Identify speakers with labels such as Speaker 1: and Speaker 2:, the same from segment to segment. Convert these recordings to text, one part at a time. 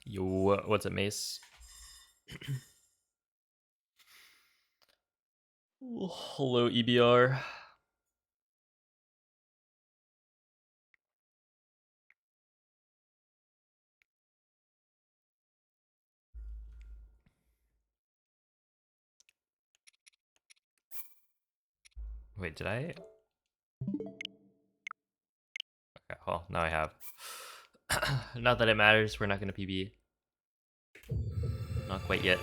Speaker 1: Yo, what's up, Mace? Hello, EBR. Wait, did I? Okay, well, now I have. Not that it matters, we're not gonna PB. Not quite yet.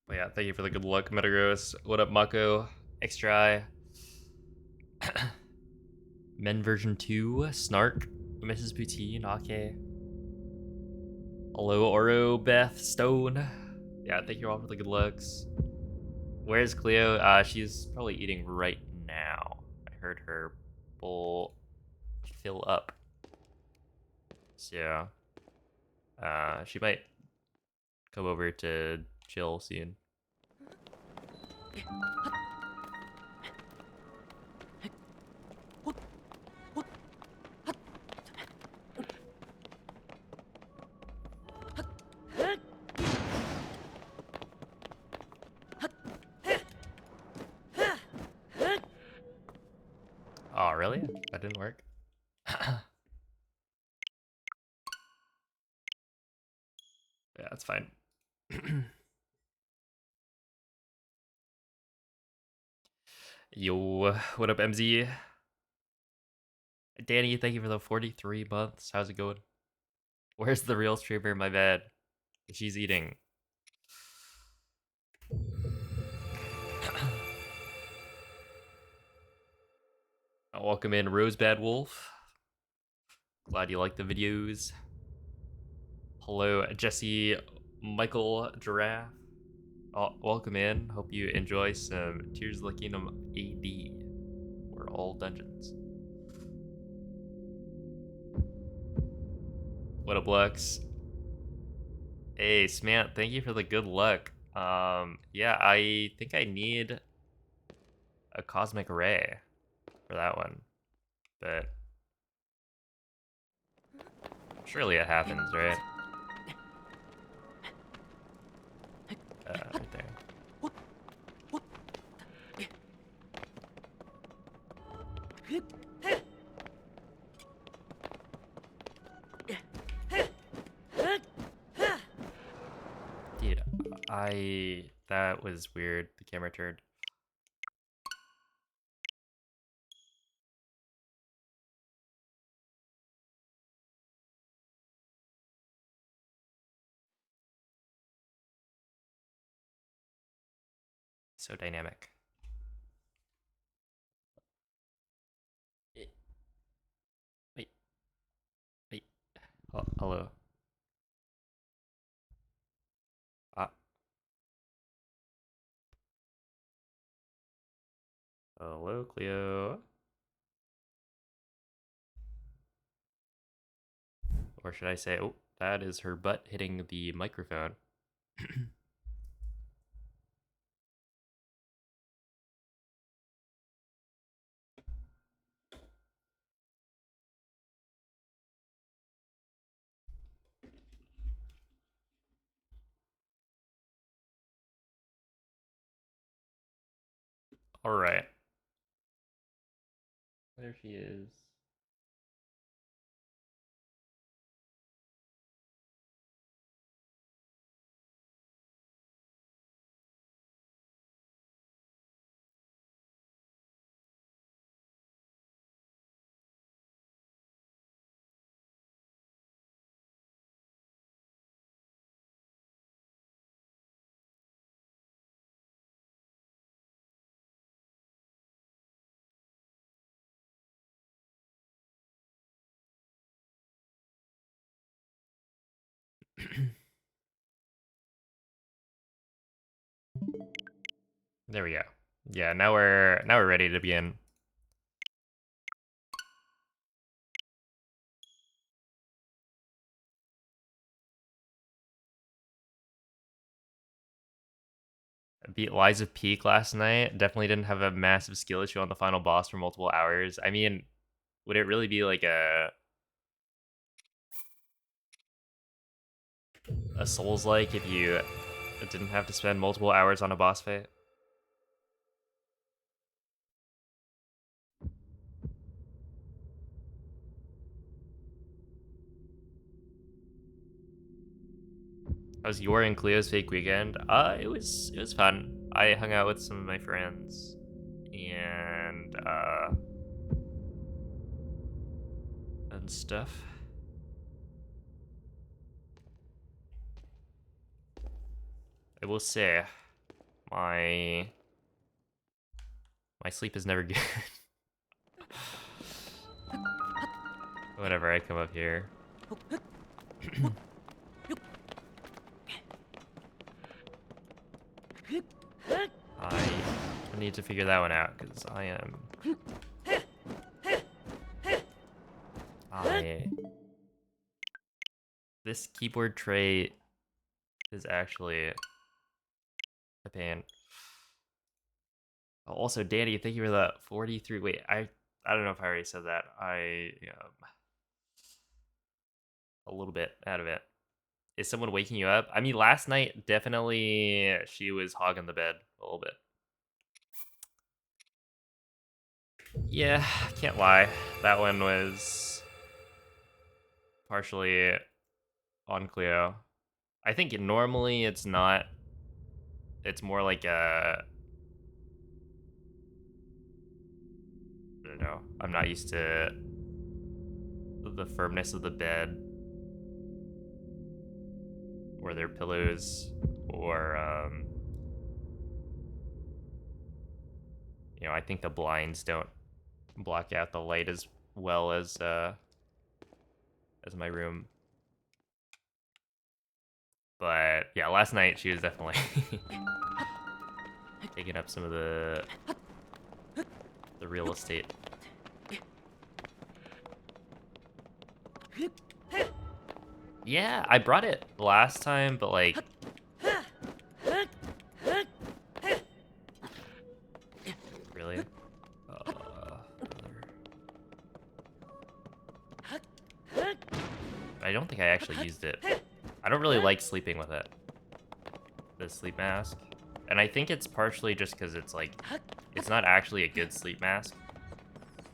Speaker 1: But yeah, thank you for the good luck, Metagross. What up, Mako? Extra Men version 2, Snark, Mrs. Poutine, okay. Hello, Oro, Beth, Stone. Yeah, thank you all for the good looks. Where's Cleo? She's probably eating right now. I heard her bowl fill up. So, she might come over to chill soon. Oh, really? That didn't work? Yeah, that's fine. Yo, what up, MZ? Danny, thank you for the 43 months. How's it going? Where's the real streamer? My bad. She's eating. Welcome in, Rosebad Wolf. Glad you like the videos. Hello, Jesse, Michael Giraffe. Welcome in. Hope you enjoy some Tears of the Kingdom AD. We're all dungeons. What up, Lux? Hey, Smant, thank you for the good luck. Yeah, I think I need a Cosmic Ray for that one, but surely it happens, right? Right there. Dude, that was weird. The camera turned. So dynamic. Wait, wait. Oh, hello. Ah, hello, Cleo. Or should I say, oh, that is her butt hitting the microphone. All right. There she is. There we go. Yeah, now we're ready to begin. beat Lies of Peak last night. Definitely didn't have a massive skill issue on the final boss for multiple hours. I mean, would it really be like a Souls-like if you didn't have to spend multiple hours on a boss fight? How was your and Cleo's fake weekend? It was fun. I hung out with some of my friends and stuff. I will say, my sleep is never good. Whenever I come up here. I need to figure that one out because this keyboard tray is actually a pain. Also, Danny, thank you for the 43. Wait, I don't know if I already said that. I a little bit out of it. Is someone waking you up? I mean, last night definitely she was hogging the bed a little bit. Yeah, can't lie. That one was partially on Cleo. I think normally it's not. It's more like a... I don't know. I'm not used to the firmness of the bed or their pillows or I think the blinds don't block out the light as well as my room. But yeah, last night she was definitely taking up some of the real estate. Yeah, I brought it last time, but like... Really? I don't think I actually used it. I don't really like sleeping with it. The sleep mask. And I think it's partially just because it's like... It's not actually a good sleep mask.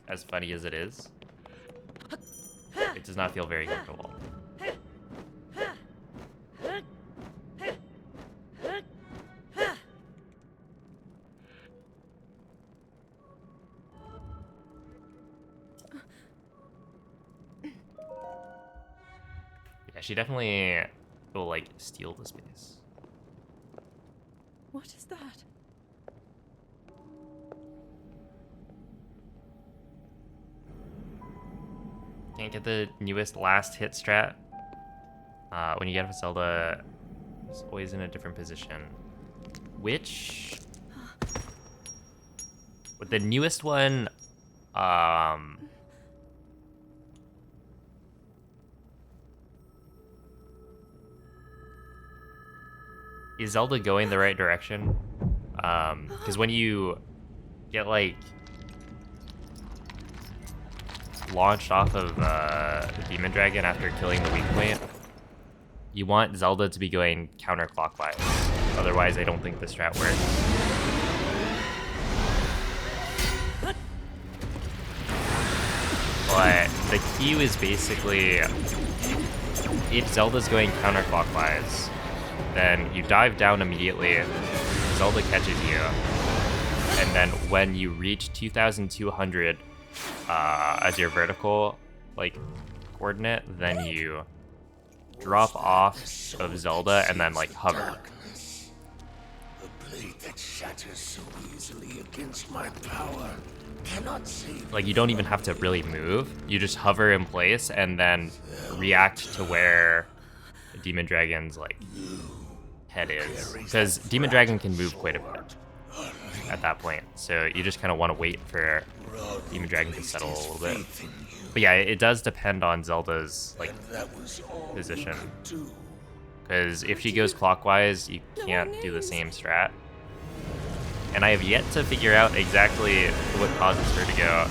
Speaker 1: As funny as it is. It does not feel very comfortable. Yeah, she definitely will, like, steal the space.
Speaker 2: What is that?
Speaker 1: Can't get the newest last hit strat. When you get a Zelda, it's always in a different position. Which... With the newest one, is Zelda going the right direction? Because when you get, like, launched off of the Demon Dragon after killing the weak point, you want Zelda to be going counterclockwise. Otherwise, I don't think the strat works. But the key is basically, if Zelda's going counterclockwise, then you dive down immediately, Zelda catches you, and then when you reach 2,200 as your vertical, like, coordinate, then you drop off of Zelda and then, like, hover.
Speaker 3: The blade that shatters so easily against my power cannot save.
Speaker 1: Like, you don't even have to really move. You just hover in place and then react to where Demon Dragon's, like, head is. Because Demon Dragon can move quite a bit at that point. So you just kind of want to wait for Demon Dragon to settle a little bit. But yeah, it does depend on Zelda's, like, position. Because if she goes clockwise, you can't do the same strat. And I have yet to figure out exactly what causes her to go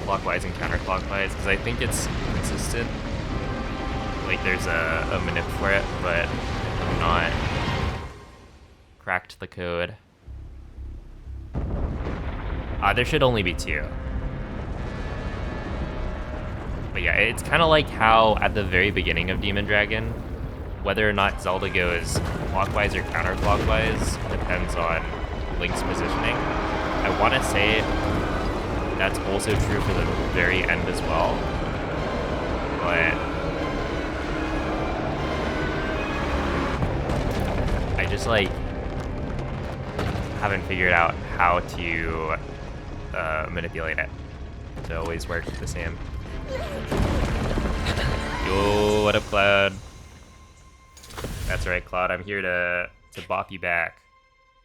Speaker 1: clockwise and counterclockwise, because I think it's consistent. Like there's a manip for it, but I'm not cracked the code. There should only be 2. But yeah, it's kind of like how at the very beginning of Demon Dragon, whether or not Zelda goes clockwise or counterclockwise depends on Link's positioning. I want to say that's also true for the very end as well. But I just like haven't figured out how to manipulate it to always work the same. Yo, what up, Cloud? That's right, Cloud. I'm here to bop you back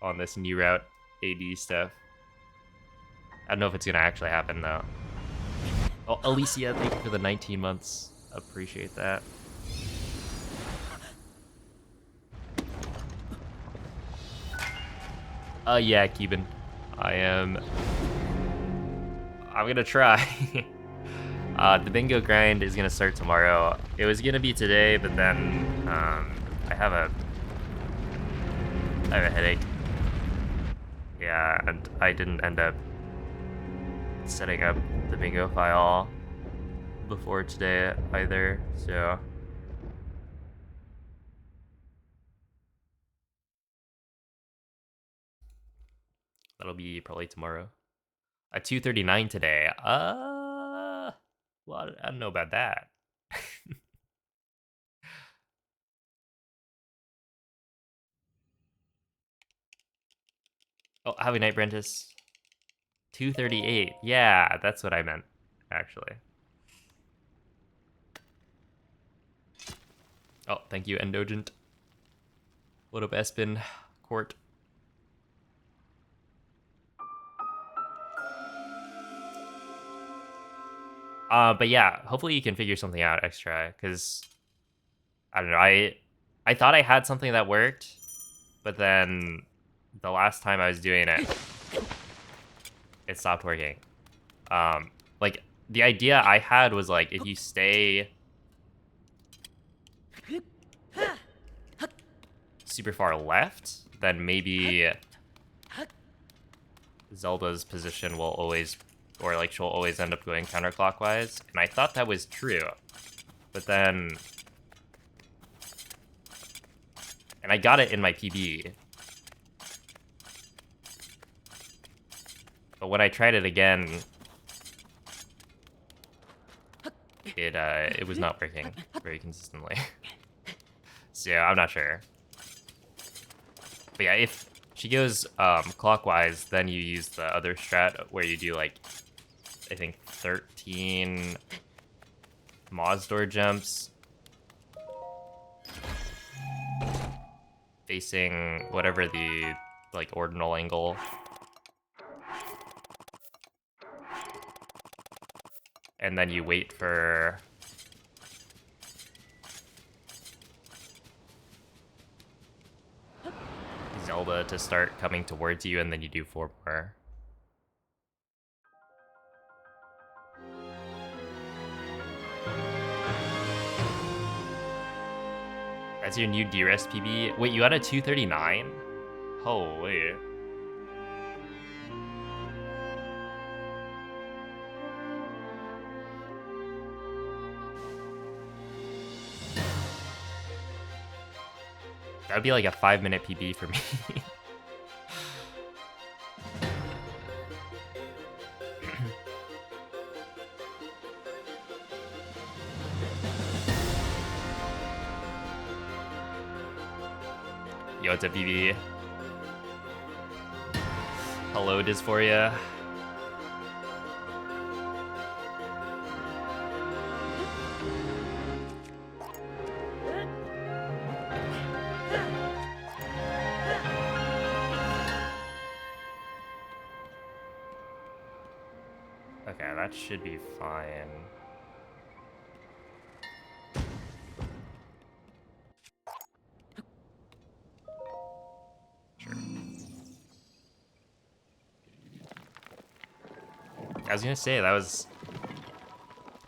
Speaker 1: on this new route AD stuff. I don't know if it's gonna actually happen though. Oh, Alicia, thank you for the 19 months. Appreciate that. Yeah, Keeban. I'm gonna try. The bingo grind is gonna start tomorrow. It was gonna be today, but then I have a headache. Yeah, and I didn't end up setting up the bingo file before today either, so that'll be probably tomorrow. At 2:39 today. Well, I don't know about that. Oh, Happy Night, Brentis. 2:38. Yeah, that's what I meant, actually. Oh, thank you, Endogent. What up, Espin Court? But yeah, hopefully you can figure something out extra, because I don't know, I thought I had something that worked, but then the last time I was doing it, it stopped working. Like the idea I had was like if you stay super far left, then maybe Zelda's position will always, or like she'll always end up going counterclockwise, and I thought that was true, but then, and I got it in my PB, but when I tried it again, it was not working very consistently. So yeah, I'm not sure. But yeah, if she goes clockwise, then you use the other strat where you do like, I think 13 Moz door jumps facing whatever the like ordinal angle. And then you wait for Zelda to start coming towards you, and then you do 4 more. That's your new DRS PB. Wait, you got a 239? Holy. That would be like a 5-minute PB for me. Yo, it's a PB. Hello, Dysphoria. Okay, that should be fine. Sure. I was gonna say, that was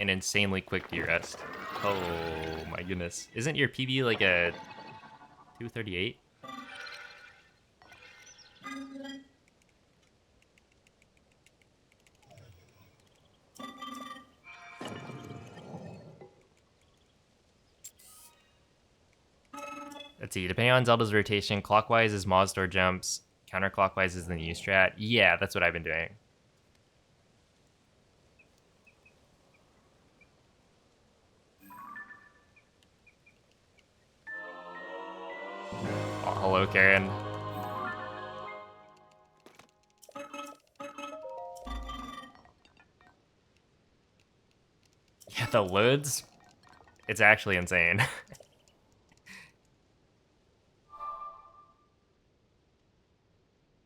Speaker 1: an insanely quick de-rest. Oh my goodness. Isn't your PB like a 238? Let's see, depending on Zelda's rotation, clockwise is Maw's door jumps, counterclockwise is the new strat. Yeah, that's what I've been doing. Oh, hello, Karen. Yeah, the loads, it's actually insane.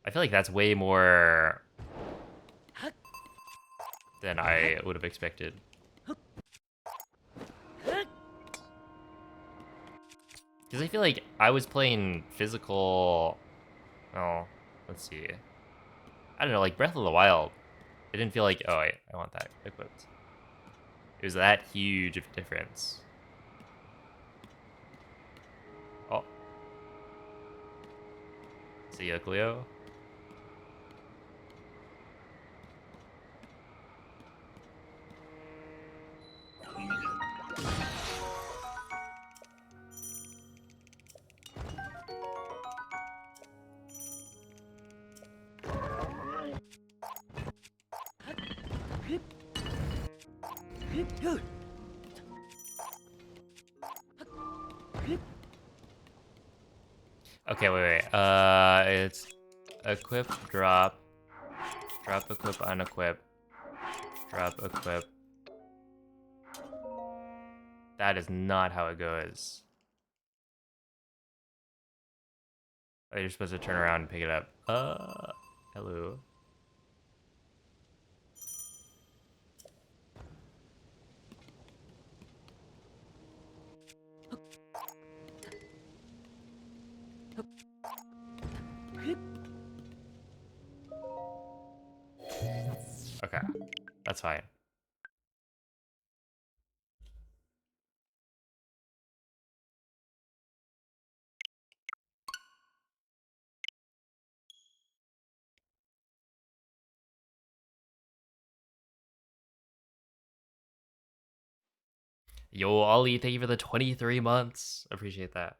Speaker 1: I feel like that's way more than I would have expected. Because I feel like I was playing physical... Oh, let's see. I don't know, like Breath of the Wild. It didn't feel like, oh, I want that equipped. It was that huge of a difference. Oh. See ya, Cleo. Okay, wait. It's equip, drop, drop, equip, unequip, drop, equip. That is not how it goes. Oh, you're supposed to turn around and pick it up. Hello. Okay, that's fine. Yo, Ollie, thank you for the 23 months. Appreciate that.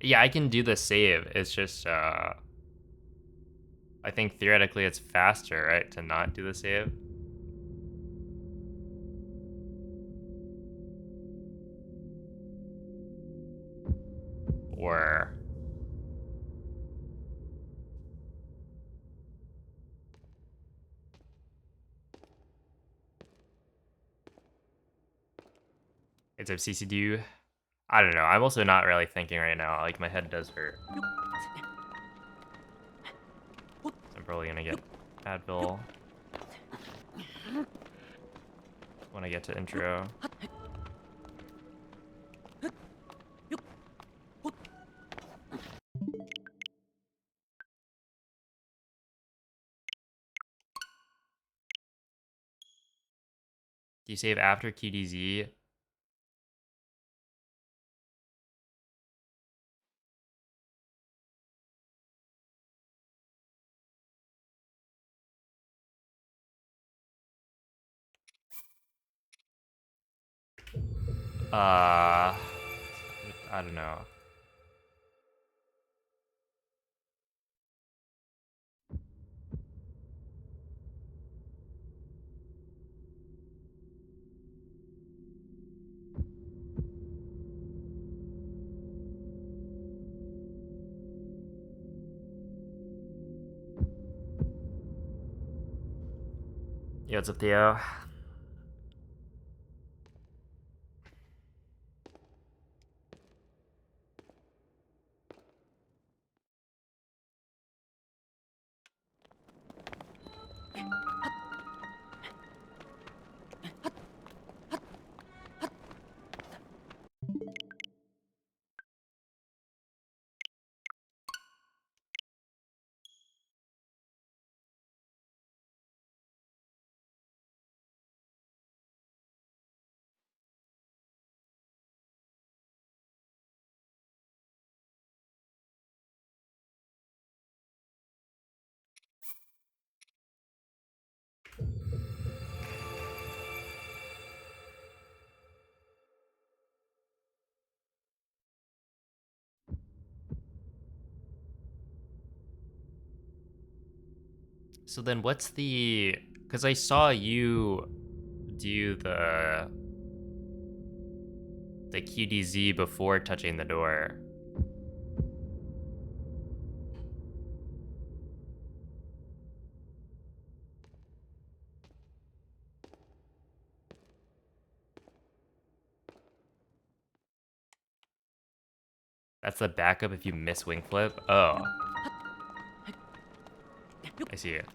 Speaker 1: Yeah, I can do the save. It's just, I think theoretically it's faster, right, to not do the save. Or... It's a CC do. I don't know. I'm also not really thinking right now. Like, my head does hurt. So I'm probably gonna get Advil when I get to intro. Do you save after QDZ? I don't know. Yo, what's up, Theo? So then what's the... Because I saw you do the QDZ before touching the door. That's the backup if you miss wing flip? Oh. I see it.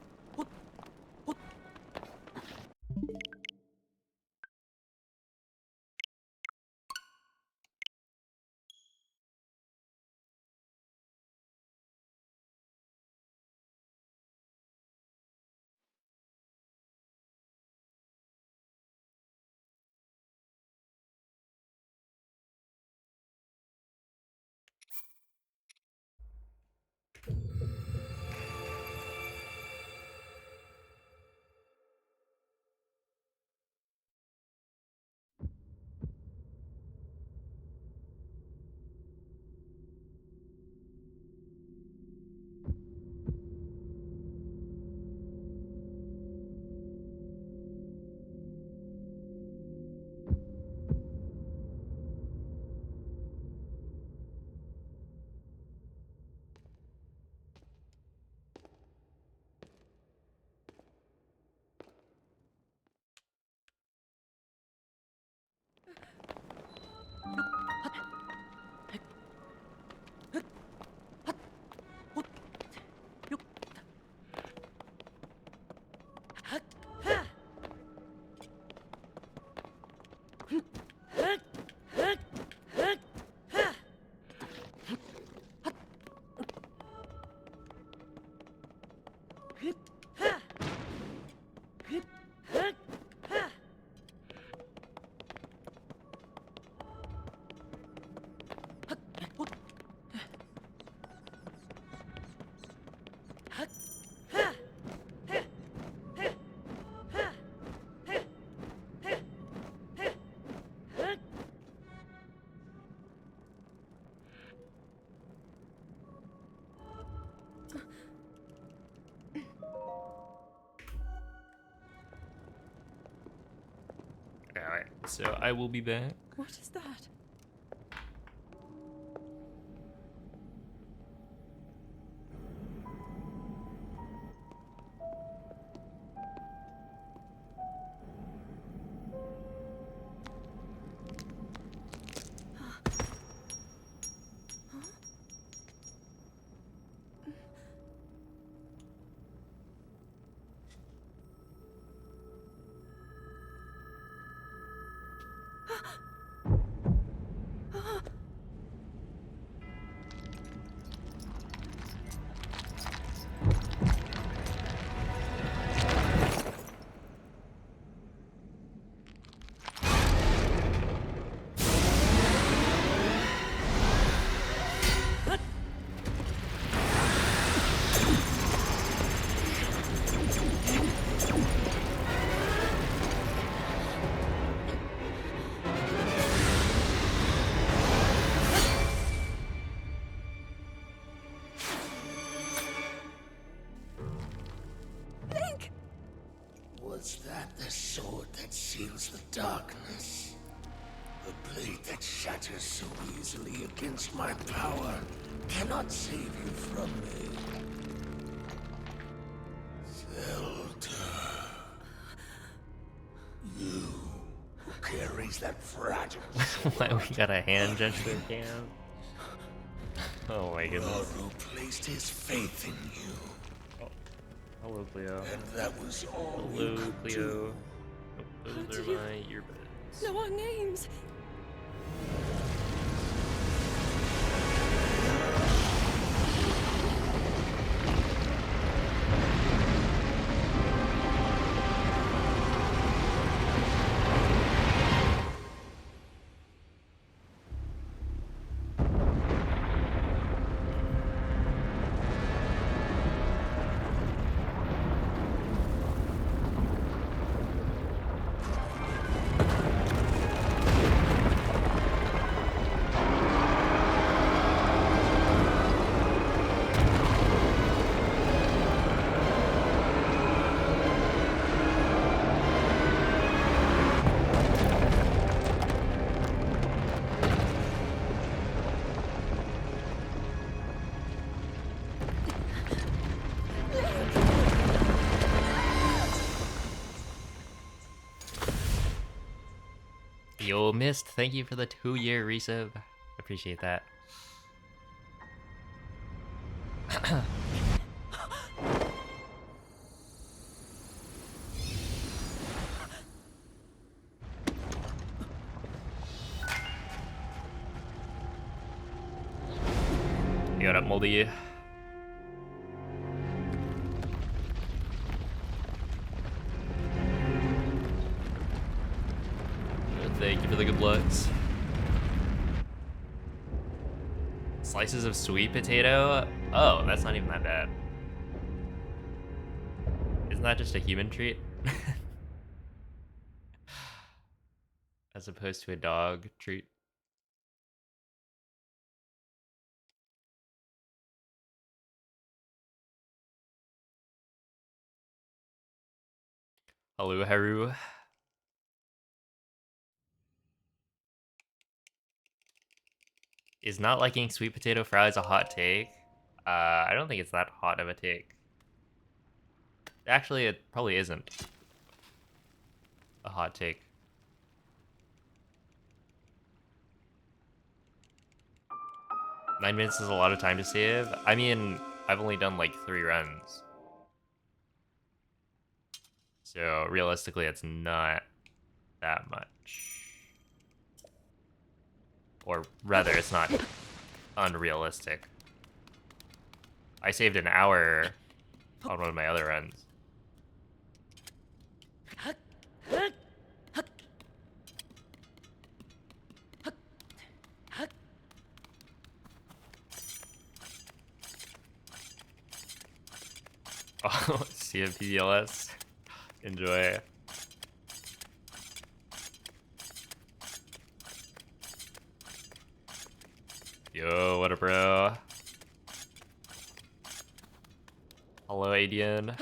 Speaker 1: Alright, so I will be back.
Speaker 2: What is that?
Speaker 3: Was that the sword that seals the darkness? The blade that shatters so easily against my power cannot save you from me. Zelda. You who carries that fragile
Speaker 1: Why we got a hand gesture cam? Oh my goodness.
Speaker 3: Who placed his faith in you.
Speaker 1: Hello, Cleo.
Speaker 3: And that was all
Speaker 1: Hello,
Speaker 3: you could
Speaker 1: Cleo.
Speaker 3: do.
Speaker 1: Nope,
Speaker 2: How
Speaker 1: those
Speaker 2: do
Speaker 1: are
Speaker 2: you
Speaker 1: my earbuds.
Speaker 2: know our names?
Speaker 1: Yo, Mist, thank you for the 2-year resub. Appreciate that. You got up, Moldy. Thank you for the good looks. Slices of sweet potato? Oh, that's not even that bad. Isn't that just a human treat? As opposed to a dog treat. Hello, Haru. Is not liking sweet potato fries a hot take? I don't think it's that hot of a take. Actually, it probably isn't a hot take. Nine minutes is a lot of time to save. I mean, I've only done like 3 runs. So realistically, it's not that much. Or rather, it's not unrealistic. I saved an hour on one of my other runs. Oh, CMPLS. Enjoy. Yo, what up, bro? Hello, Adian.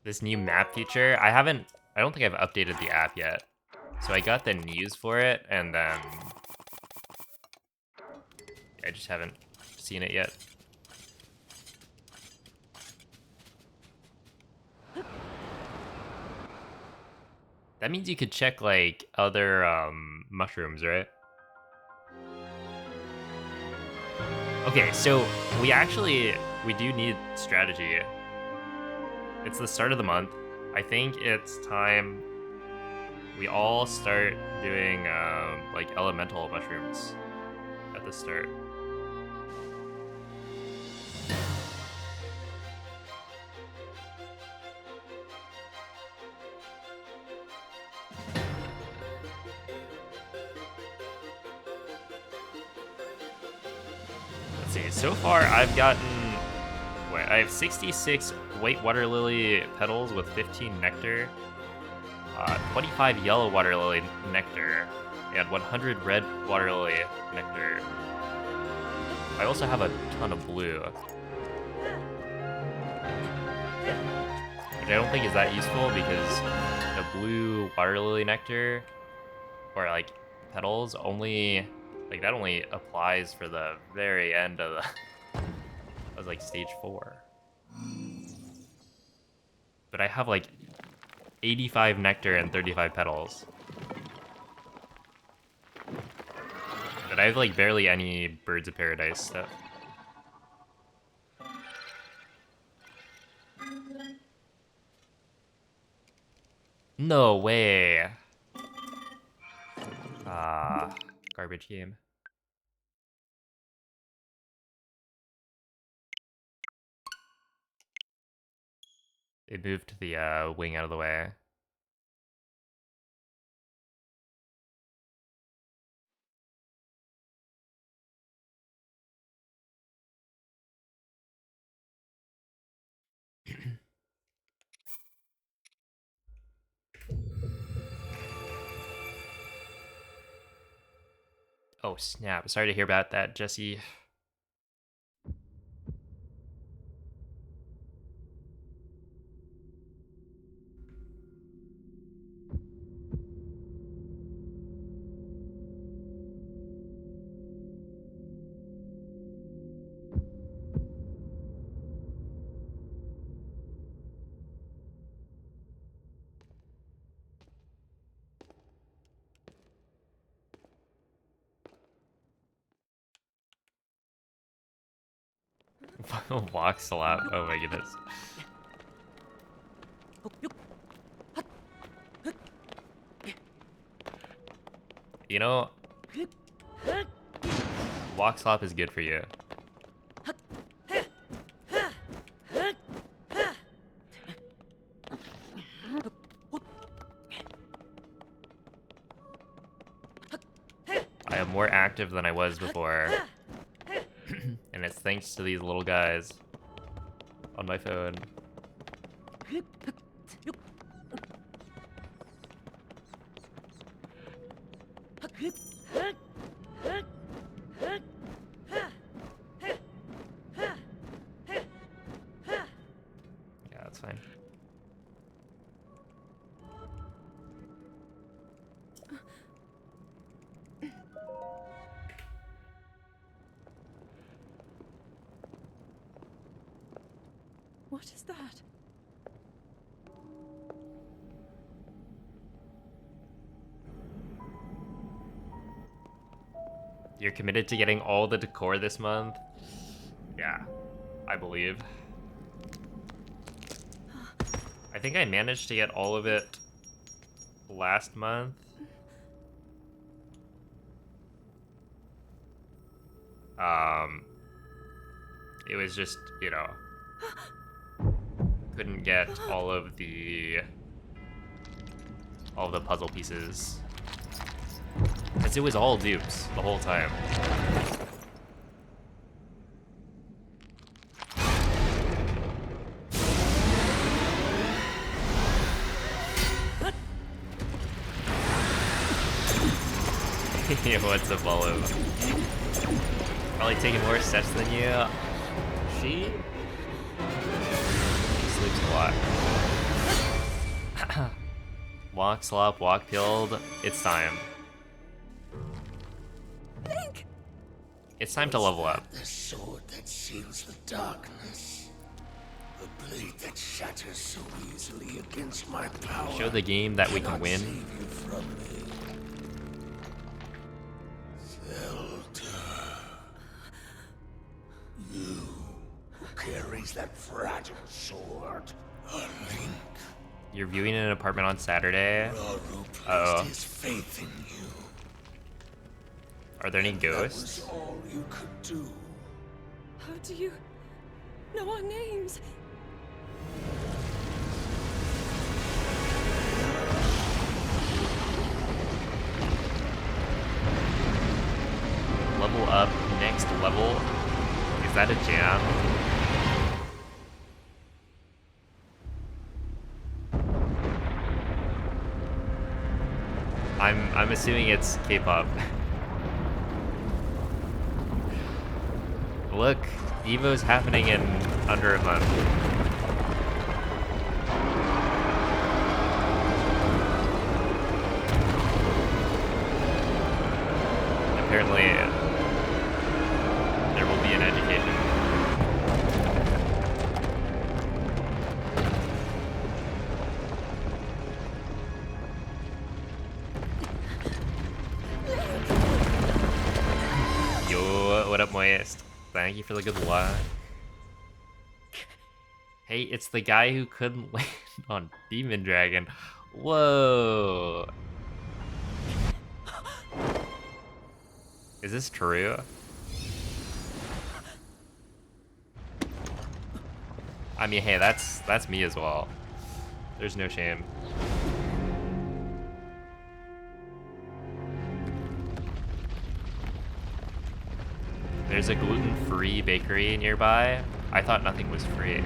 Speaker 1: This new map feature, I don't think I've updated the app yet. So I got the news for it, and then I just haven't seen it yet. That means you could check, like, other, mushrooms, right? Okay, so we do need strategy. It's the start of the month. I think it's time we all start doing, like, elemental mushrooms at the start. Let's see, so far I've gotten, I have 66 white water lily petals with 15 nectar, 25 yellow water lily nectar, and 100 red water lily nectar. I also have a ton of blue, which I don't think is that useful because the blue water lily nectar, or like petals, only Like, that only applies for the very end of the... That was like stage 4. But I have like 85 nectar and 35 petals. But I have like barely any birds of paradise stuff. No way. Garbage game. It moved the wing out of the way. Oh snap! Sorry to hear about that, Jesse. Walks a lot. Oh my goodness. You know, walk slop is good for you. I am more active than I was before. And it's thanks to these little guys on my phone. Yeah, that's fine.
Speaker 2: What is that?
Speaker 1: You're committed to getting all the decor this month? Yeah, I believe. I think I managed to get all of it last month. It was just, you know, couldn't get all of the puzzle pieces. Because it was all dupes the whole time. What's up, Olive? Probably taking more steps than you. She sleeps a lot. Walk slop, walk pilled. It's time.
Speaker 2: Link!
Speaker 1: It's time to level up.
Speaker 3: The sword that seals the darkness. The blade that shatters so easily against my power.
Speaker 1: Show the game that we can
Speaker 3: Cannot
Speaker 1: win.
Speaker 3: save you from me. Zelda. You who carries that fragile sword. A Link.
Speaker 1: You're viewing an apartment on Saturday.
Speaker 3: Rauru placed
Speaker 1: Uh-oh.
Speaker 3: his faith in you.
Speaker 1: Are there any
Speaker 3: That
Speaker 1: ghosts?
Speaker 3: was all you could do.
Speaker 2: How do you know our names?
Speaker 1: Level up, next level. Is that a jam? I'm assuming it's K-pop. Look, Evo's happening in under a month. Apparently, Thank you for the good luck. Hey, it's the guy who couldn't land on Demon Dragon. Whoa. Is this true? I mean, hey, that's me as well. There's no shame. There's a gluten-free bakery nearby. I thought nothing was free.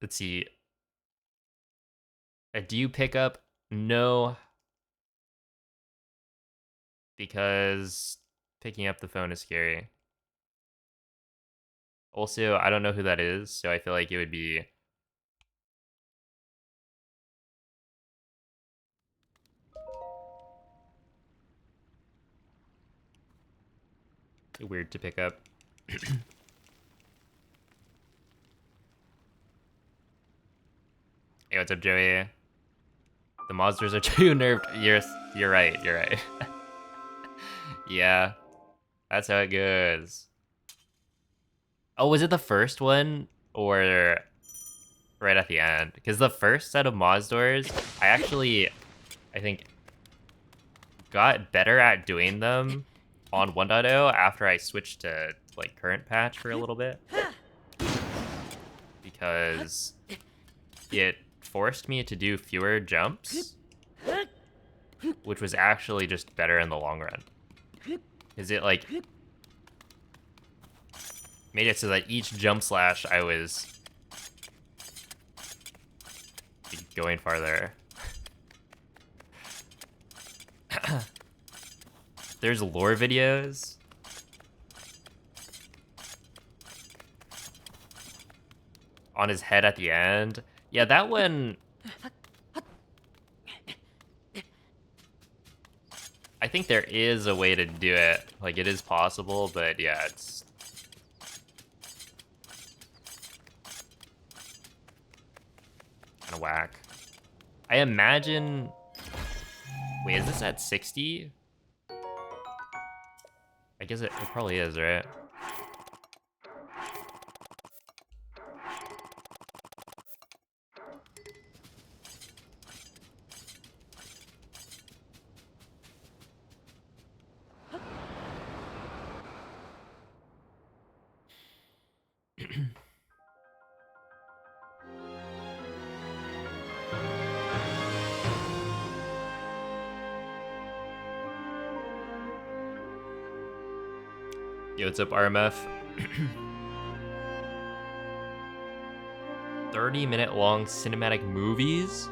Speaker 1: Let's see. Do you pick up? No. Because picking up the phone is scary. Also, I don't know who that is, so I feel like it would be weird to pick up. Hey, what's up, Joey? The monsters are too nerfed. You're right. You're right. Yeah, that's how it goes. Oh, was it the first one or right at the end? Because the first set of Moz doors, I think, got better at doing them on 1.0 after I switched to like current patch for a little bit. Because it forced me to do fewer jumps, which was actually just better in the long run. Is it like made it so that each jump slash I was going farther. There's lore videos. On his head at the end. Yeah, that one... I think there is a way to do it. Like, it is possible, but yeah, it's... kind of whack. I imagine... Wait, is this at 60? I guess it probably is, right? Yo, what's up, RMF? 30-minute long cinematic movies?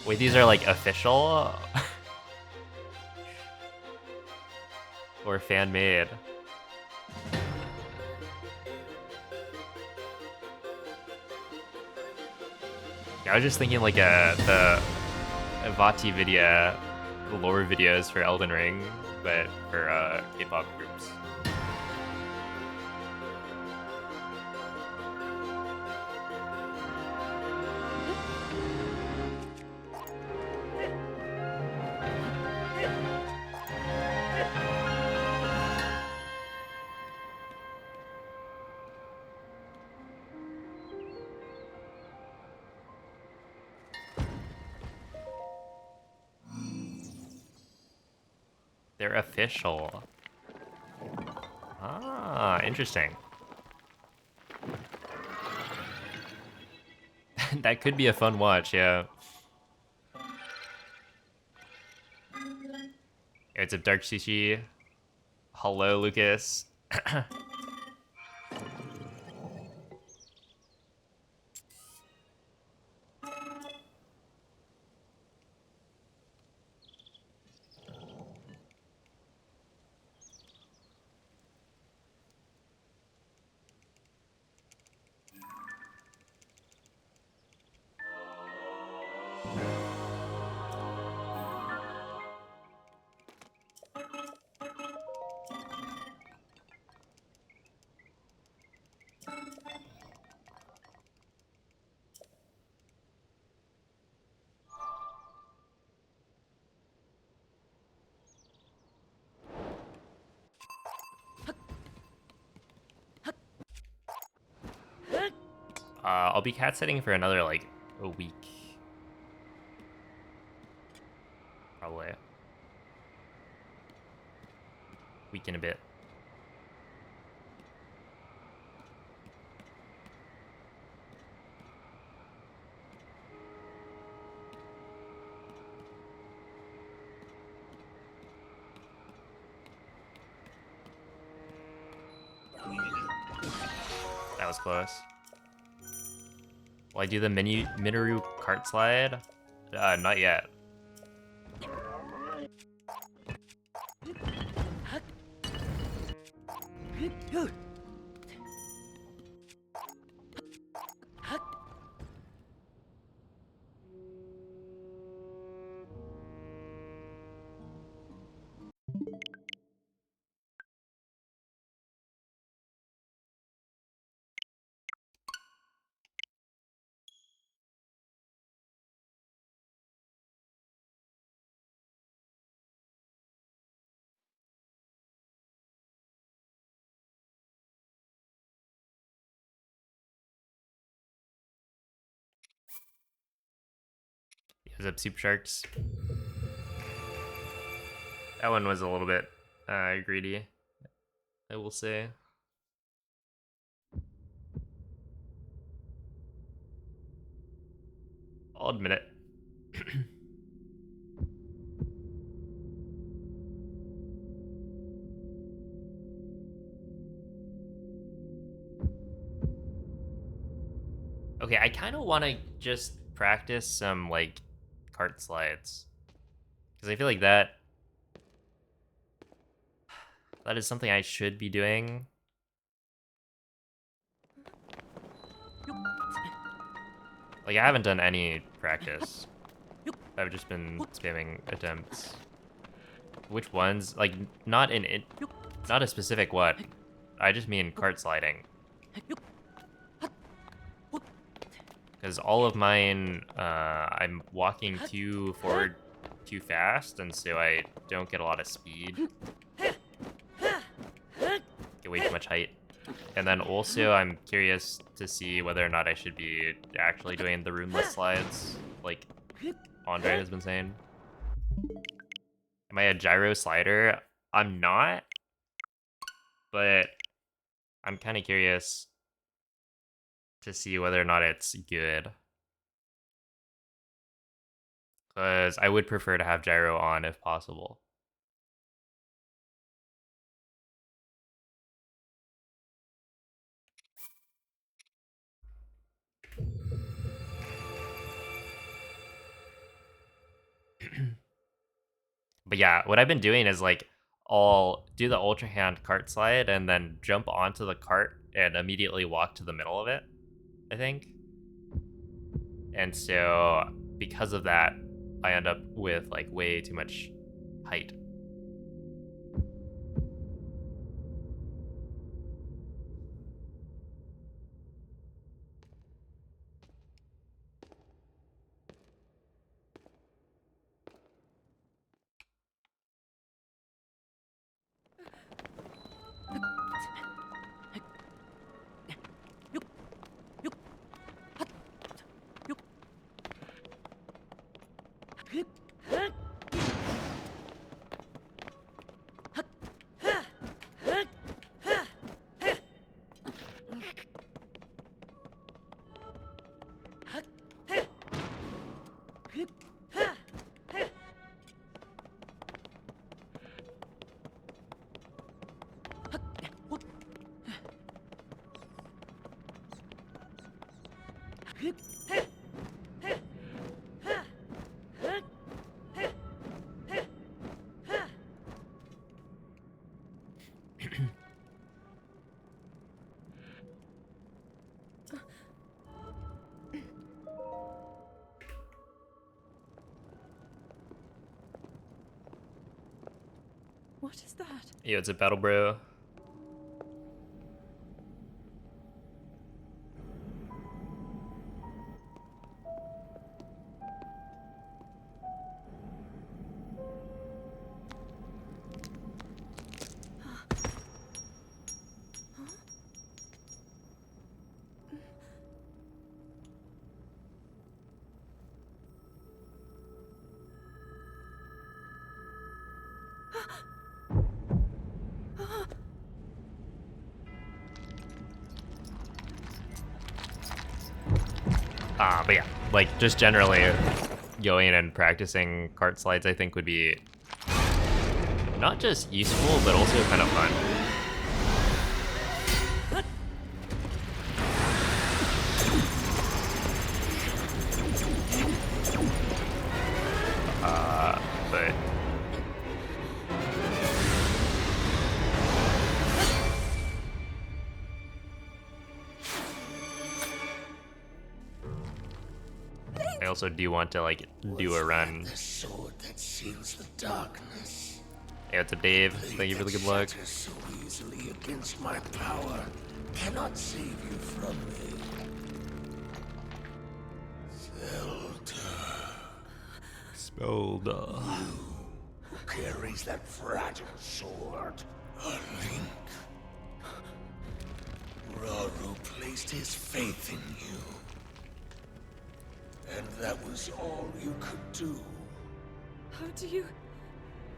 Speaker 1: Wait, these are like official? Or fan-made? Yeah, I was just thinking like the Vati video, the lore videos for Elden Ring, but for K-pop groups. They're official. Ah, interesting. That could be a fun watch, yeah. It's a Dark Sushi. Hello, Lucas. I'll be cat sitting for another like a week. Probably. Week and a bit. That was close. Will I do the Minoru cart slide? Not yet. Is up Super Sharks? That one was a little bit greedy, I will say. I'll admit it. Okay, I kind of want to just practice some like cart slides, because I feel like that is something I should be doing. Like, I haven't done any practice. I've just been spamming attempts. Which ones? Like, not a specific one. I just mean cart sliding. Because all of mine, I'm walking too forward too fast, and so I don't get a lot of speed. Get way too much height. And then also, I'm curious to see whether or not I should be actually doing the roomless slides, like Andre has been saying. Am I a gyro slider? I'm not, but I'm kind of curious to see whether or not it's good. Because I would prefer to have gyro on if possible. But yeah, what I've been doing is like I'll do the ultra hand cart slide and then jump onto the cart and immediately walk to the middle of it, I think. And so because of that, I end up with like way too much height.
Speaker 2: What is that?
Speaker 1: Yeah, it's a battle bro. But yeah, like just generally going and practicing cart slides, I think would be not just useful, but also kind of fun. But I also do want to like do a run.
Speaker 3: The sword that seals the darkness.
Speaker 1: Hey, what's up, Dave? Thank you for the good luck.
Speaker 3: Shatters so easily against my power cannot save you from me. Zelda,
Speaker 1: Spelled.
Speaker 3: who carries that fragile sword? A link. Rauru placed his faith in you. And that was all you could do.
Speaker 2: How do you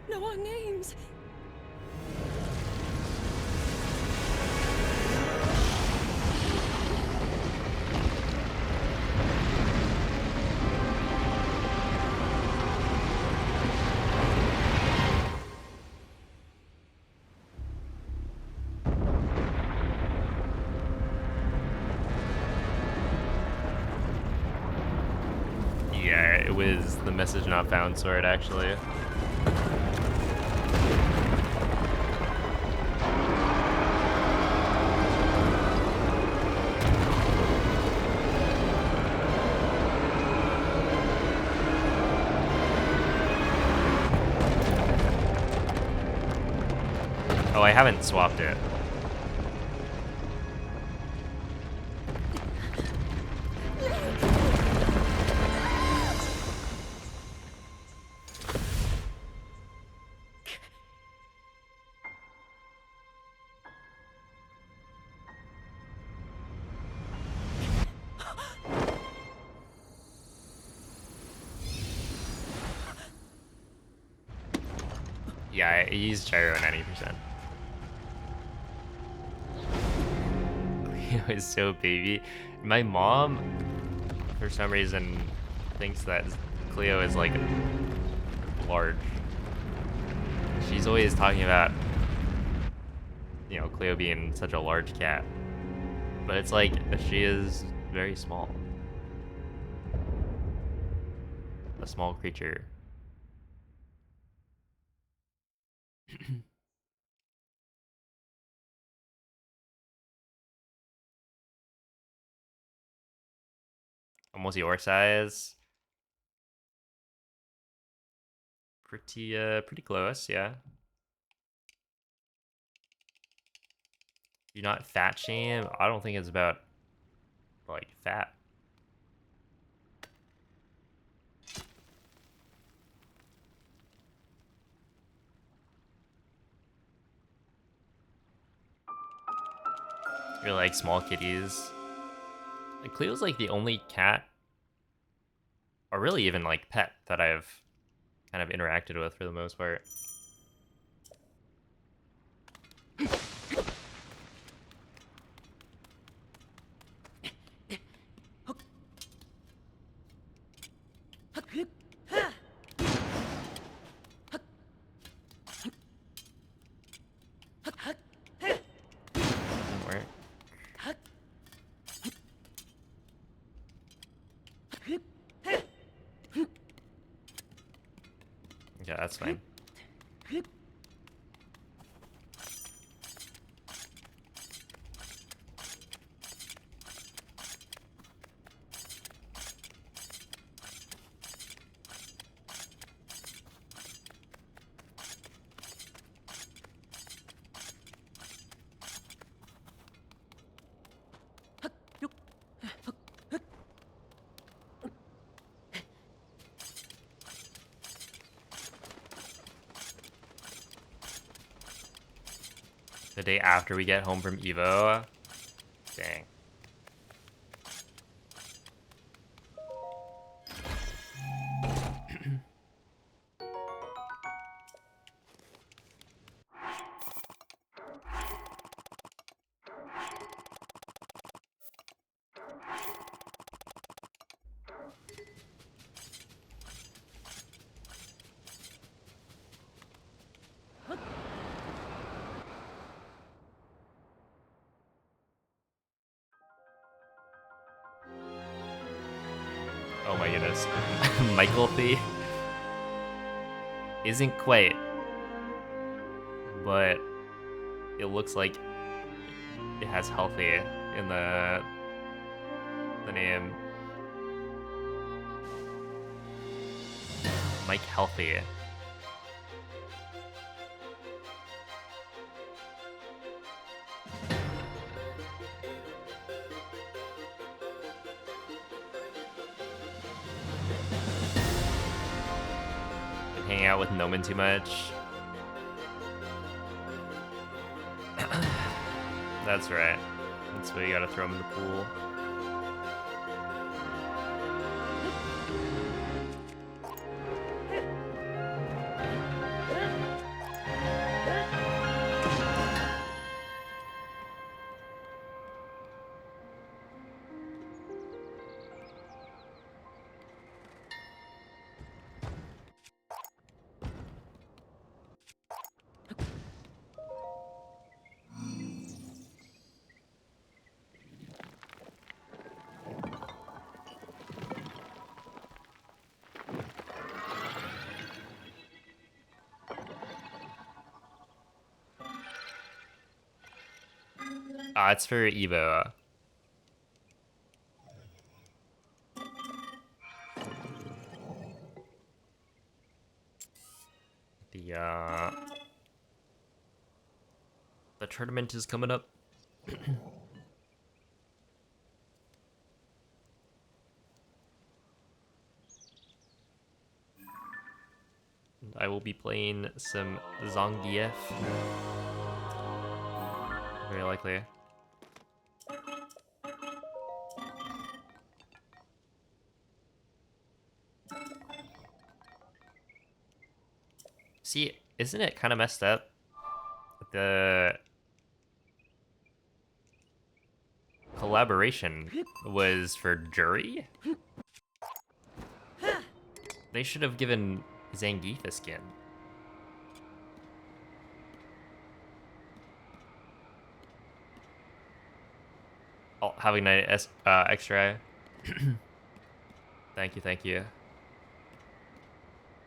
Speaker 2: know our names?
Speaker 1: Yeah, it was the message not found sword, actually. Oh, I haven't swapped it. Yeah, I used gyro 90%. Cleo is so baby. My mom, for some reason, thinks that Cleo is like large. She's always talking about, you know, Cleo being such a large cat. But it's like, she is very small. A small creature. Almost your size. Pretty close, yeah. You're not fat shame? I don't think it's about, like, fat. You're like small kitties. Like, Cleo's like the only cat, or really even like pet, that I've kind of interacted with for the most part. Didn't work. Okay, that's fine. The day after we get home from Evo. Dang. Oh my goodness. Michael Thee isn't quite, but it looks like it has healthy in the name. Mike Healthy. Been hanging out with Noman too much. That's right. That's why you gotta throw him in the pool. Ah, it's for Evo. The tournament is coming up. I will be playing some Zangief. Very likely. See, isn't it kind of messed up? The collaboration was for Jury? They should have given Zangief a skin. Oh, having an extra. Thank you, thank you.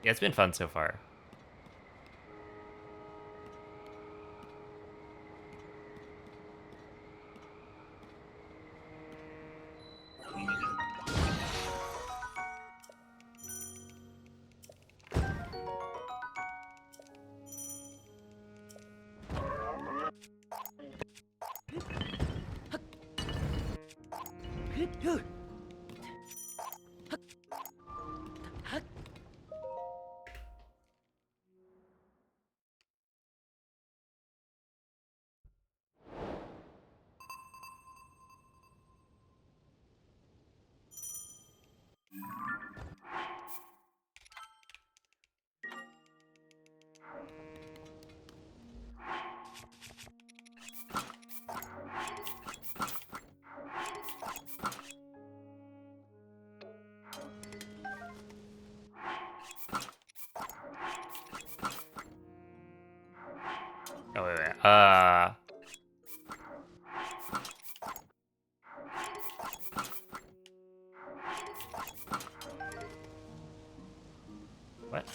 Speaker 1: Yeah, it's been fun so far. Oh, wait. What?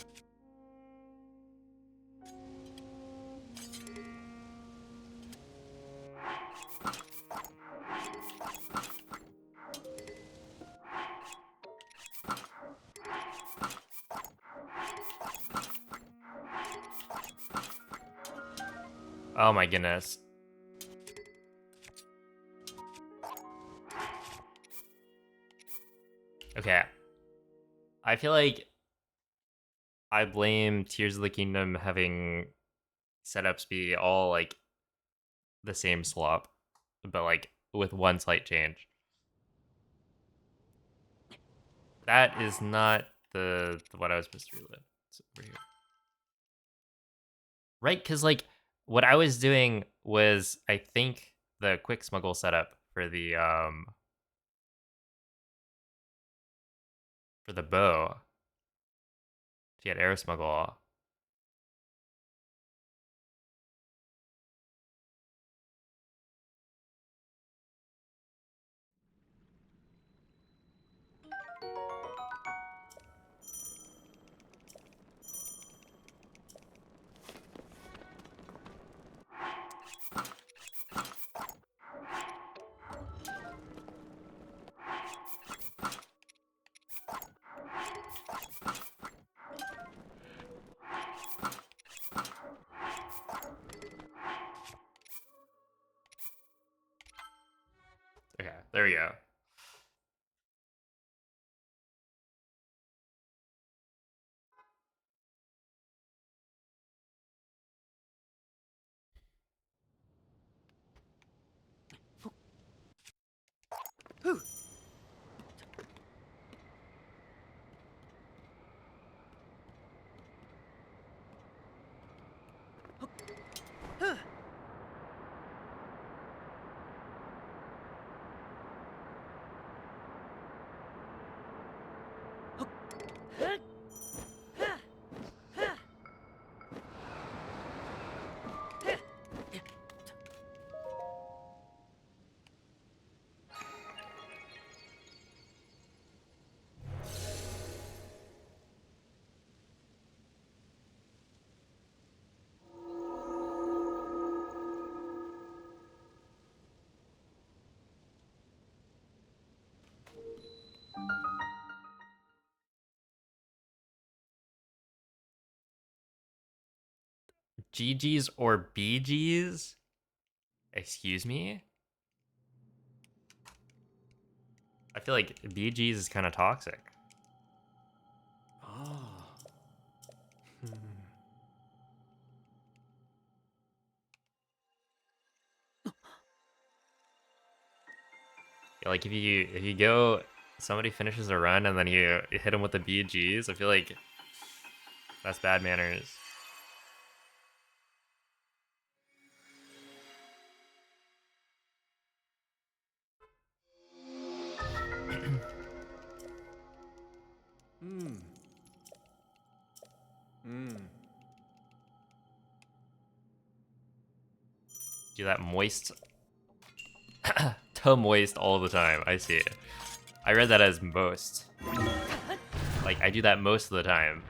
Speaker 1: Oh my goodness. Okay. I feel like I blame Tears of the Kingdom having setups be all like the same slop, but like with one slight change. That is not the what I was supposed to relive. It's over here. Right? Because like what I was doing was I think the quick smuggle setup for the bow. If you had air smuggle. There we go. GGs or BGs? Excuse me? I feel like BGs is kind of toxic.
Speaker 4: Ah.
Speaker 1: Like if you go, somebody finishes a run and then you hit them with the BGs, I feel like that's bad manners. Do that moist to moist all the time. I see it. I read that as most. Like I do that most of the time.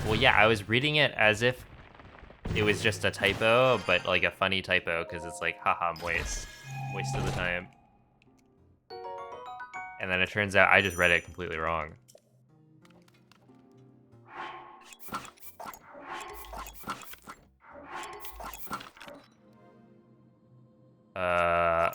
Speaker 1: Well, yeah, I was reading it as if it was just a typo, but like a funny typo, because it's like, haha, moist. Waste of the time. And then it turns out I just read it completely wrong. Uh...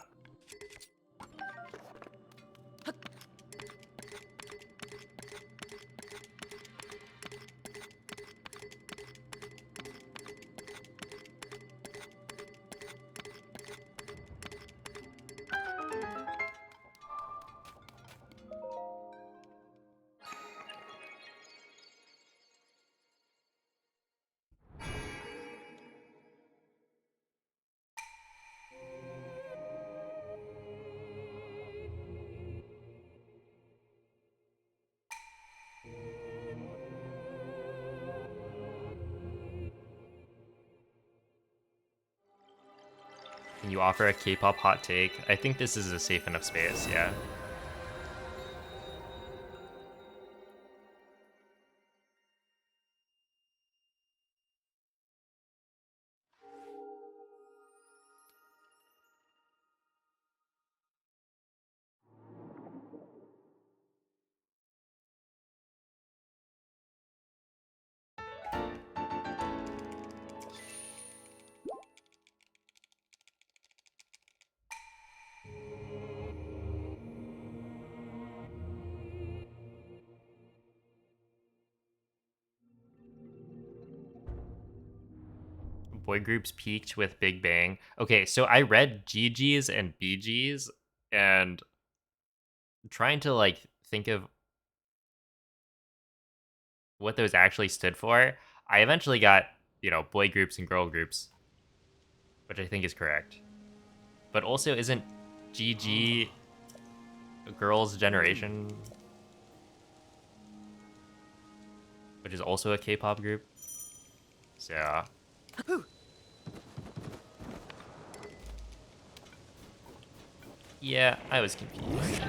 Speaker 1: Can you offer a K-pop hot take? I think this is a safe enough space, yeah. Boy groups peaked with Big Bang. Okay, so I read GGs and BGs, and trying to like think of what those actually stood for, I eventually got, boy groups and girl groups, which I think is correct. But also, isn't GG Girls' Generation, which is also a K-pop group? So, yeah, I was confused.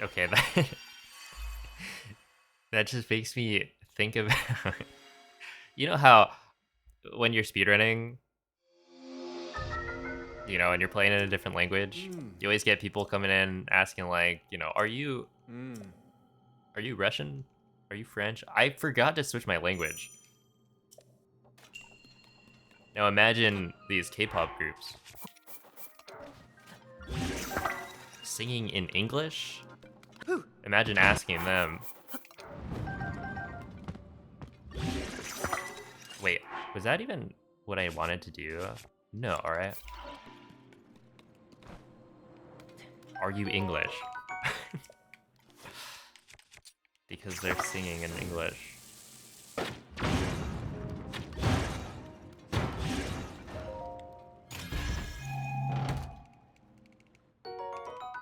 Speaker 1: Okay, that that just makes me think about you know how when you're speedrunning, you know, and you're playing in a different language, you always get people coming in asking like, you know, are you Russian? Are you French? I forgot to switch my language. Now imagine these K-pop groups singing in English. Imagine asking them. Wait, was that even what I wanted to do? No, alright. Are you English? Because they're singing in English.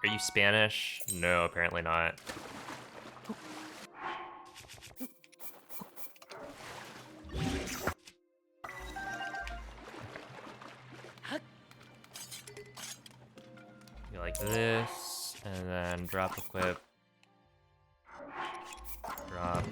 Speaker 1: Are you Spanish? No, apparently not. You like this, and then drop equip. Drop.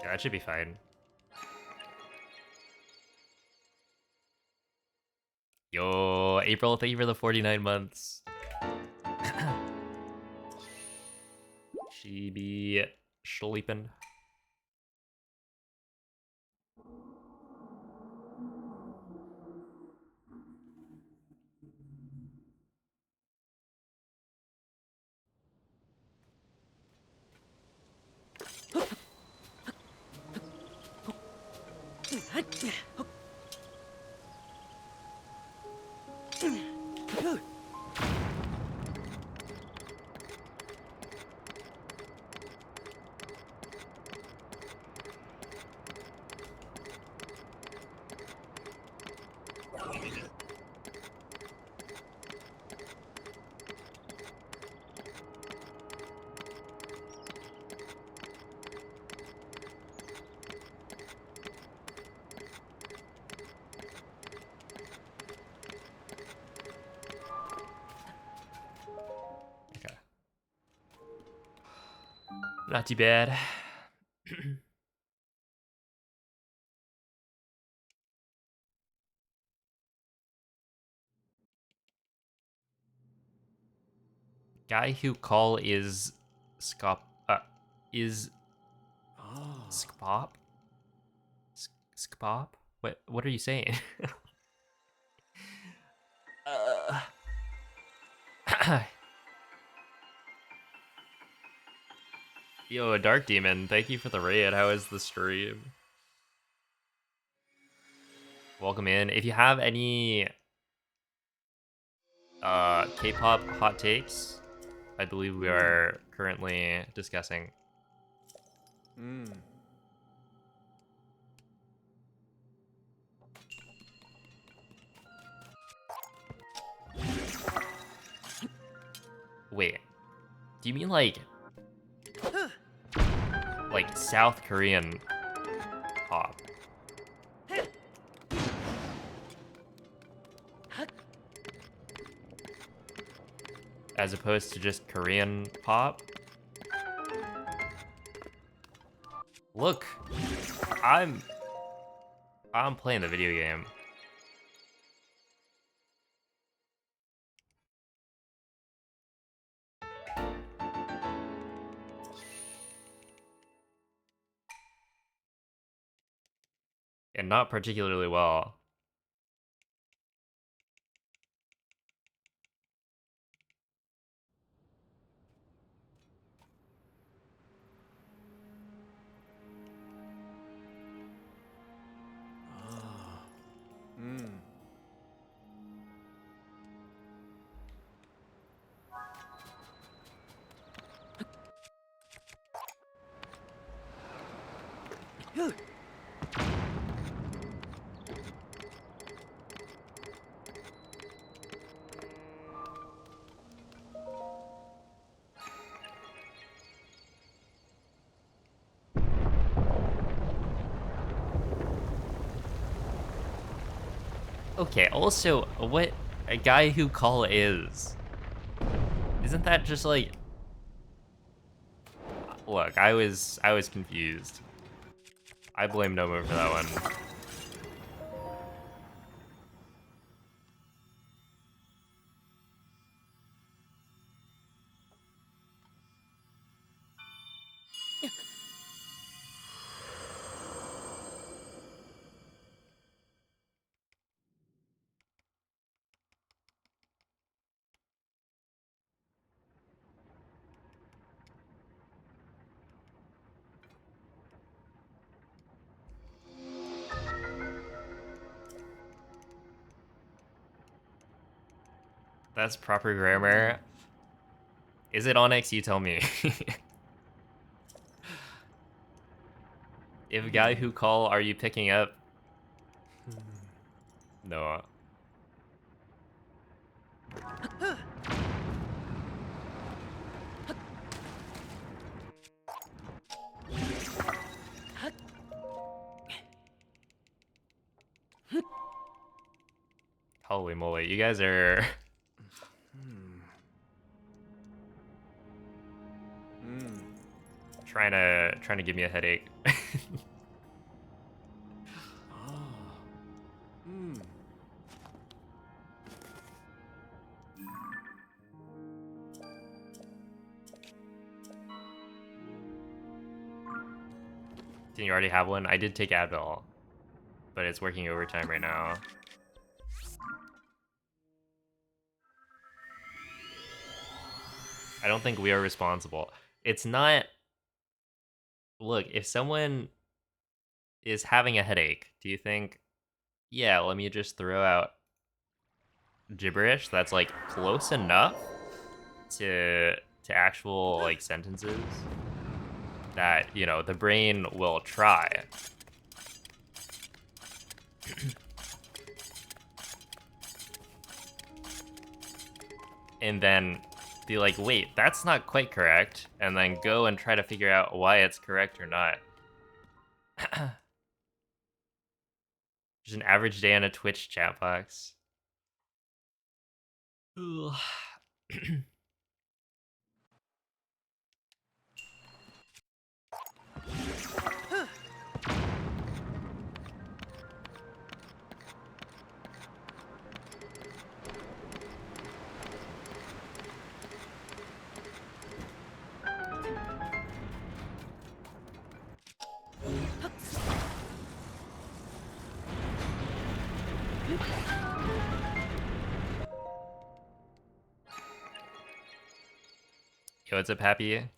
Speaker 1: Yeah, that should be fine. Yo, April, thank you for the 49 months. She be sleeping. Okay. Not too bad. Guy who call is Scop is Skpop? Skpop? What are you saying? Yo, Dark Demon, thank you for the raid. How is the stream? Welcome in. If you have any K-pop hot takes, I believe we are currently discussing. Do you mean like South Korean pop? As opposed to just Korean pop? Look, I'm playing the video game. And not particularly well. Okay, also, what a guy who call is? Isn't that just like... Look, I was confused. I blame Nomu for that one. That's proper grammar. Is it Onyx? You tell me. If guy who call, are you picking up? No. Holy moly, you guys are trying to give me a headache. Didn't you already have one? I did take Advil, but it's working overtime right now. I don't think we are responsible. It's not... Look, if someone is having a headache, do you think, yeah, let me just throw out gibberish that's like close enough to actual like sentences that, you know, the brain will try. And then be like, wait, that's not quite correct, and then go and try to figure out why it's correct or not. Just an average day on a Twitch chat box. Ugh. Yo, what's up, Happy?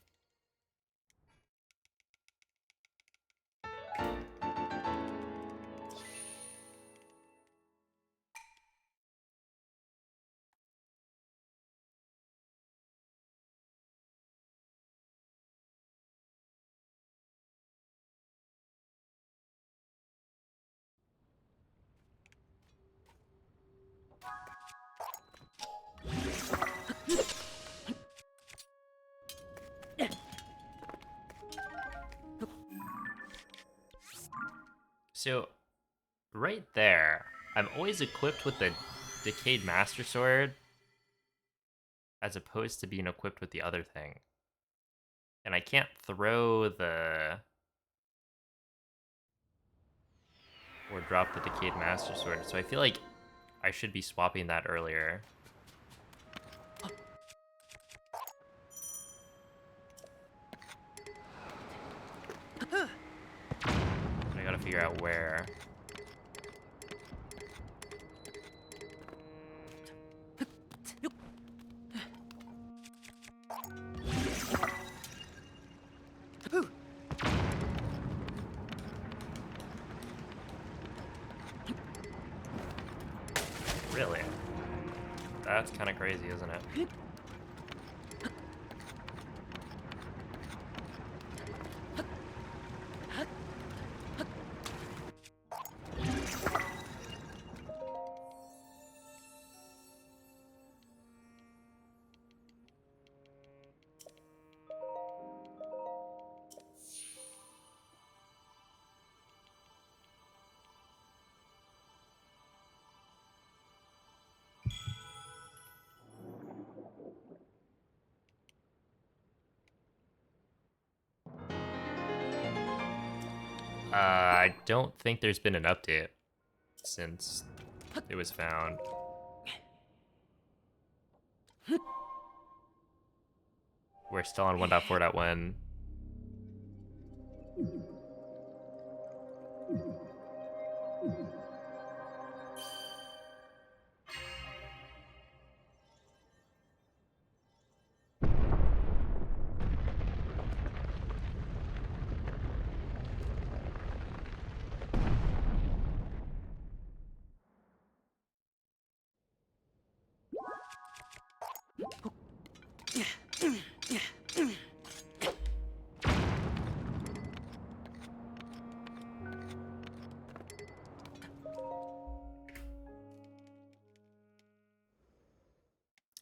Speaker 1: So, right there, I'm always equipped with the Decayed Master Sword as opposed to being equipped with the other thing. And I can't throw the... or drop the Decayed Master Sword, so I feel like I should be swapping that earlier. I gotta figure out where. Really? That's kind of crazy, isn't it? I don't think there's been an update since it was found. We're still on 1.4.1.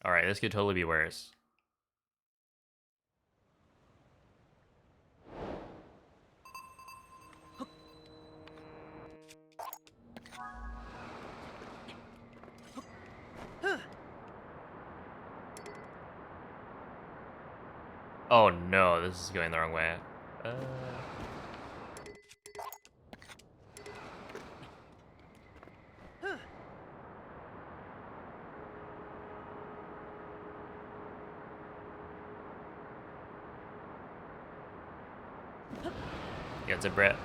Speaker 1: Alright, this could totally be worse. Oh no, this is going the wrong way. Gets a Brett.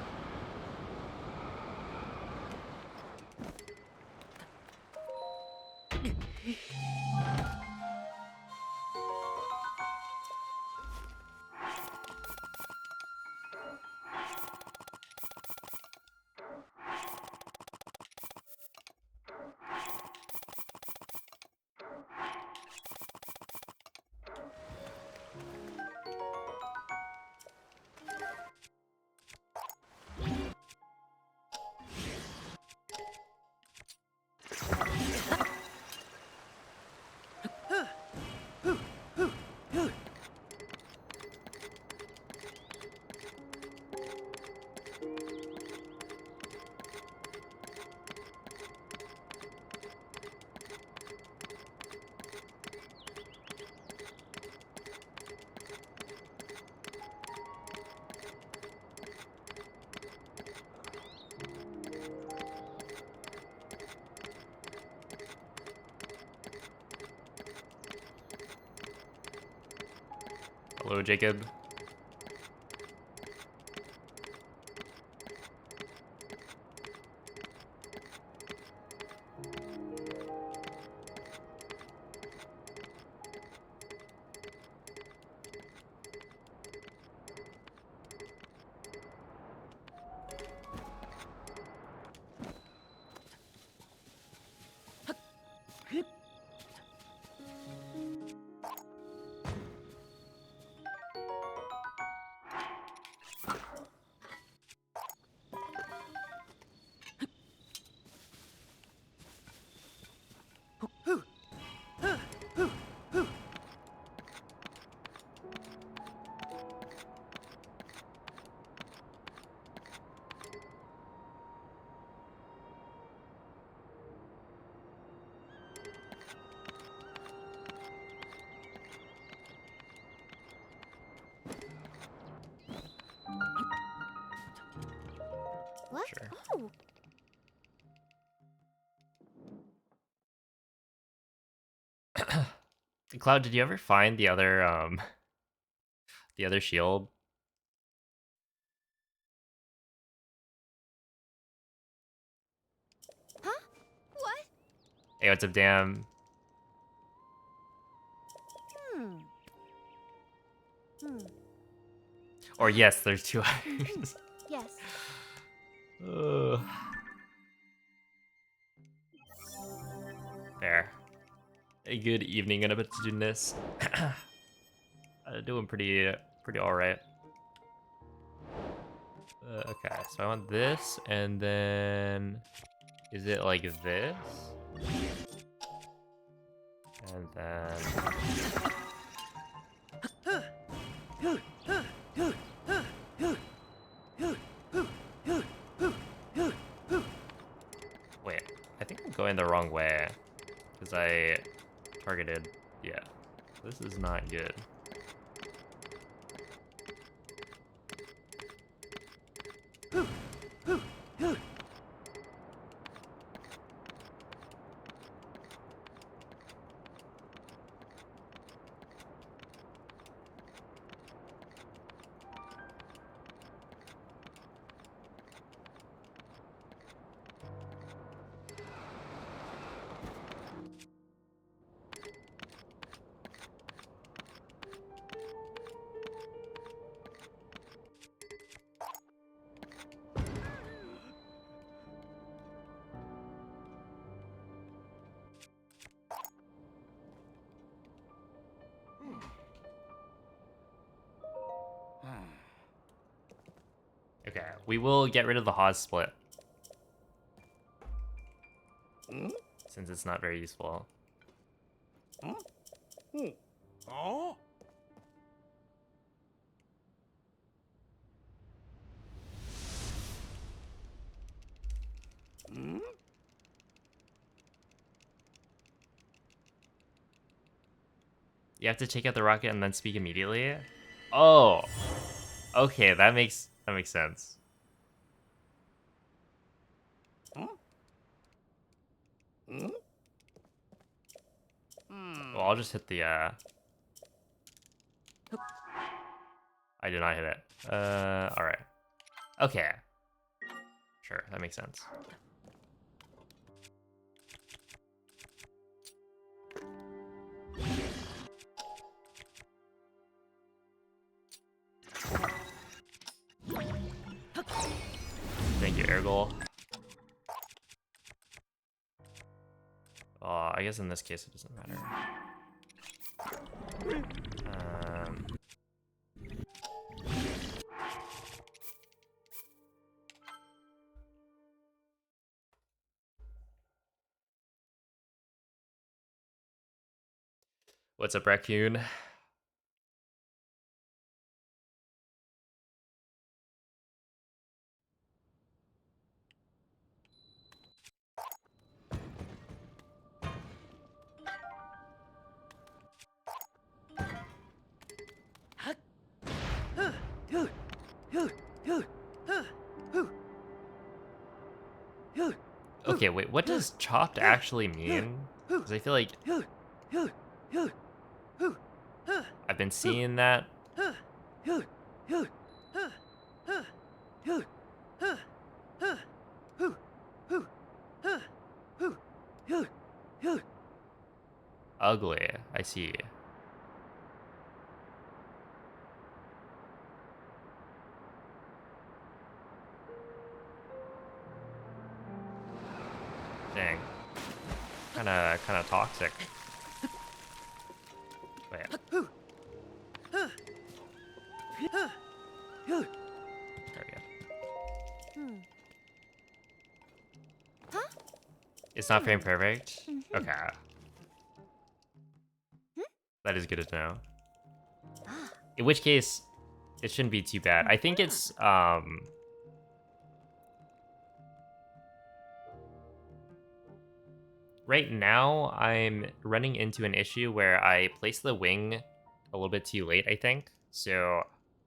Speaker 1: Hello, Jacob.
Speaker 2: What?
Speaker 1: Sure.
Speaker 2: Oh.
Speaker 1: Cloud, did you ever find the other shield?
Speaker 2: Huh? What?
Speaker 1: Hey, what's up, damn?
Speaker 2: Hmm. Hmm.
Speaker 1: Or yes, there's two others.
Speaker 2: Yes.
Speaker 1: Ugh. There. A good evening and a bit to do this. Doing pretty all right. Okay, so I want this, and then is it like this? And then wait, I think I'm going the wrong way because I targeted. Yeah, this is not good. Okay, we will get rid of the Haas split. Since it's not very useful.
Speaker 3: Oh?
Speaker 1: You have to take out the rocket and then speak immediately? Oh. Okay, that makes sense. Well, I'll just hit the I did not hit it. Alright. Okay. Sure, that makes sense. Thank you, Ergol. I guess in this case it doesn't matter. What's up, Raccoon? Okay, wait, what does chopped actually mean? Because I feel like I've been seeing that. Ugly, I see. Dang. Kinda toxic. Wait. There we go.
Speaker 2: Hmm. Huh?
Speaker 1: It's not frame perfect?
Speaker 2: Mhm.
Speaker 1: Okay. That is good to know.
Speaker 2: Ah.
Speaker 1: In which case, it shouldn't be too bad. I think it's, right now, I'm running into an issue where I placed the wing a little bit too late, I think. So,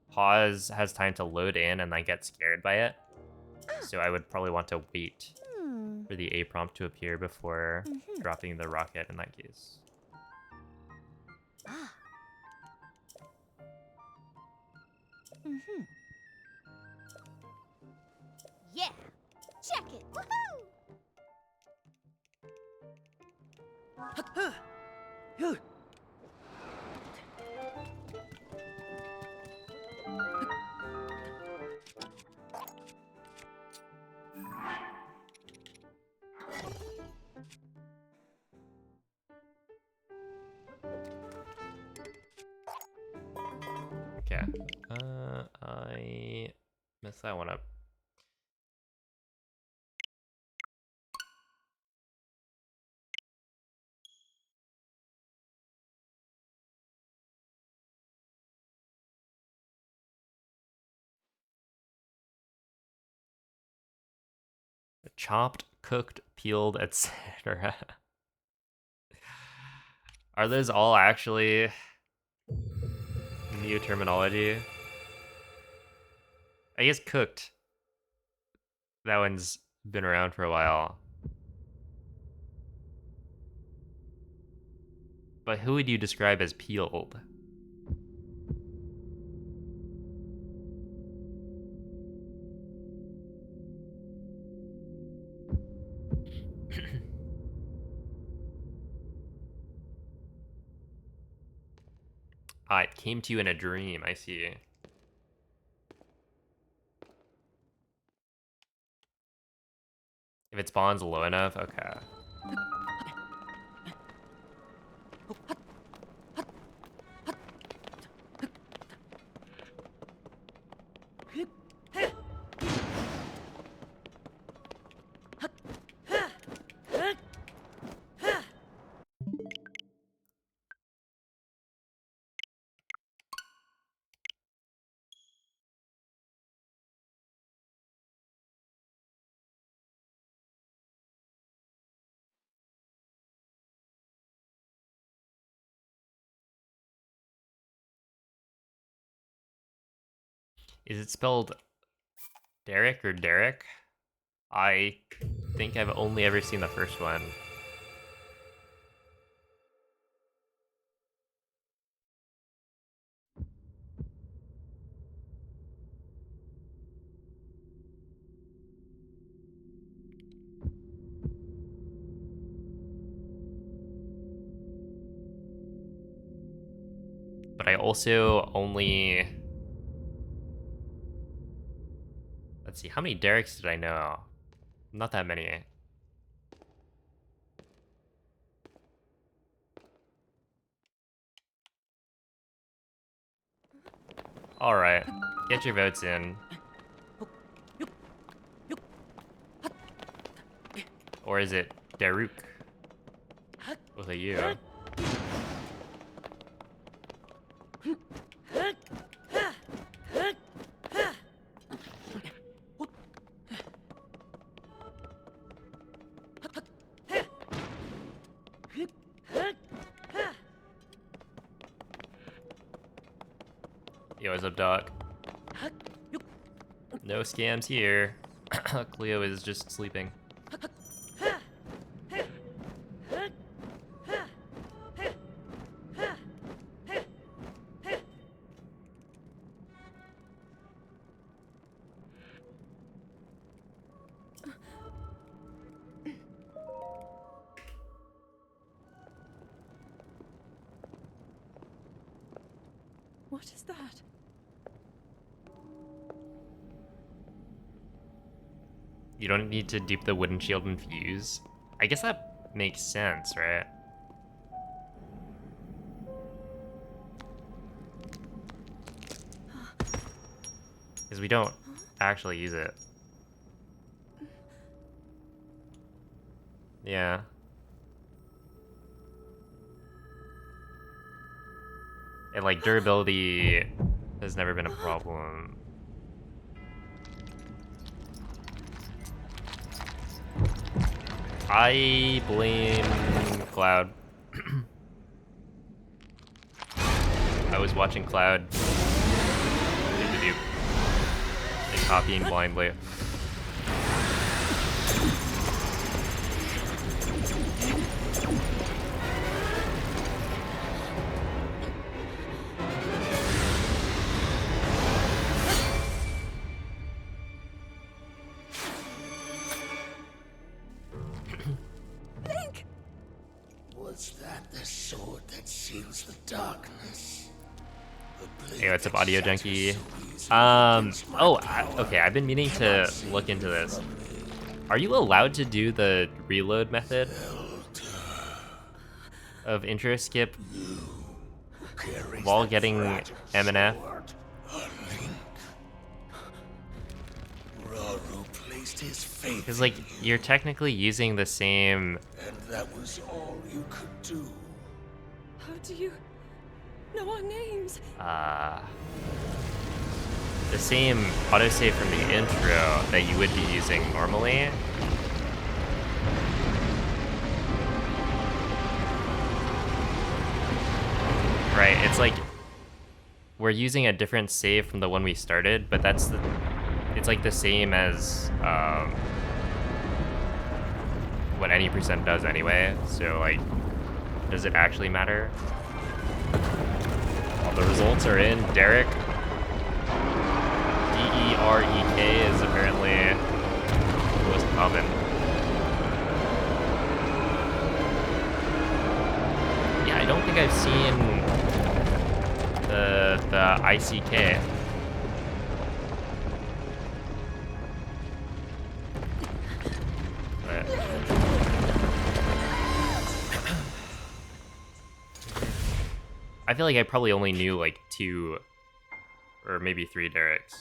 Speaker 1: pause has time to load in and I get scared by it. So I would probably want to wait
Speaker 4: Hmm.
Speaker 1: for the A prompt to appear before dropping the rocket in that case.
Speaker 4: Ah. Mm-hmm. Yeah. Check it. Woohoo!
Speaker 1: Okay. I messed that one up. Chopped, cooked, peeled, etc. Are those all actually new terminology? I guess cooked. That one's been around for a while. But who would you describe as peeled? Ah, it came to you in a dream, I see. If it spawns low enough, okay. Is it spelled Derek or Derek? I think I've only ever seen the first one. But I also only... Let's see, how many Dereks did I know? Not that many. Alright, get your votes in. Or is it Daruk? With a U. Yo, what's up, Doc? No scams here. Cleo is just sleeping.
Speaker 2: What is that?
Speaker 1: You don't need to dupe the wooden shield and fuse. I guess that makes sense, right? Because we don't actually use it. Yeah. And like durability has never been a problem. I blame Cloud. I was watching Cloud do the dupe. Like copying blindly.
Speaker 2: Link!
Speaker 3: Was that the sword that seals the darkness? The blade
Speaker 1: Hey, what's up,
Speaker 3: that
Speaker 1: Audio
Speaker 3: shatters
Speaker 1: Junkie?
Speaker 3: so easily against my
Speaker 1: Okay,
Speaker 3: power
Speaker 1: I've been meaning to
Speaker 3: cannot save
Speaker 1: look into
Speaker 3: you
Speaker 1: this.
Speaker 3: from me.
Speaker 1: Are you allowed to do the reload method of intro skip
Speaker 3: Carries
Speaker 1: while
Speaker 3: that
Speaker 1: getting
Speaker 3: fragile
Speaker 1: MNF?
Speaker 3: sword. A link. Raru placed his faith
Speaker 1: Because, like,
Speaker 3: in
Speaker 1: you're technically using the same...
Speaker 3: you, and that was all you could do.
Speaker 2: How do you know our names?
Speaker 1: The same autosave from the intro that you would be using normally. Right, it's like we're using a different save from the one we started, but it's like the same as what any percent does anyway. So like, does it actually matter? All the results are in. Derek, D-E-R-E-K is apparently the most common. Yeah, I don't think I've seen the ICK. But I feel like I probably only knew like 2 or maybe 3 Dereks.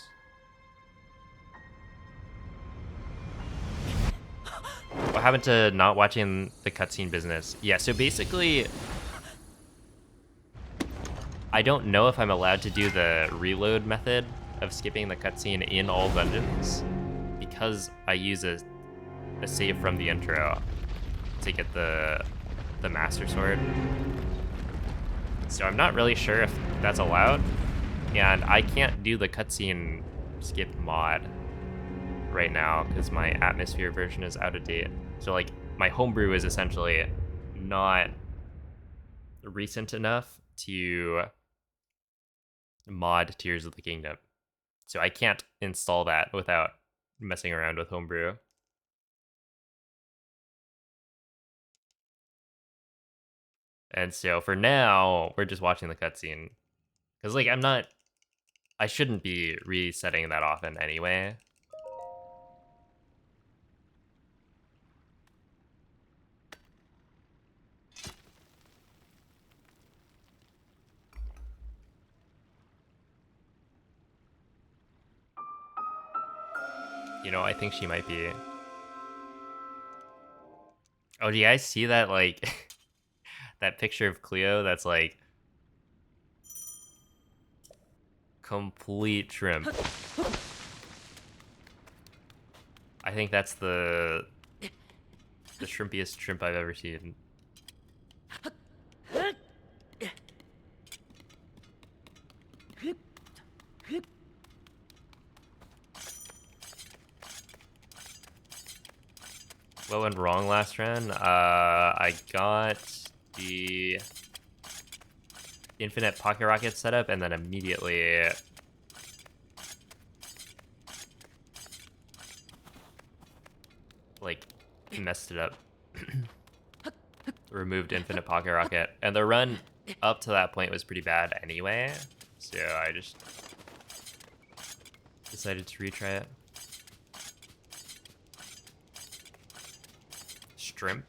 Speaker 1: What happened to not watching the cutscene business? Yeah, so basically, I don't know if I'm allowed to do the reload method of skipping the cutscene in all dungeons because I use a save from the intro to get the Master Sword. So I'm not really sure if that's allowed, and I can't do the cutscene skip mod right now because my Atmosphere version is out of date. So like my homebrew is essentially not recent enough to mod Tears of the Kingdom. So I can't install that without messing around with homebrew. And so for now, we're just watching the cutscene. Because like I shouldn't be resetting that often anyway. You know, I think she might be. Oh, do you guys see that, like, that picture of Cleo that's, like, complete shrimp? I think that's the shrimpiest shrimp I've ever seen. What went wrong last run? I got the infinite pocket rocket setup and then immediately like messed it up. Removed infinite pocket rocket, and the run up to that point was pretty bad anyway, so I just decided to retry it. Shrimp.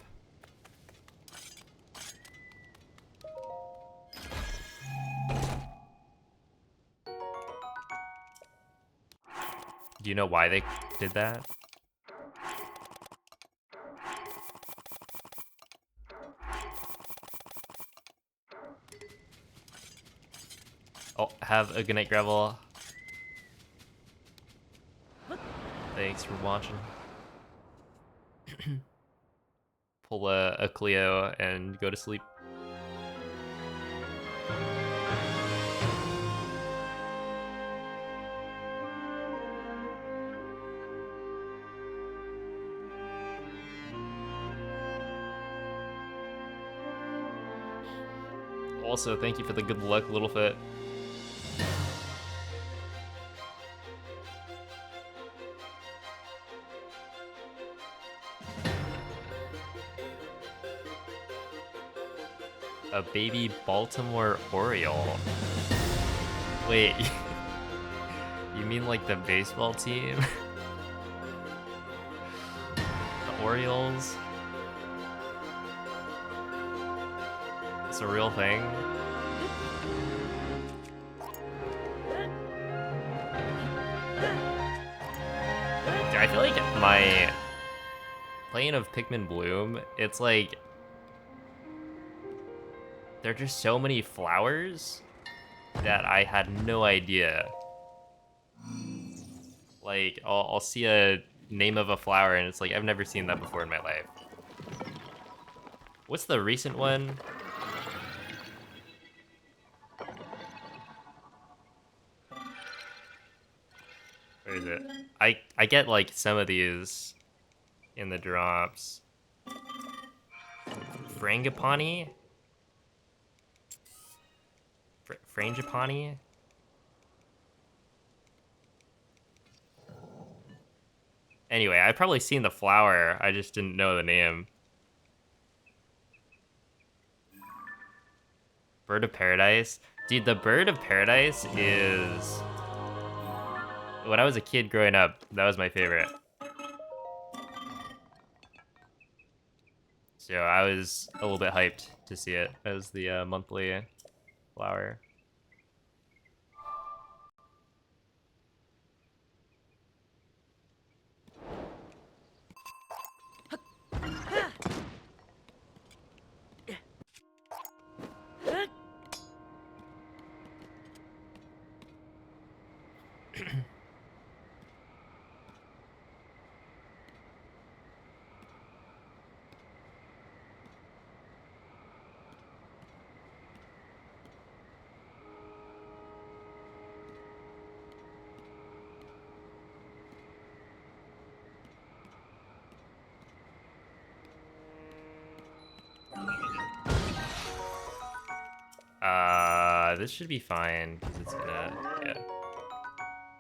Speaker 1: Do you know why they did that? Oh, have a good night, Gravel. Thanks for watching. Pull a Cleo and go to sleep. Also, thank you for the good luck, Littlefoot. A baby Baltimore Oriole. Wait, you mean like the baseball team? The Orioles? It's a real thing? Dude, I feel like my playing of Pikmin Bloom, it's like there are just so many flowers that I had no idea. Like, I'll see a name of a flower and it's like, I've never seen that before in my life. What's the recent one? Where is it? I get like some of these in the drops. Frangipani? Frangipani? Anyway, I've probably seen the flower, I just didn't know the name. Bird of Paradise? Dude, the Bird of Paradise is... When I was a kid growing up, that was my favorite. So I was a little bit hyped to see it as the monthly flower. This should be fine, because it's gonna, yeah.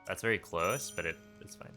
Speaker 1: That's very close, but it's fine.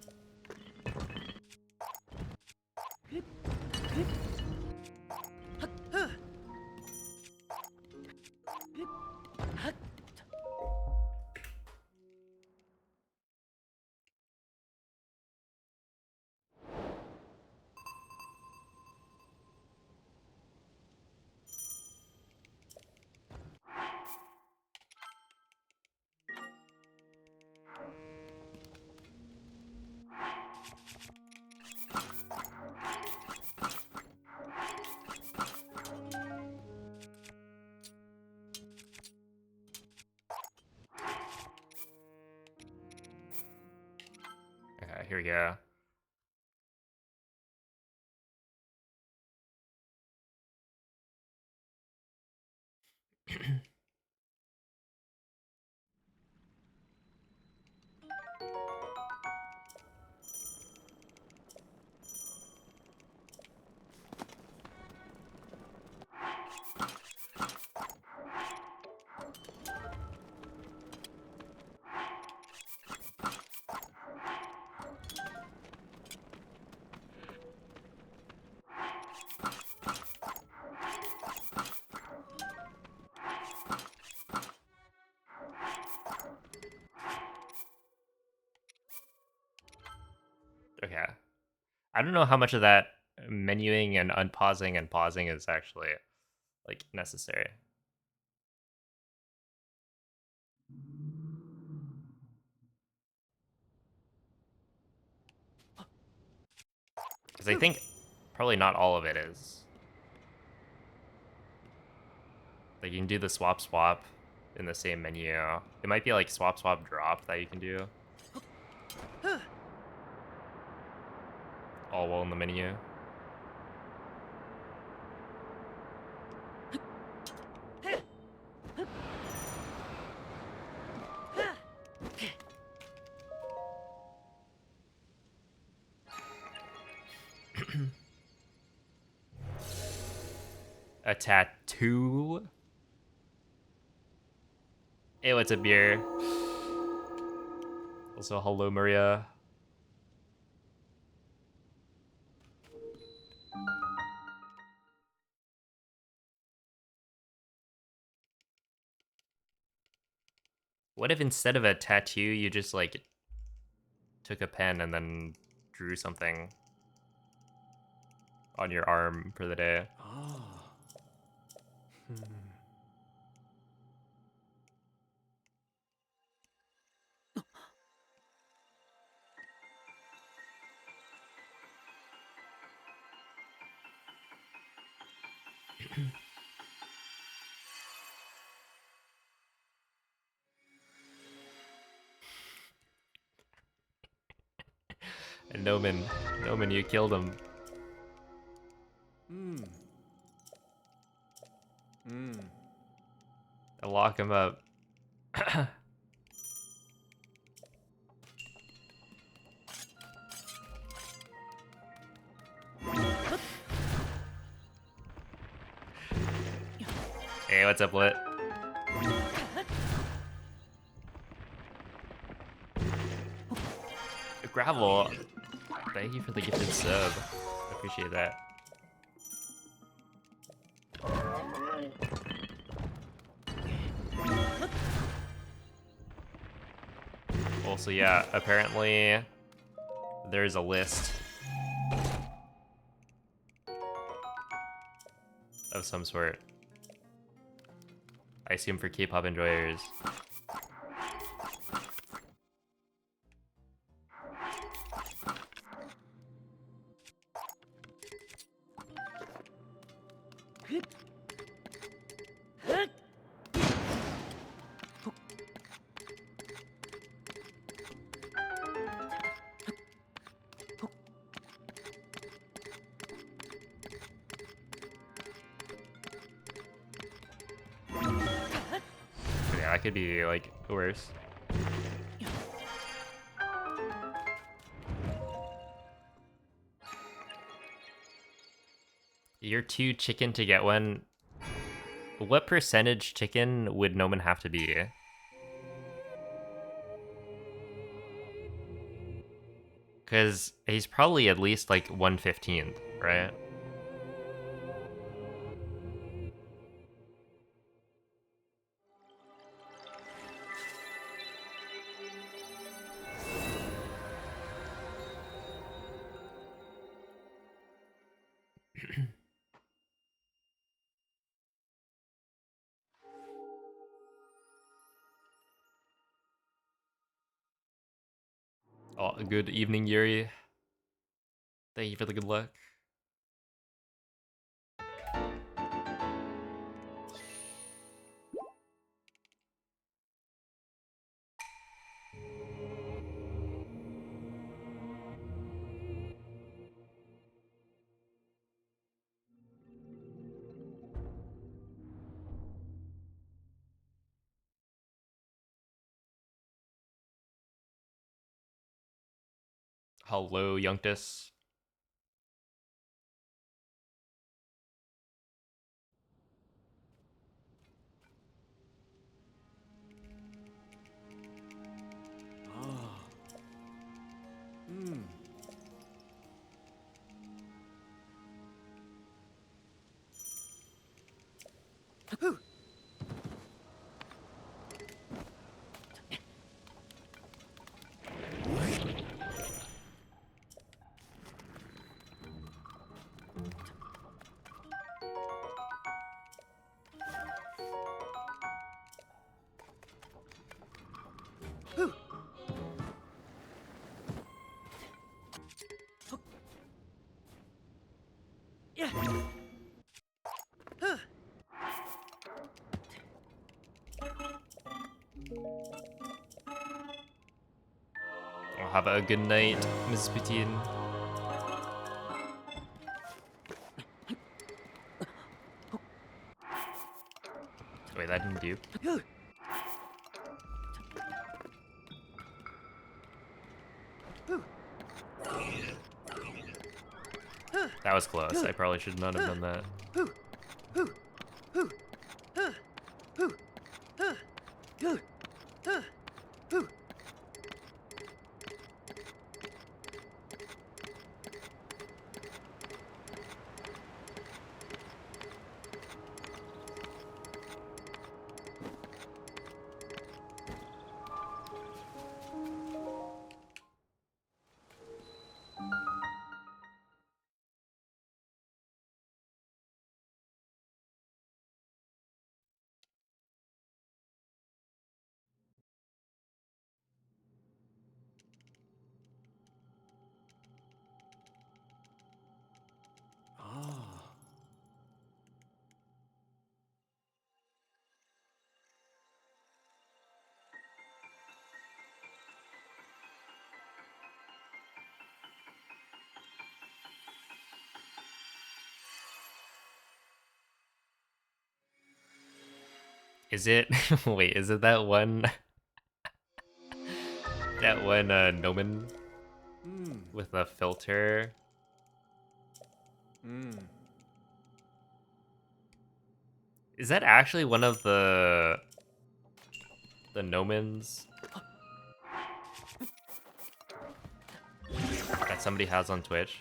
Speaker 1: Okay, here we go. Okay. I don't know how much of that menuing and unpausing and pausing is actually, like, necessary. Because I think probably not all of it is. Like, you can do the swap swap in the same menu. It might be like swap swap drop that you can do. All while in the menu. A tattoo? Hey, what's up, beer? Also, hello, Maria. What if instead of a tattoo, you just like took a pen and then drew something on your arm for the day?
Speaker 3: Ah.
Speaker 1: And Noman, you killed him. And lock him up. Hey, what's up, Lit? Gravel, thank you for the gifted sub. I appreciate that. Also, yeah, apparently there's a list of some sort. I assume for K-pop enjoyers. Yeah, that could be like worse. You're too chicken to get one. What percentage chicken would Noman have to be? Because he's probably at least like 1/15th, right? Oh, good evening, Yuri. Thank you for the good luck. Hello, Youngtus. Well, have a good night, Mrs. Poutine. Wait, that didn't do. That was close. I probably should not have done that. Is it? Wait, is it that one? That one Nomen with a filter? Is that actually one of the Nomens that somebody has on Twitch?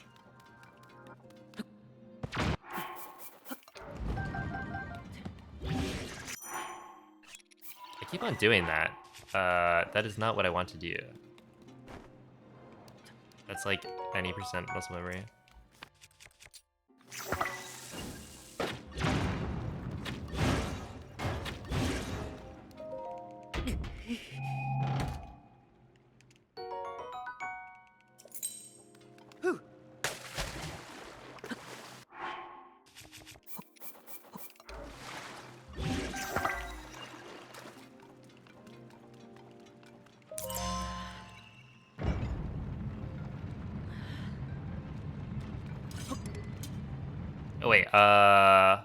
Speaker 1: I keep on doing that. That is not what I want to do. That's like 90% muscle memory. Oh wait, I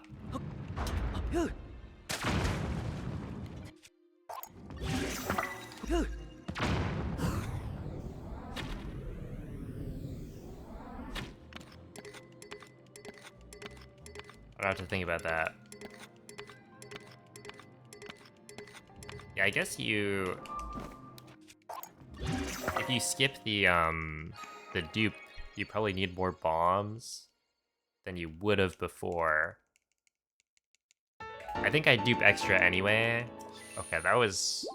Speaker 1: don't have to think about that. Yeah, I guess if you skip the dupe, you probably need more bombs than you would have before. I think I dupe extra anyway. Okay, that was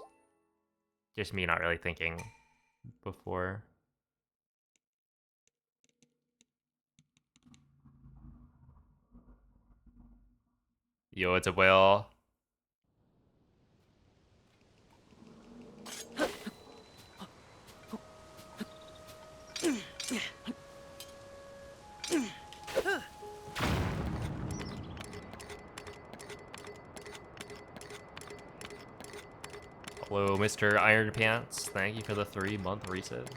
Speaker 1: just me not really thinking before. Yo, it's a whale. Hello, Mr. Iron Pants. Thank you for the 3-month reset.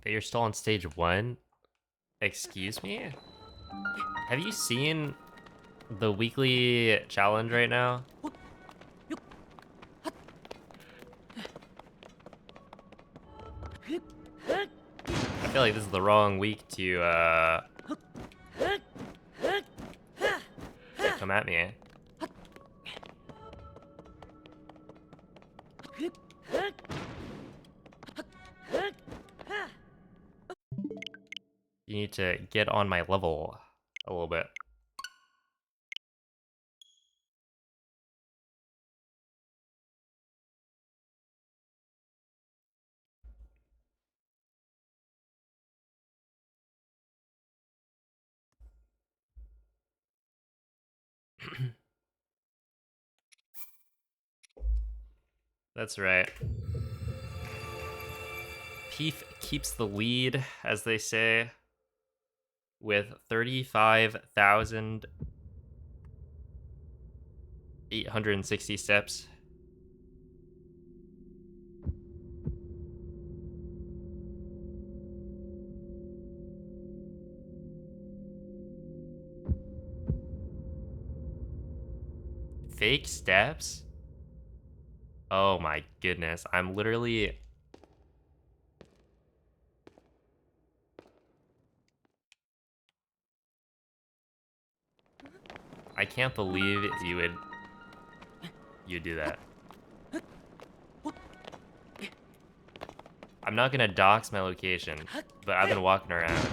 Speaker 1: That you're still on stage 1? Excuse me? Have you seen the weekly challenge right now? I feel like this is the wrong week to come at me. You need to get on my level a little bit. That's right. Peef keeps the lead, as they say, with 35,860 steps. Fake steps? Oh my goodness. I'm literally... I can't believe you'd do that. I'm not gonna dox my location, but I've been walking around.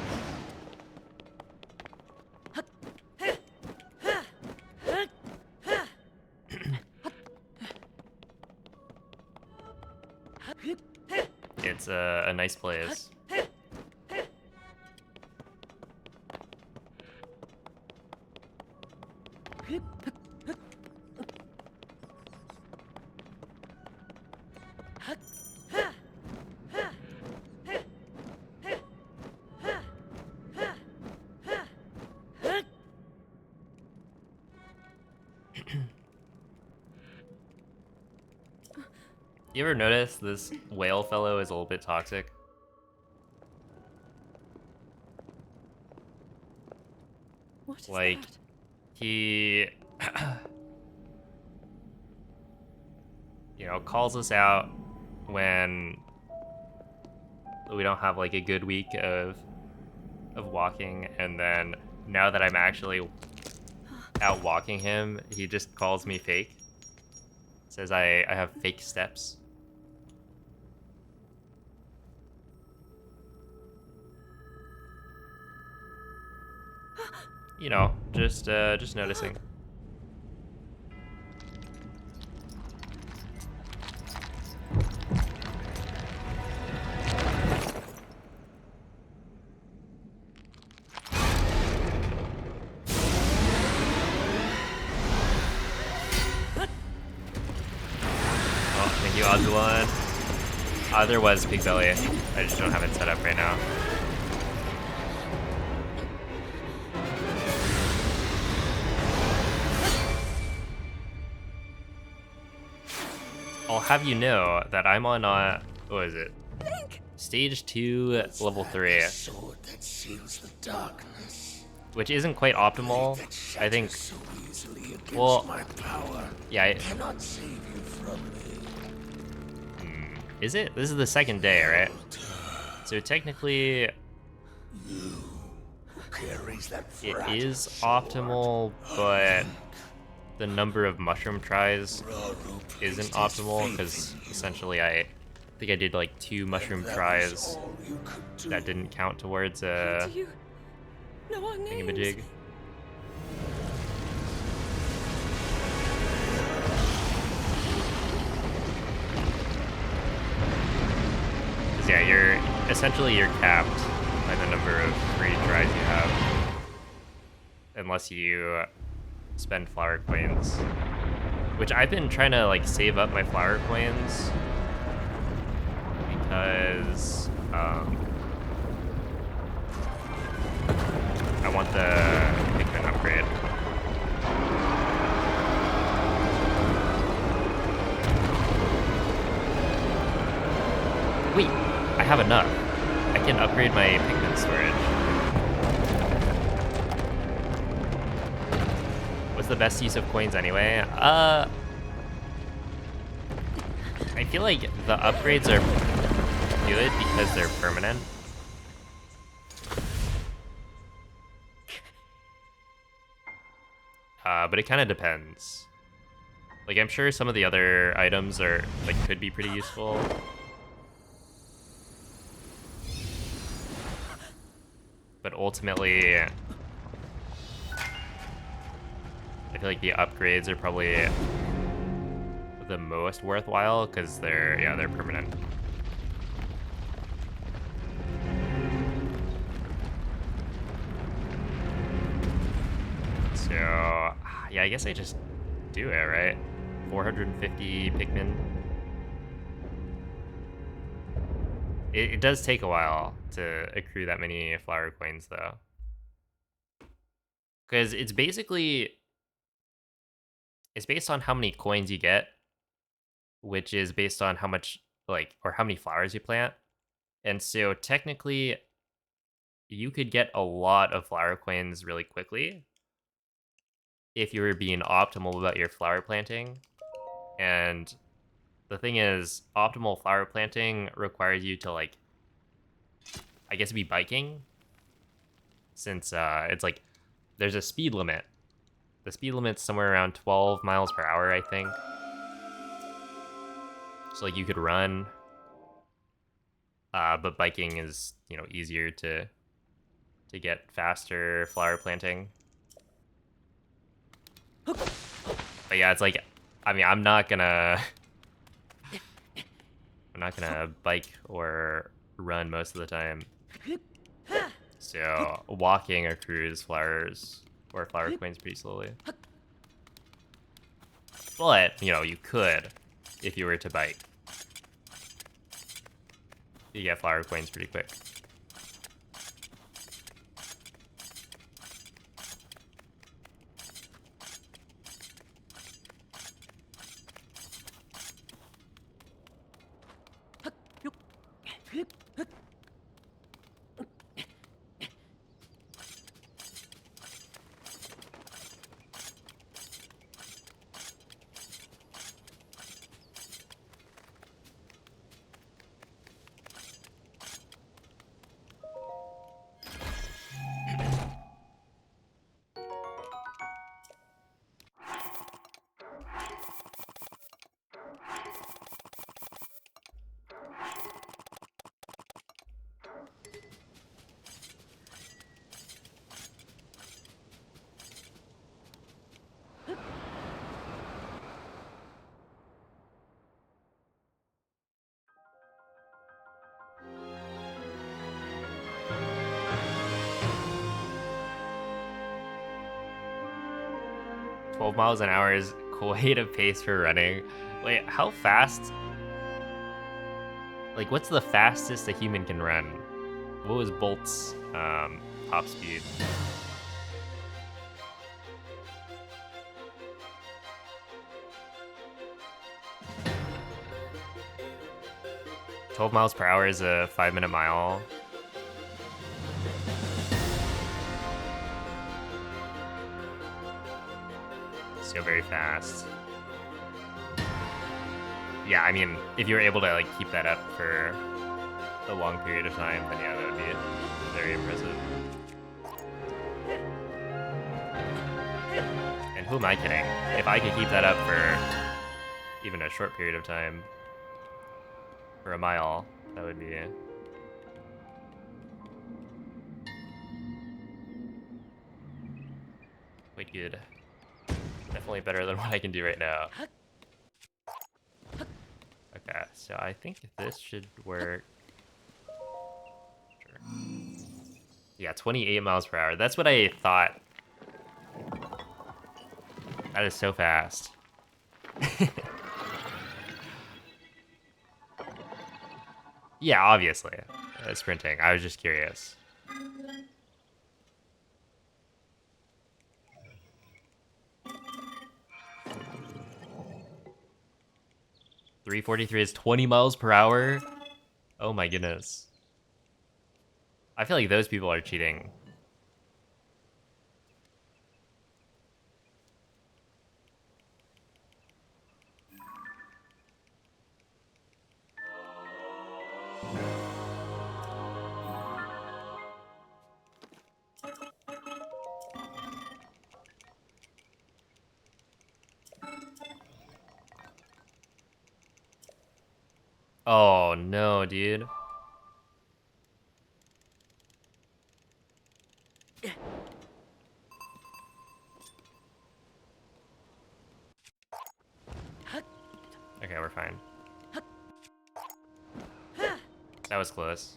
Speaker 1: It's a nice place. You ever notice this whale fellow is a little bit toxic?
Speaker 2: What is
Speaker 1: Like,
Speaker 2: that?
Speaker 1: he... you know, calls us out when we don't have, like, a good week of walking, and then now that I'm actually out walking him, he just calls me fake. Says I have fake steps. You know, just noticing. Oh, thank you, Oddsalon. There was Pig Belly. I just don't have it set up right now. I'll have you know that I'm on, what is it? Stage 2, level 3.
Speaker 3: The sword that seals the darkness.
Speaker 1: Which isn't quite optimal.
Speaker 3: That
Speaker 1: I think,
Speaker 3: shatters so easily against
Speaker 1: well,
Speaker 3: my power.
Speaker 1: yeah,
Speaker 3: Cannot save you from me.
Speaker 1: is it? This is the second day, right? So technically,
Speaker 3: Who carries that
Speaker 1: it
Speaker 3: fragile
Speaker 1: is
Speaker 3: sword?
Speaker 1: optimal, but the number of mushroom tries
Speaker 3: Rauru
Speaker 1: isn't
Speaker 3: placed his
Speaker 1: optimal,
Speaker 3: faith
Speaker 1: because
Speaker 3: in you.
Speaker 1: essentially I think I did like 2 mushroom
Speaker 3: That was
Speaker 1: tries
Speaker 3: all you could do.
Speaker 1: that didn't count towards
Speaker 2: How do you know our names?
Speaker 1: thingamajig. Cause yeah, you're capped by the number of free tries you have, unless you spend flower coins. Which I've been trying to like save up my flower coins because I want the Pikmin upgrade. Wait, I have enough. I can upgrade my Pikmin storage. What's the best use of coins anyway? I feel like the upgrades are good because they're permanent. But it kind of depends. Like, I'm sure some of the other items are, like, could be pretty useful. But ultimately, I feel like the upgrades are probably the most worthwhile because they're permanent. So Yeah, I guess I just do it, right? 450 Pikmin. It does take a while to accrue that many flower coins, though. Because it's basically... It's based on how many coins you get, which is based on how much, like, or how many flowers you plant. And so technically, you could get a lot of flower coins really quickly if you were being optimal about your flower planting. And the thing is, optimal flower planting requires you to, like, I guess be biking, since it's like, there's a speed limit. The speed limit's somewhere around 12 miles per hour, I think. So, like, you could run, but biking is, you know, easier to get faster flower planting. But yeah, it's like, I mean, I'm not gonna bike or run most of the time. So walking accrues flowers or flower coins pretty slowly. But, you know, you could if you were to bike. You get flower coins pretty quick. "12 miles an hour is quite a pace for running." Wait, how fast? Like, what's the fastest a human can run? What was Bolt's top speed? "12 miles per hour is a 5-minute mile. So very fast. Yeah, I mean, if you're able to, like, keep that up for a long period of time, then yeah, that would be very impressive. And who am I kidding? If I could keep that up for even a short period of time, for a mile, that would be quite good. Definitely better than what I can do right now. Okay, so I think this should work. Sure. Yeah, 28 miles per hour. That's what I thought. That is so fast. Yeah, obviously. Sprinting. I was just curious. .343 is 20 miles per hour? Oh my goodness. I feel like those people are cheating. Oh no, dude. Okay, we're fine. That was close.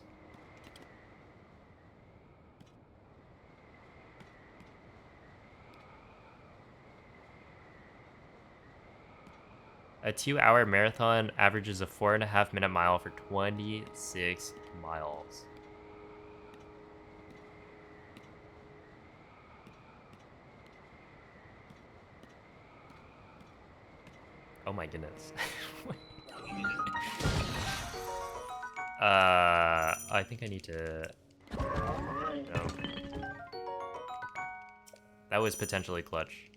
Speaker 1: A 2-hour marathon averages a 4.5-minute mile for 26 miles. Oh my goodness. I think I need to... No. That was potentially clutch.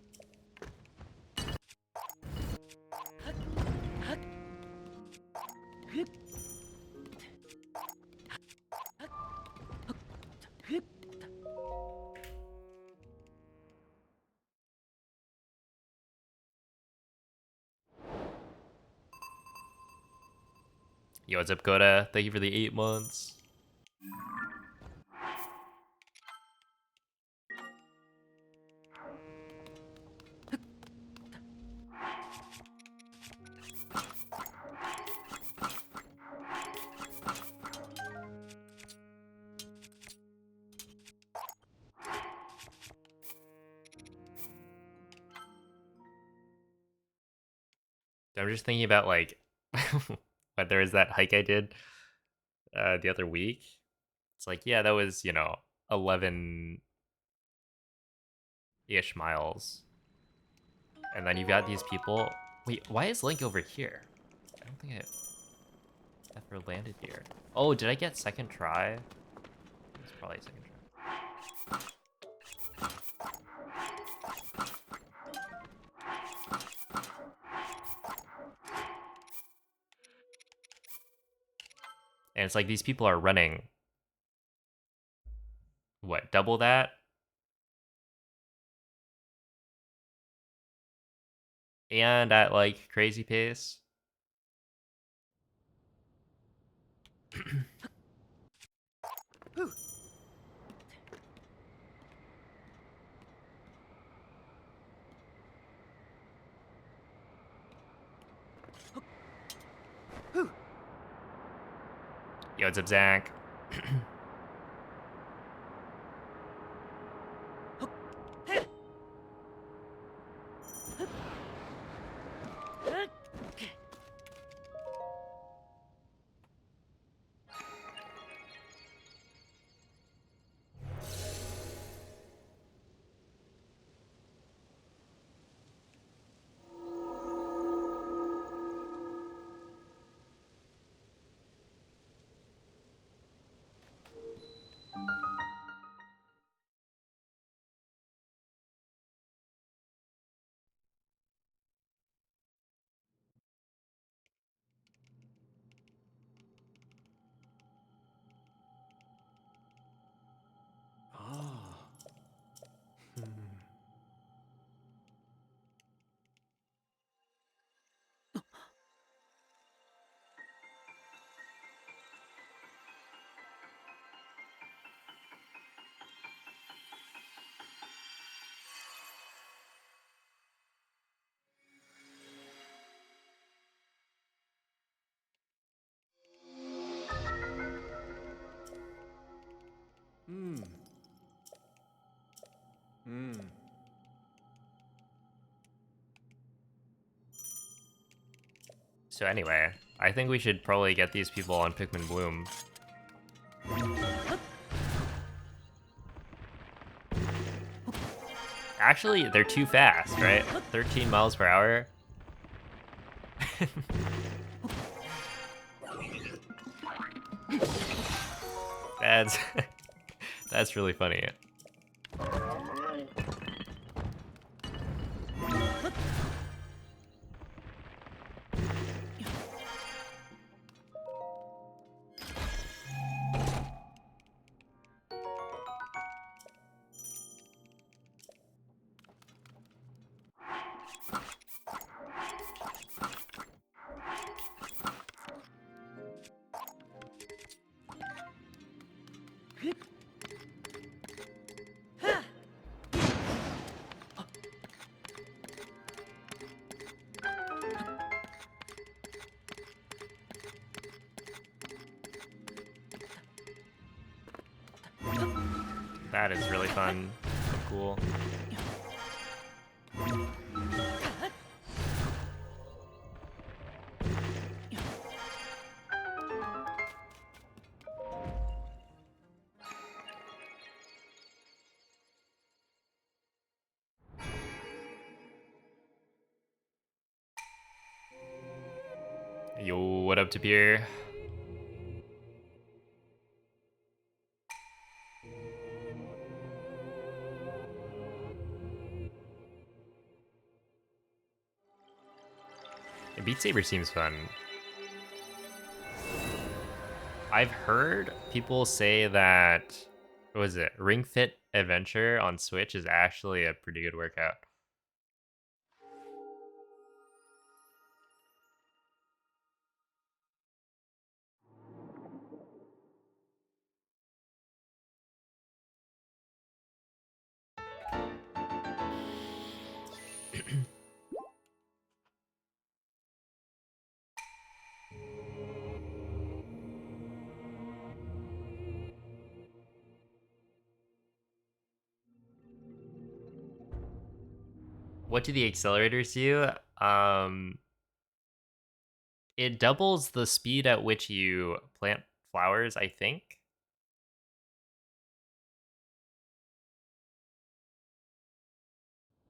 Speaker 1: Yo, what's up, Coda? Thank you for the 8 months. I'm just thinking about, like, but there was that hike I did the other week. It's like, yeah, that was, 11-ish miles. And then you've got these people. Wait, why is Link over here? I don't think I ever landed here. Oh, did I get second try? It's probably second try. And it's like these people are running, what, double that? And at, like, crazy pace. Yo, what's up, Zach? So anyway, I think we should probably get these people on Pikmin Bloom. Actually, they're too fast, right? 13 miles per hour. That's that's really funny. That is really fun. Cool. Yo, what up, Tapir? Beat Saber seems fun. I've heard people say that, what was it, Ring Fit Adventure on Switch is actually a pretty good workout. What do the accelerators do? It doubles the speed at which you plant flowers, I think.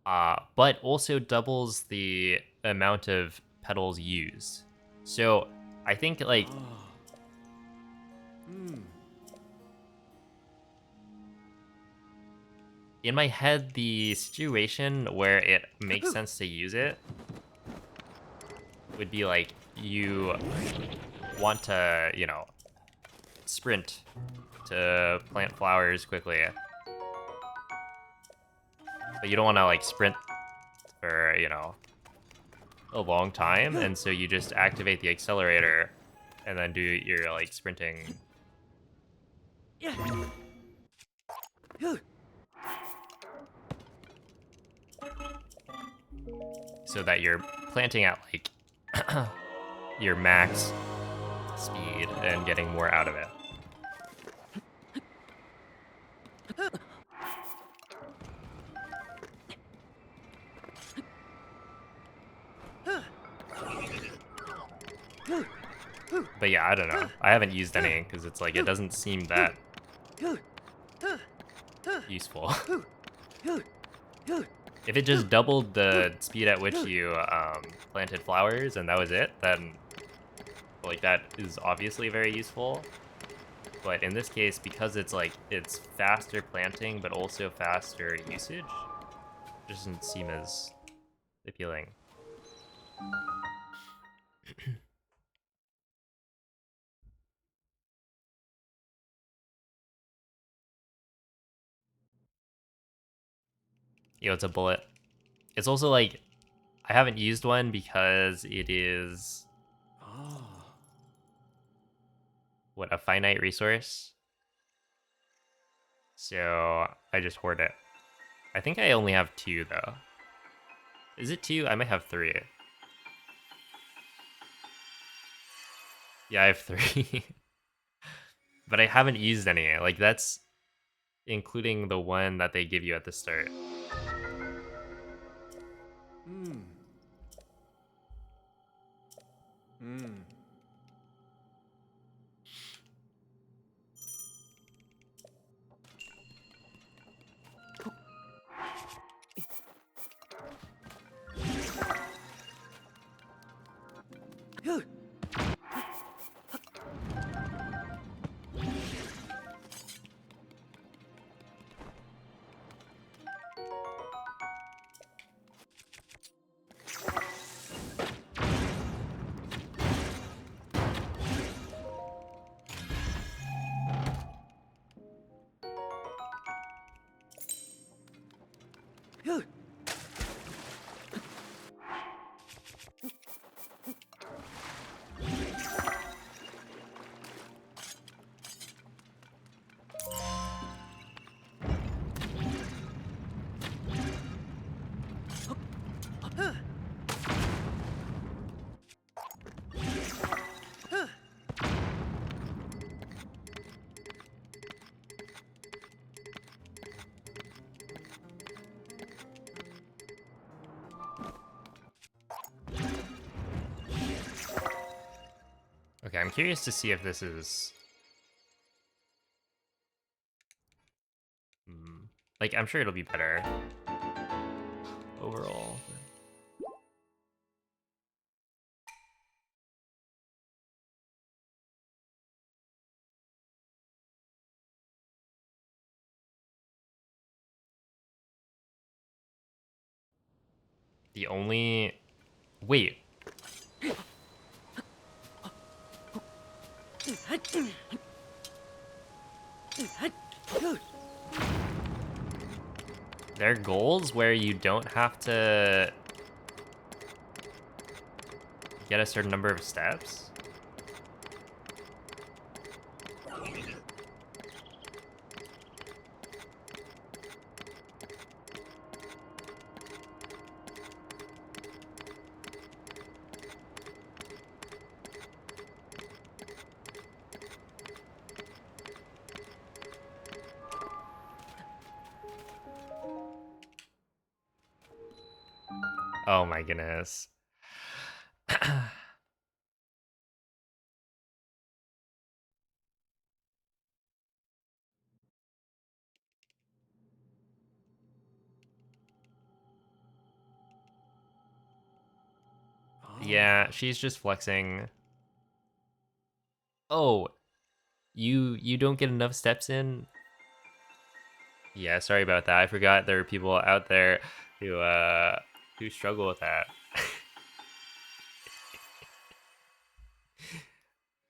Speaker 1: But also doubles the amount of petals used. So I think like in my head, the situation where it makes sense to use it would be like you want to, you know, sprint to plant flowers quickly. But you don't want to like sprint for, you know, a long time, and so you just activate the accelerator and then do your like sprinting. So that you're planting at like your max speed and getting more out of it. But yeah, I don't know. I haven't used any because it's like it doesn't seem that useful. If it just doubled the speed at which you planted flowers and that was it, then like that is obviously very useful. But in this case, because it's like it's faster planting but also faster usage, it doesn't seem as appealing. Yo, it's a bullet. It's also like I haven't used one because it is what, a finite resource. So I just hoard it. I think I only have 2 though. Is it 2? I might have 3. Yeah, I have 3. But I haven't used any. Like that's including the one that they give you at the start. Okay, I'm curious to see if this is... like, I'm sure it'll be better overall. The only... Wait. There are goals where you don't have to get a certain number of steps? Oh my goodness. Yeah, she's just flexing. Oh, you don't get enough steps in? Yeah, sorry about that. I forgot there are people out there who struggle with that.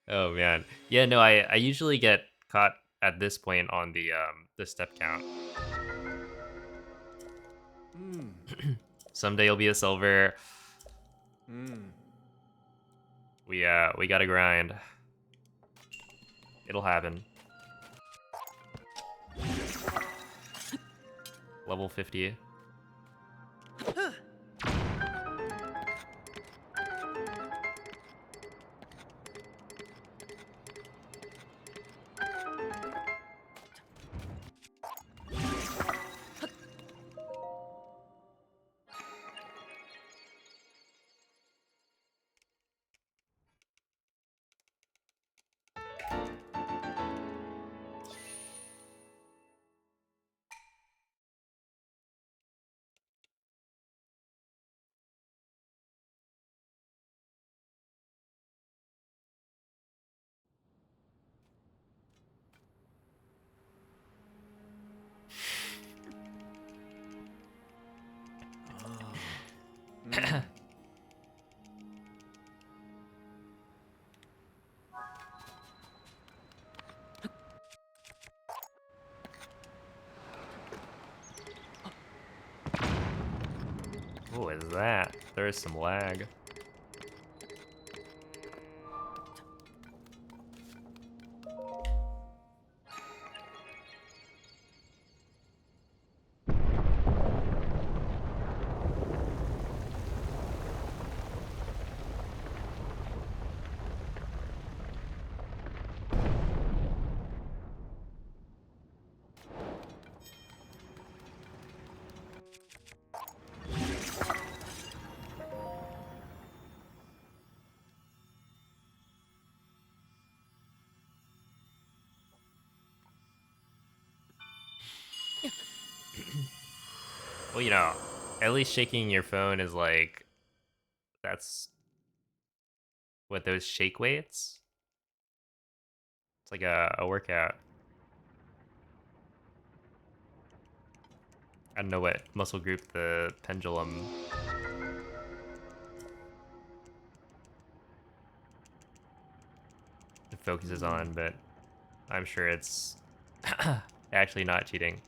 Speaker 1: Oh man. Yeah, no, I usually get caught at this point on the step count. Someday you'll be a silver. We gotta grind. It'll happen. Level 50. What is that? There is some lag. Well, you know, at least shaking your phone is like, that's what those shake weights? It's like a workout. I don't know what muscle group the pendulum focuses on, but I'm sure it's actually not cheating.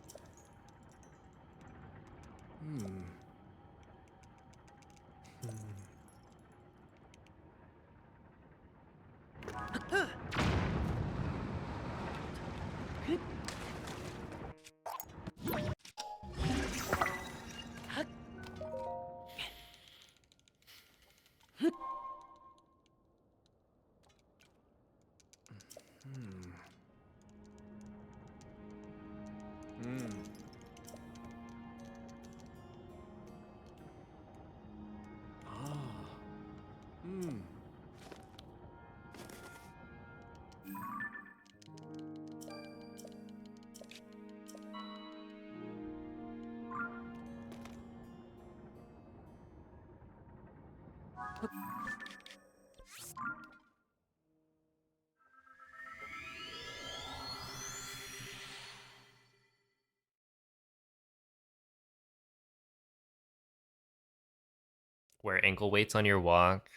Speaker 1: Wear ankle weights on your walk.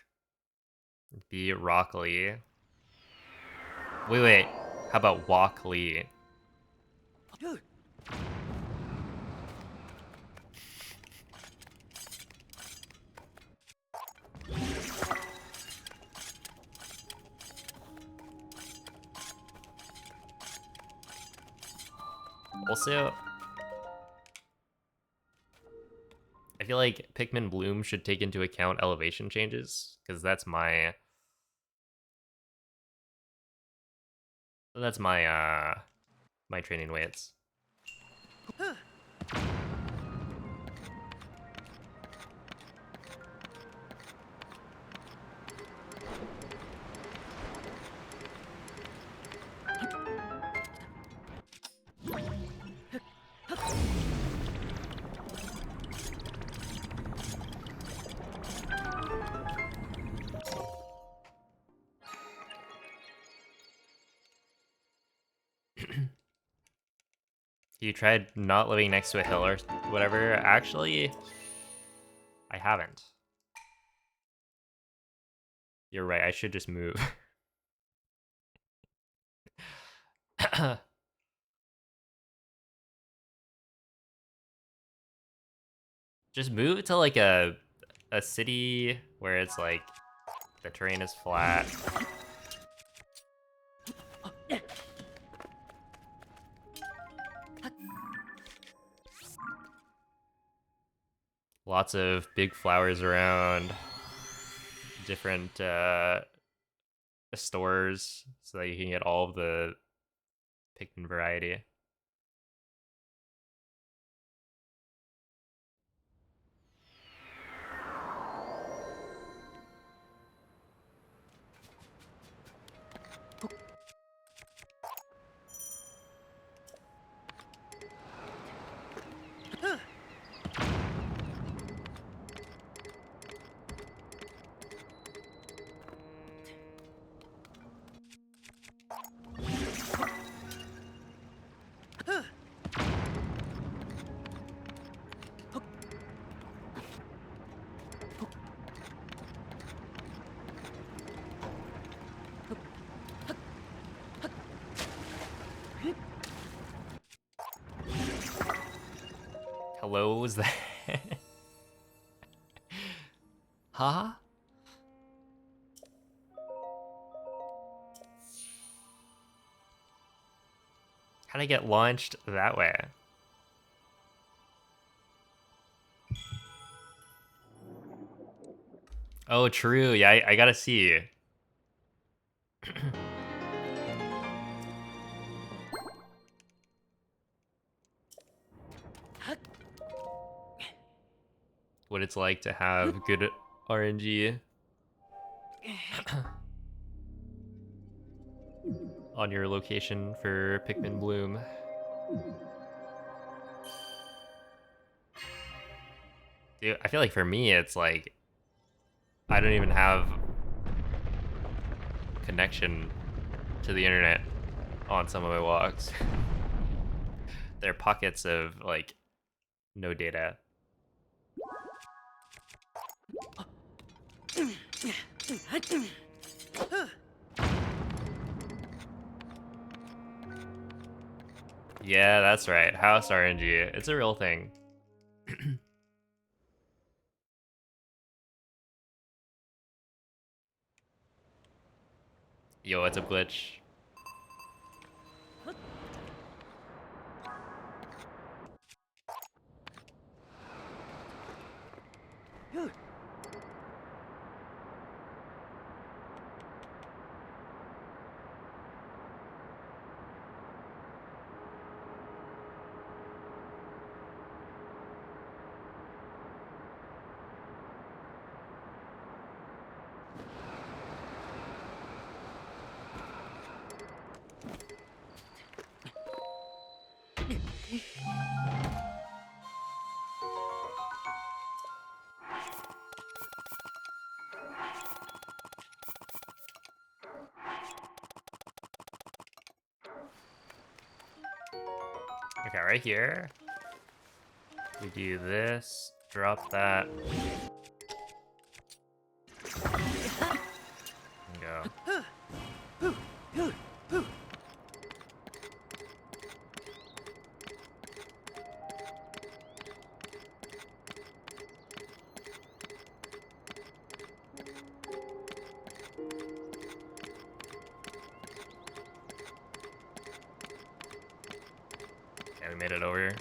Speaker 1: Be Rock Lee. Wait. How about Walk Lee? Also, I feel like Pikmin Bloom should take into account elevation changes, because that's my my training weights. You tried not living next to a hill or whatever? Actually, I haven't. You're right, I should just move. Just move to like a city where it's like the terrain is flat. Lots of big flowers around, different stores so that you can get all of the Pikmin variety. Hello, was that? Huh? How'd I get launched that way? Oh, true. Yeah, I gotta see. What it's like to have good RNG on your location for Pikmin Bloom. Dude, I feel like for me, it's like I don't even have connection to the internet on some of my walks. There are pockets of like no data. Yeah, that's right. House RNG. It's a real thing. Yo, what's up, Glitch? Okay, right here. We do this, drop that. made it over here.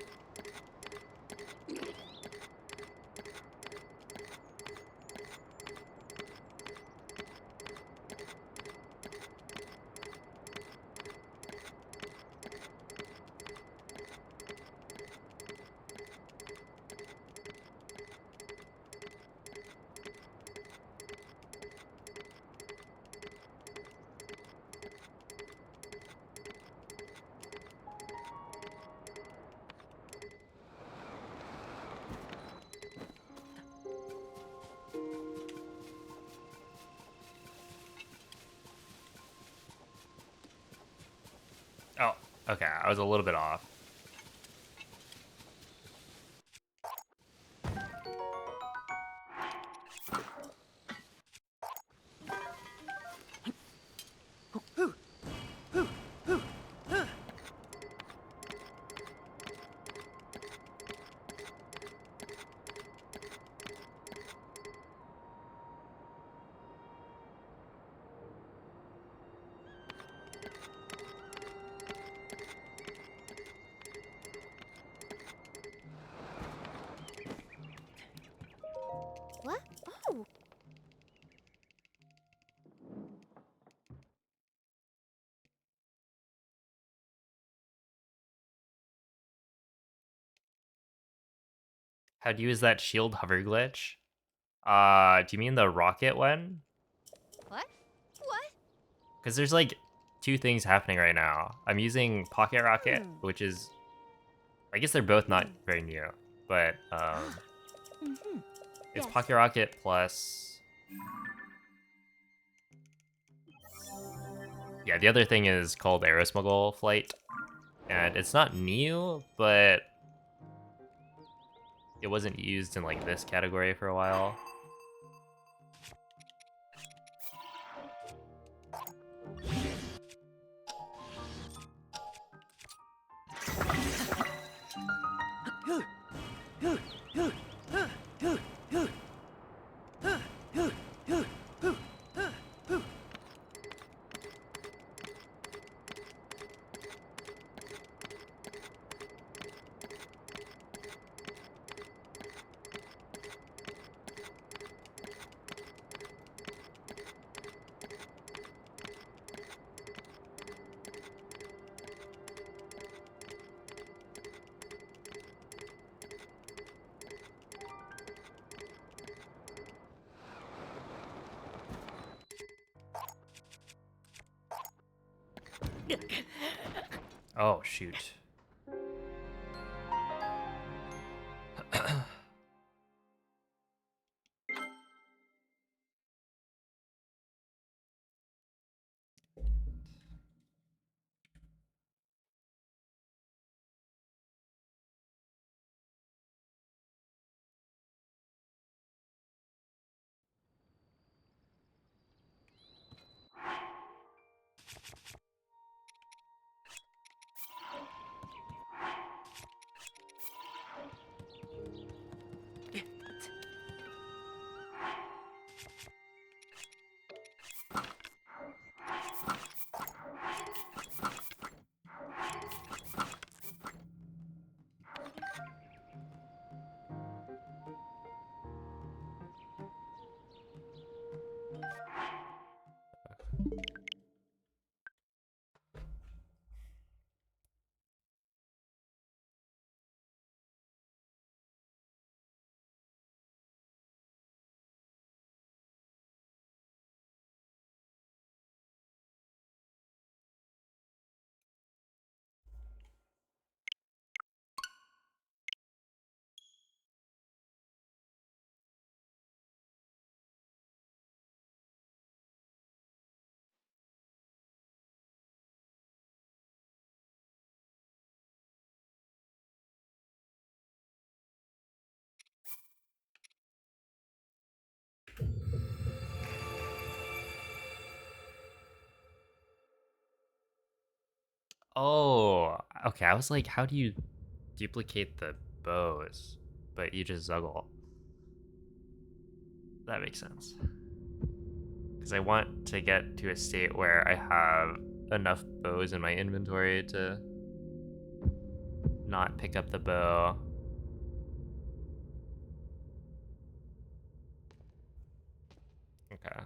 Speaker 1: Oh, okay, I was a little bit off.
Speaker 4: What? Oh.
Speaker 1: How do you use that shield hover glitch? Do you mean the rocket one?
Speaker 4: What? What?
Speaker 1: Because there's like two things happening right now. I'm using Pocket Rocket, which is, I guess they're both not very new, but
Speaker 4: Mm-hmm.
Speaker 1: it's
Speaker 4: Yes.
Speaker 1: Pocket Rocket plus. Yeah, the other thing is called Aerosmuggle Flight, and it's not new, but it wasn't used in like this category for a while. Oh, shoot. Oh, okay. I was like, how do you duplicate the bows? But you just zuggle. That makes sense. Because I want to get to a state where I have enough bows in my inventory to not pick up the bow. Okay.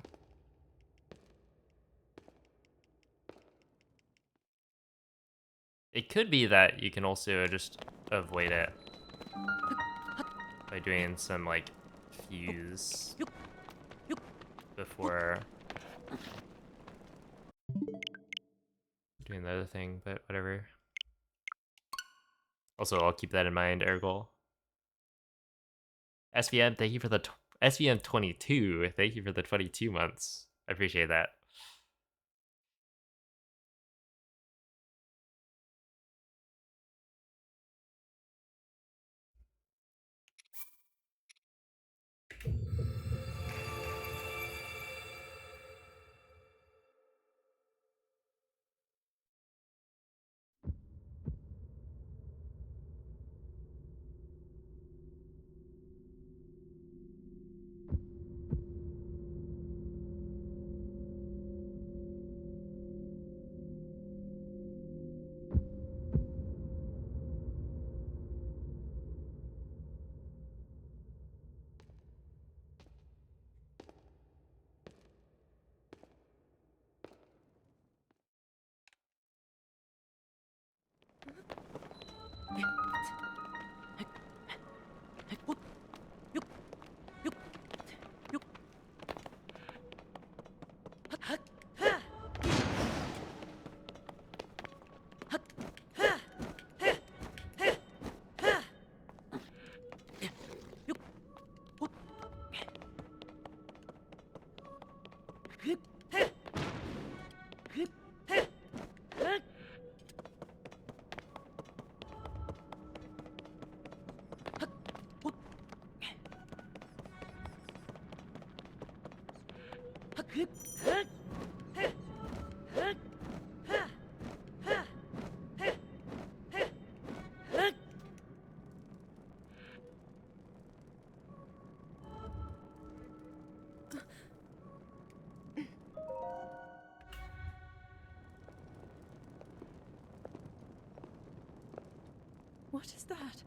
Speaker 1: It could be that you can also just avoid it by doing some, like, fuse before doing the other thing, but whatever. Also, I'll keep that in mind, Ergol. SVM, thank you for the SVM 22. Thank you for the 22 months. I appreciate that.
Speaker 2: What is that?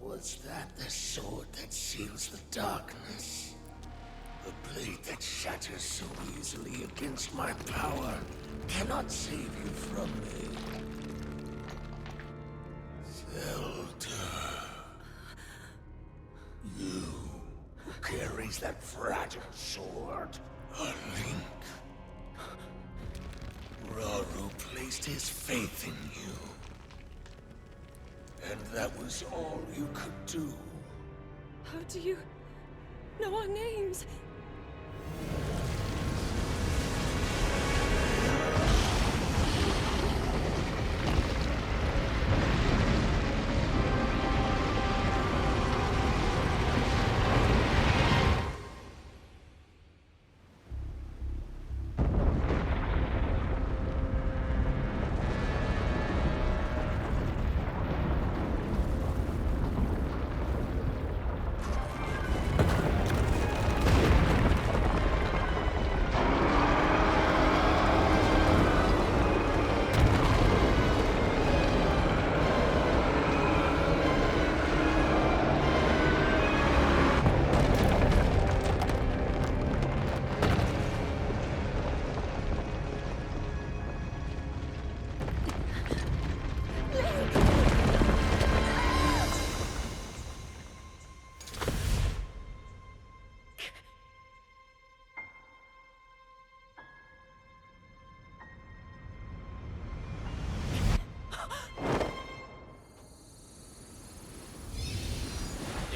Speaker 3: Was that the sword that seals the darkness? The blade that shatters so easily against my power cannot save you from me. Zelda. You who carries that fragile sword. A link. Rauru placed his faith in you. And that was all you could do.
Speaker 2: How do you know our names?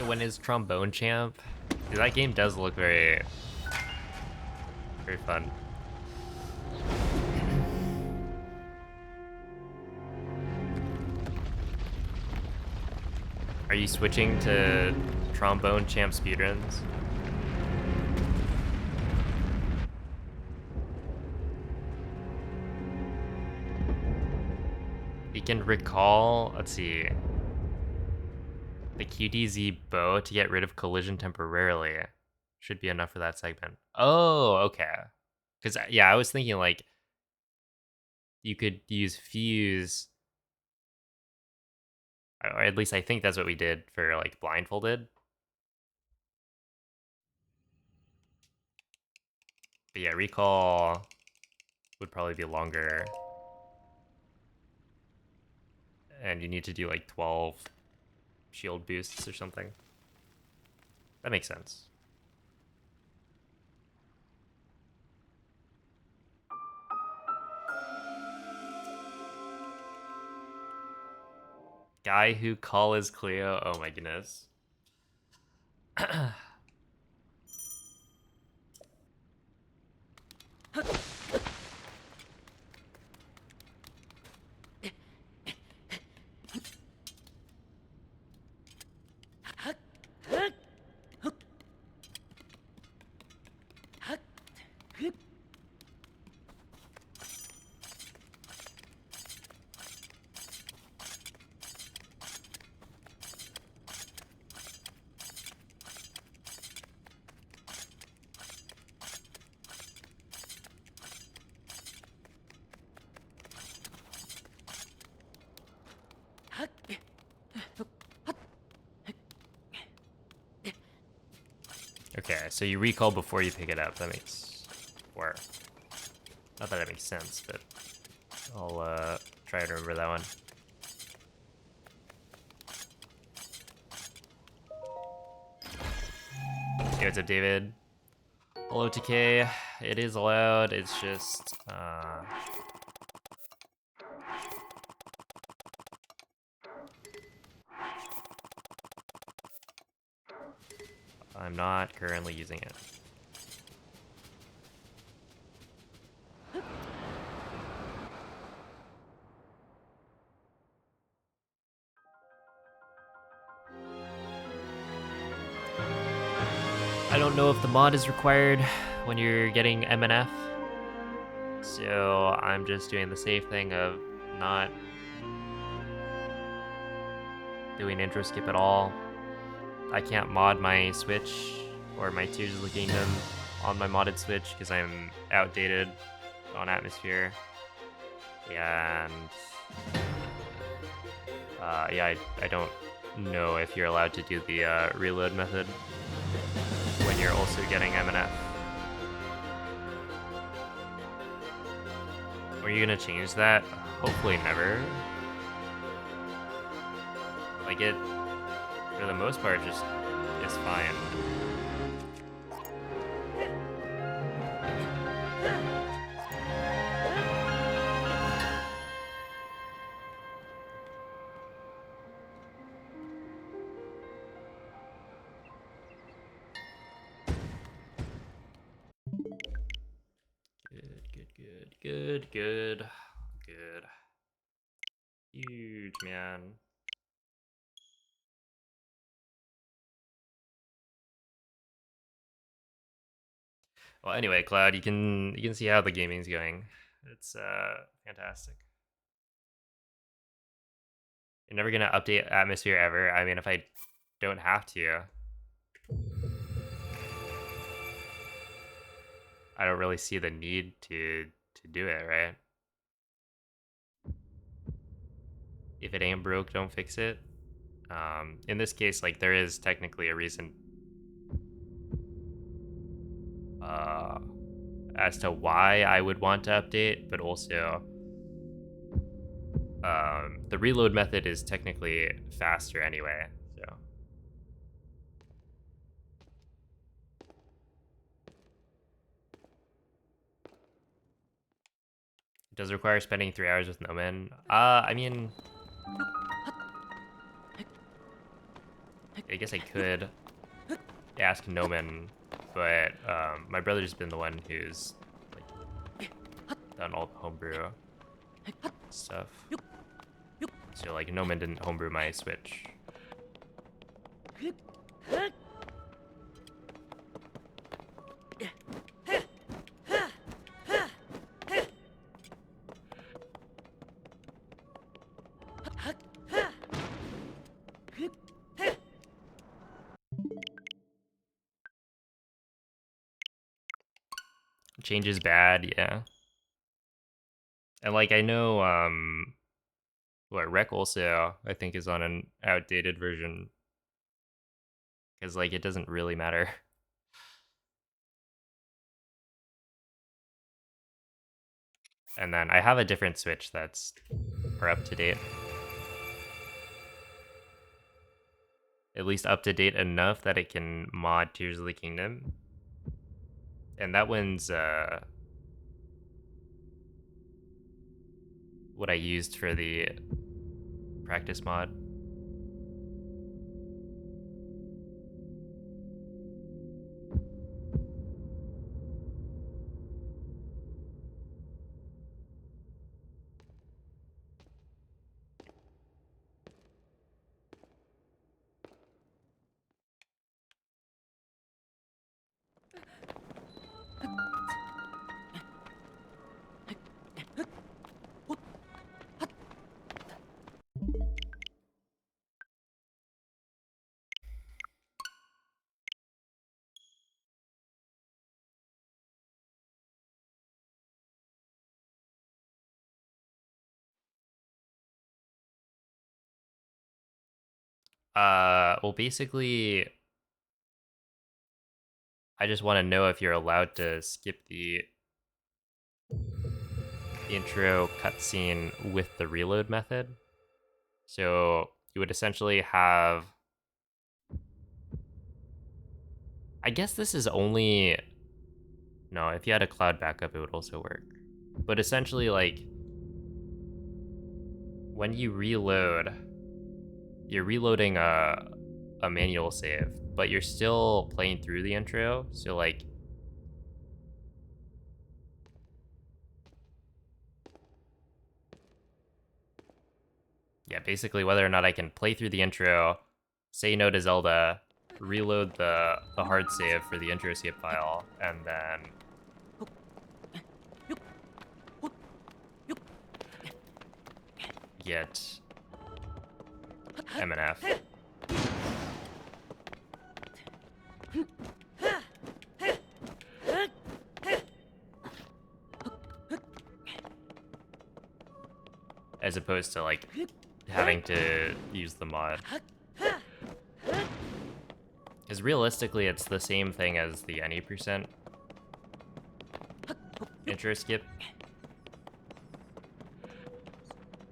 Speaker 1: When is Trombone Champ? Dude, that game does look very, very fun. Are you switching to Trombone Champ speedruns? You can recall, let's see, the QDZ bow to get rid of collision temporarily. Should be enough for that segment. Oh, okay. Because, yeah, I was thinking, like, you could use Fuse, or at least I think that's what we did for, like, Blindfolded. But yeah, Recall would probably be longer. And you need to do, like, 12 shield boosts or something. That makes sense. Guy who call is Cleo. Oh my goodness. Okay, so you recall before you pick it up. That makes, or not that it makes sense, but I'll try to remember that one. Hey, what's up, David? Hello, TK. It is allowed. It's just I'm not currently using it. I don't know if the mod is required when you're getting MNF, so I'm just doing the safe thing of not doing intro skip at all. I can't mod my Switch or my Tears of the Kingdom on my modded Switch because I'm outdated on Atmosphere. And yeah, I don't know if you're allowed to do the reload method when you're also getting MNF. Are you gonna change that? Hopefully never. Like, it, for the most part, just is fine. Good. Huge, man. Well, anyway, Cloud, you can see how the gaming's going. It's fantastic. You're never gonna update Atmosphere ever. I mean, if I don't have to, I don't really see the need to do it, right? If it ain't broke, don't fix it. In this case, like, there is technically a reason as to why I would want to update, but also the reload method is technically faster anyway, so. It does require spending 3 hours with Nomen. I mean, I guess I could ask Noman, but my brother's been the one who's like done all the homebrew stuff. So like Noman didn't homebrew my Switch. Change is bad, yeah. And like I know what Rec also I think is on an outdated version. Cause like it doesn't really matter. And then I have a different Switch that's more up to date. At least up to date enough that it can mod Tears of the Kingdom. And that one's what I used for the practice mod. Well, basically, I just want to know if you're allowed to skip the intro cutscene with the reload method. So you would essentially have... I guess this is only... No, if you had a cloud backup, it would also work. But essentially, like, when you reload, you're reloading a manual save, but you're still playing through the intro. So like, yeah, basically whether or not I can play through the intro, say no to Zelda, reload the hard save for the intro save file, and then get MNF. As opposed to like having to use the mod. Because realistically it's the same thing as the any percent intro skip.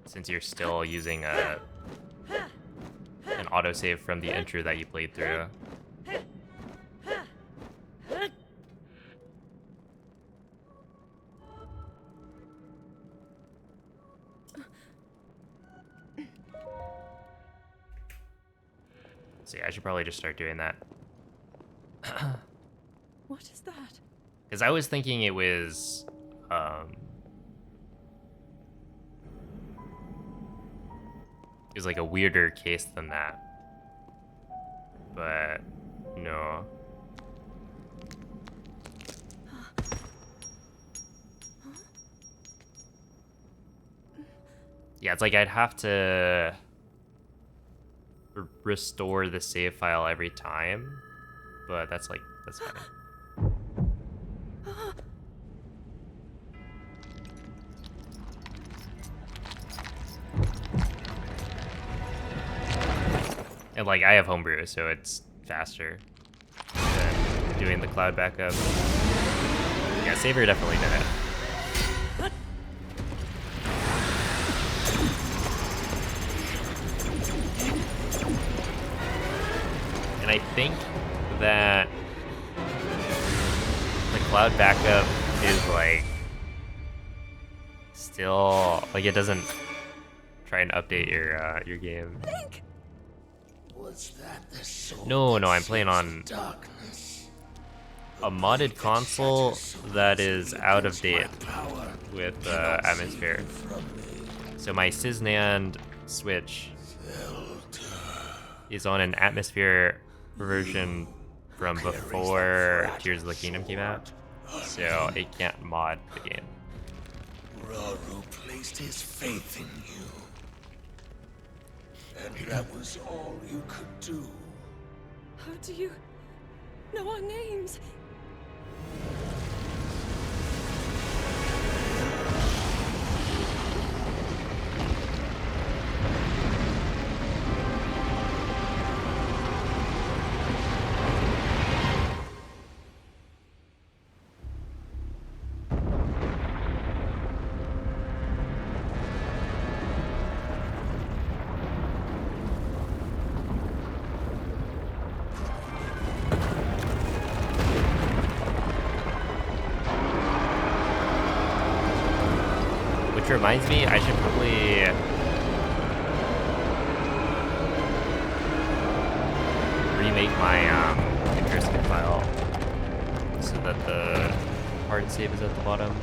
Speaker 1: Since you're still using an autosave from the intro that you played through. So yeah, I should probably just start doing that.
Speaker 2: What is that?
Speaker 1: Because I was thinking it was, it was like a weirder case than that. But no. Yeah, it's like I'd have to restore the save file every time, but that's fine. And like I have homebrew, so it's faster than doing the cloud backup. Yeah, Savior definitely did it. And I think that the cloud backup is like still like it doesn't try and update your game.
Speaker 2: Link!
Speaker 3: Was that the sword
Speaker 1: No,
Speaker 3: that
Speaker 1: no, I'm playing
Speaker 3: seals
Speaker 1: on
Speaker 3: the darkness?
Speaker 1: a modded console that is out of date
Speaker 3: Power
Speaker 1: with
Speaker 3: cannot save
Speaker 1: Atmosphere.
Speaker 3: you from me.
Speaker 1: So my Cisnand Switch is on an Atmosphere version from before Tears of the Kingdom came out, so it can't mod the game.
Speaker 3: Rauru placed his faith in you. And that was all you could do.
Speaker 2: How do you know our names?
Speaker 1: Which reminds me, I should probably remake my Introskin file so that the hard save is at the bottom.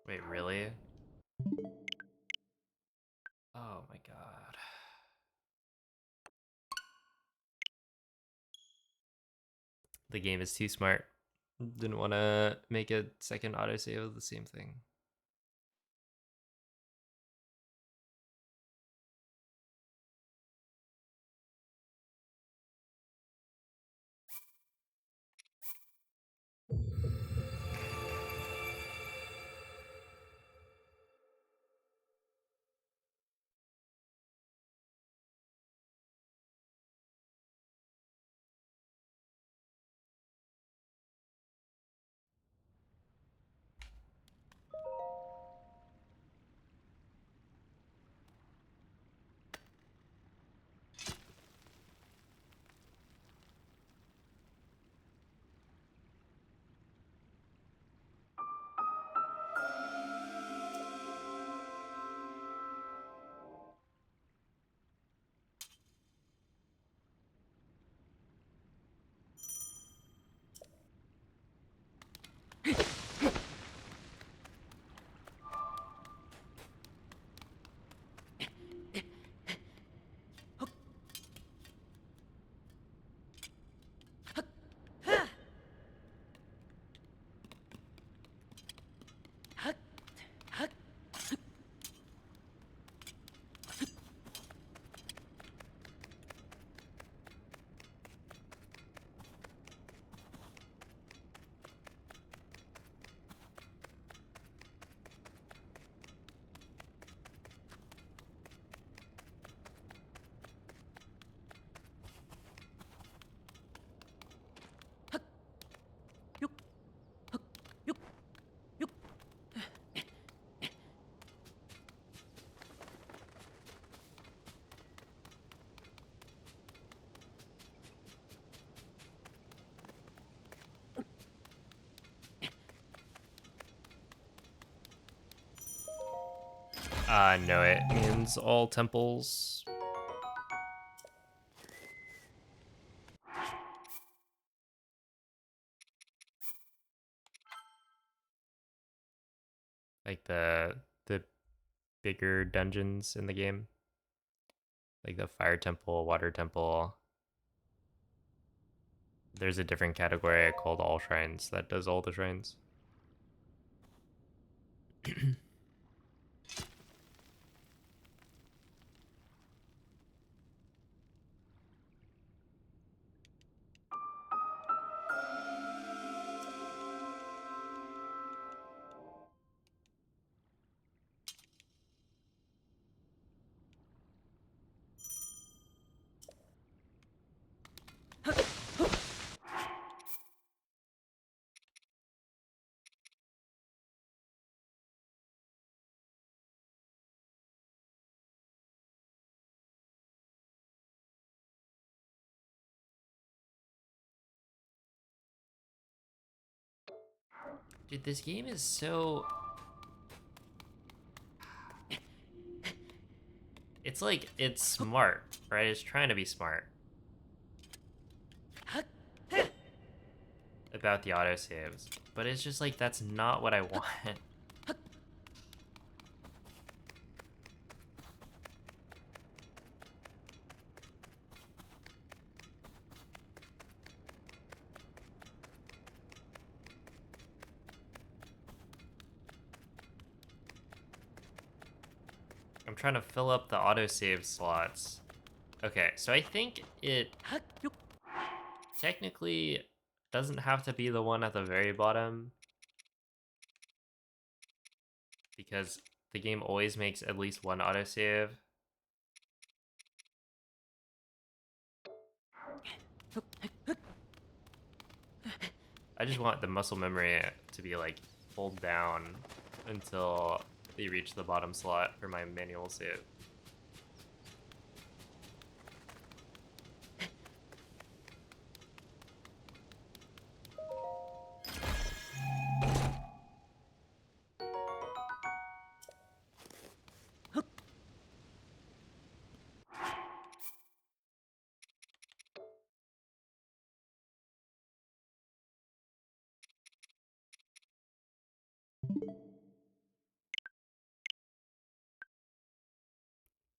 Speaker 1: Wait, really? Oh my god. The game is too smart. Didn't want to make a second autosave of the same thing. No, it means all temples. Like the bigger dungeons in the game. Like the fire temple, water temple. There's a different category called all shrines that does all the shrines. Dude, this game is so... It's like, it's smart, right? It's trying to be smart. About the autosaves. But it's just like, that's not what I want. I'm trying to fill up the autosave slots. Okay, so I think it technically doesn't have to be the one at the very bottom, because the game always makes at least one autosave. I just want the muscle memory to be like pulled down until they reach the bottom slot for my manual save.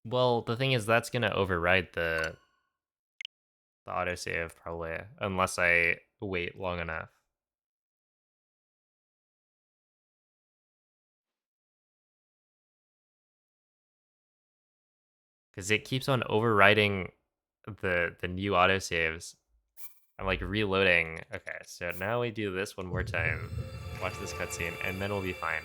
Speaker 1: Well, the thing is, that's gonna override the autosave probably, unless I wait long enough. Because it keeps on overriding the new autosaves. I'm like reloading. Okay, so now we do this one more time. Watch this cutscene, and then we'll be fine.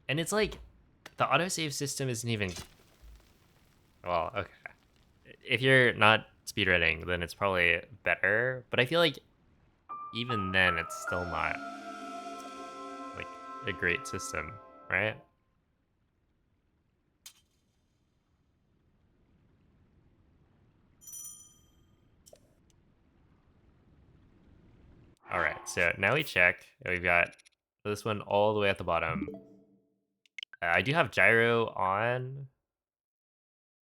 Speaker 1: And it's like, the autosave system isn't even... Well, okay. If you're not speedrunning, then it's probably better. But I feel like even then, it's still not like a great system, right? All right, so now we check. We've got this one all the way at the bottom. I do have gyro on,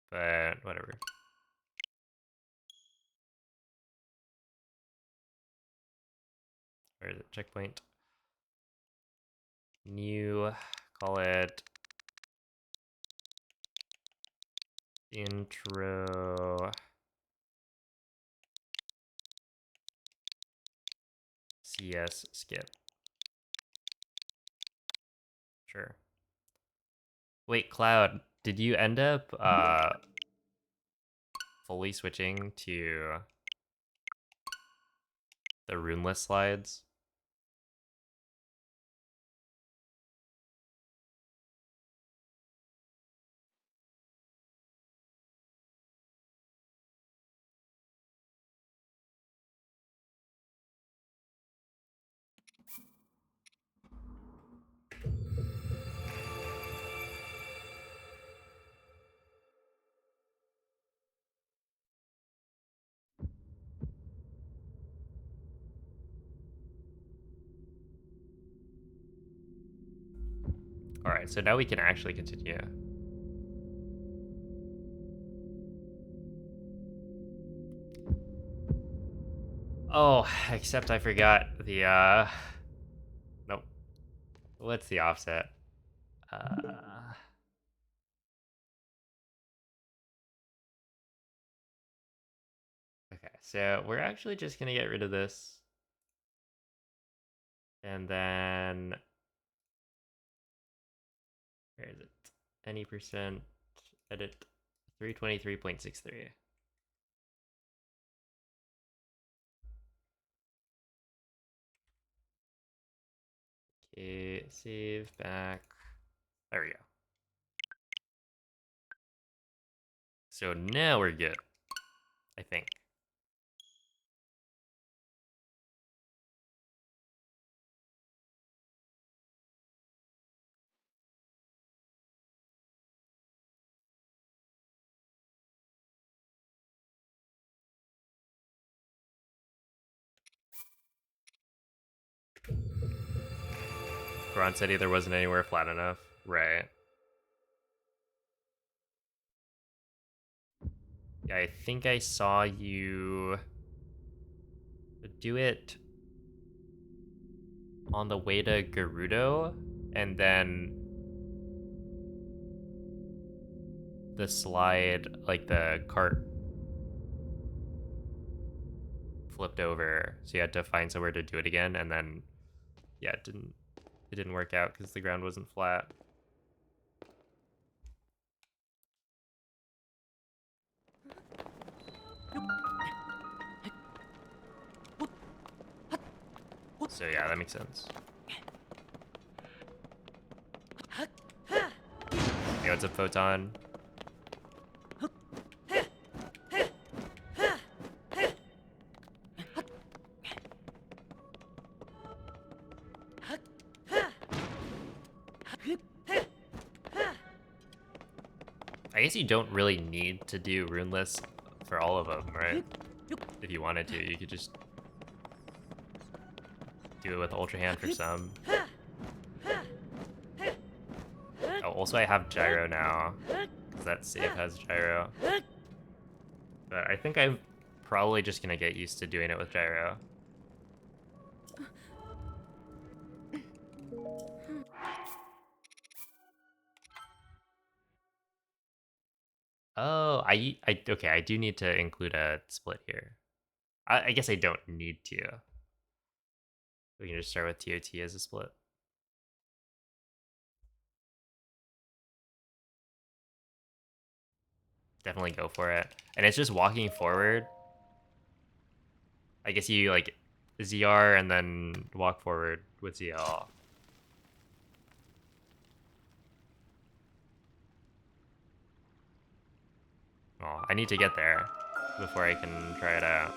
Speaker 1: but whatever. Where is it? Checkpoint. New, call it intro CS skip. Sure. Wait, Cloud, did you end up fully switching to the runeless slides? Alright, so now we can actually continue. Oh, except I forgot the, nope. What's the offset? Okay, so we're actually just gonna get rid of this. And then... Where is it? Any percent, edit 323.63. Okay, save, back. There we go. So now we're good, I think. Ron said there wasn't anywhere flat enough. Right. Yeah, I think I saw you do it on the way to Gerudo, and then the slide, like the cart flipped over, so you had to find somewhere to do it again, and then yeah, it didn't work out because the ground wasn't flat. So yeah, that makes sense. Hey, what's up, Photon? I guess you don't really need to do runeless for all of them, right? If you wanted to, you could just do it with Ultra Hand for some. Oh, also I have Gyro now, because that save has Gyro. But I think I'm probably just gonna get used to doing it with Gyro. Oh, okay, I do need to include a split here. I guess I don't need to. We can just start with TOT as a split. Definitely go for it. And it's just walking forward. I guess you like ZR and then walk forward with ZL. Oh, I need to get there before I can try it out.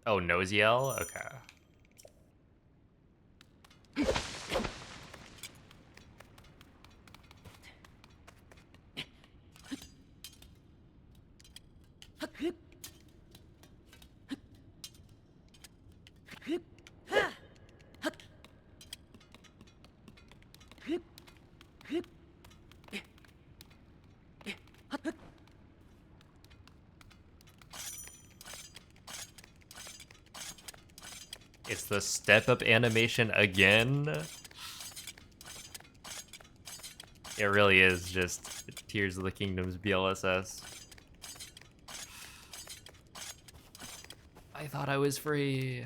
Speaker 1: Oh, no ZL? Okay. It's the step-up animation again? It really is just Tears of the Kingdom's BLSS. I thought I was free.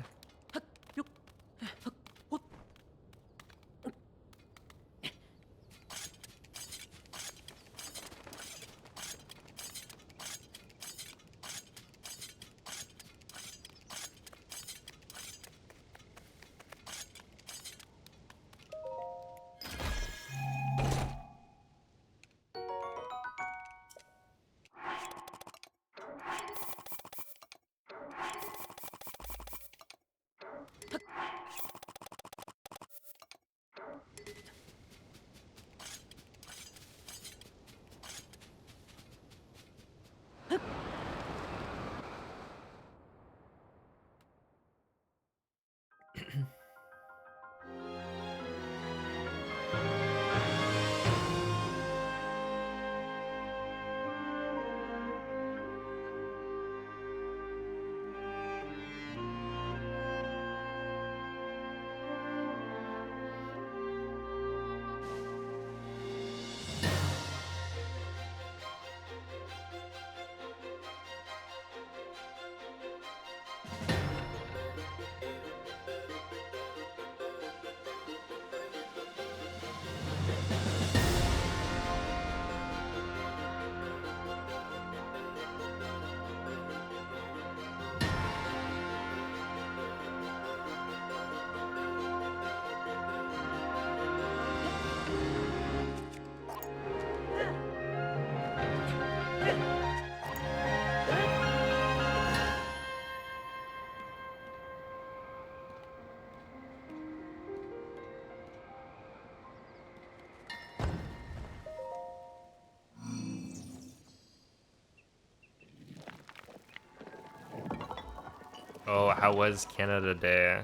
Speaker 1: Oh, how was Canada Day?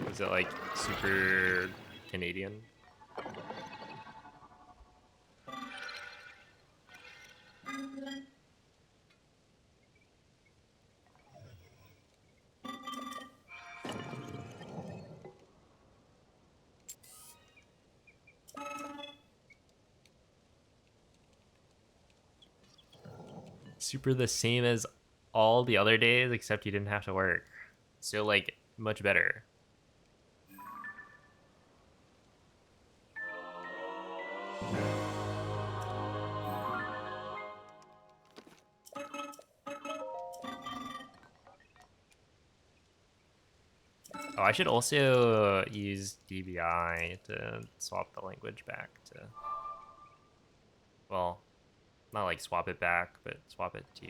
Speaker 1: Was it like super Canadian? Super the same as all the other days, except you didn't have to work. So like much better. Oh, I should also use DBI to swap the language back to, well, not like swap it back, but swap it to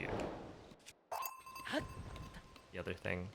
Speaker 1: the other thing.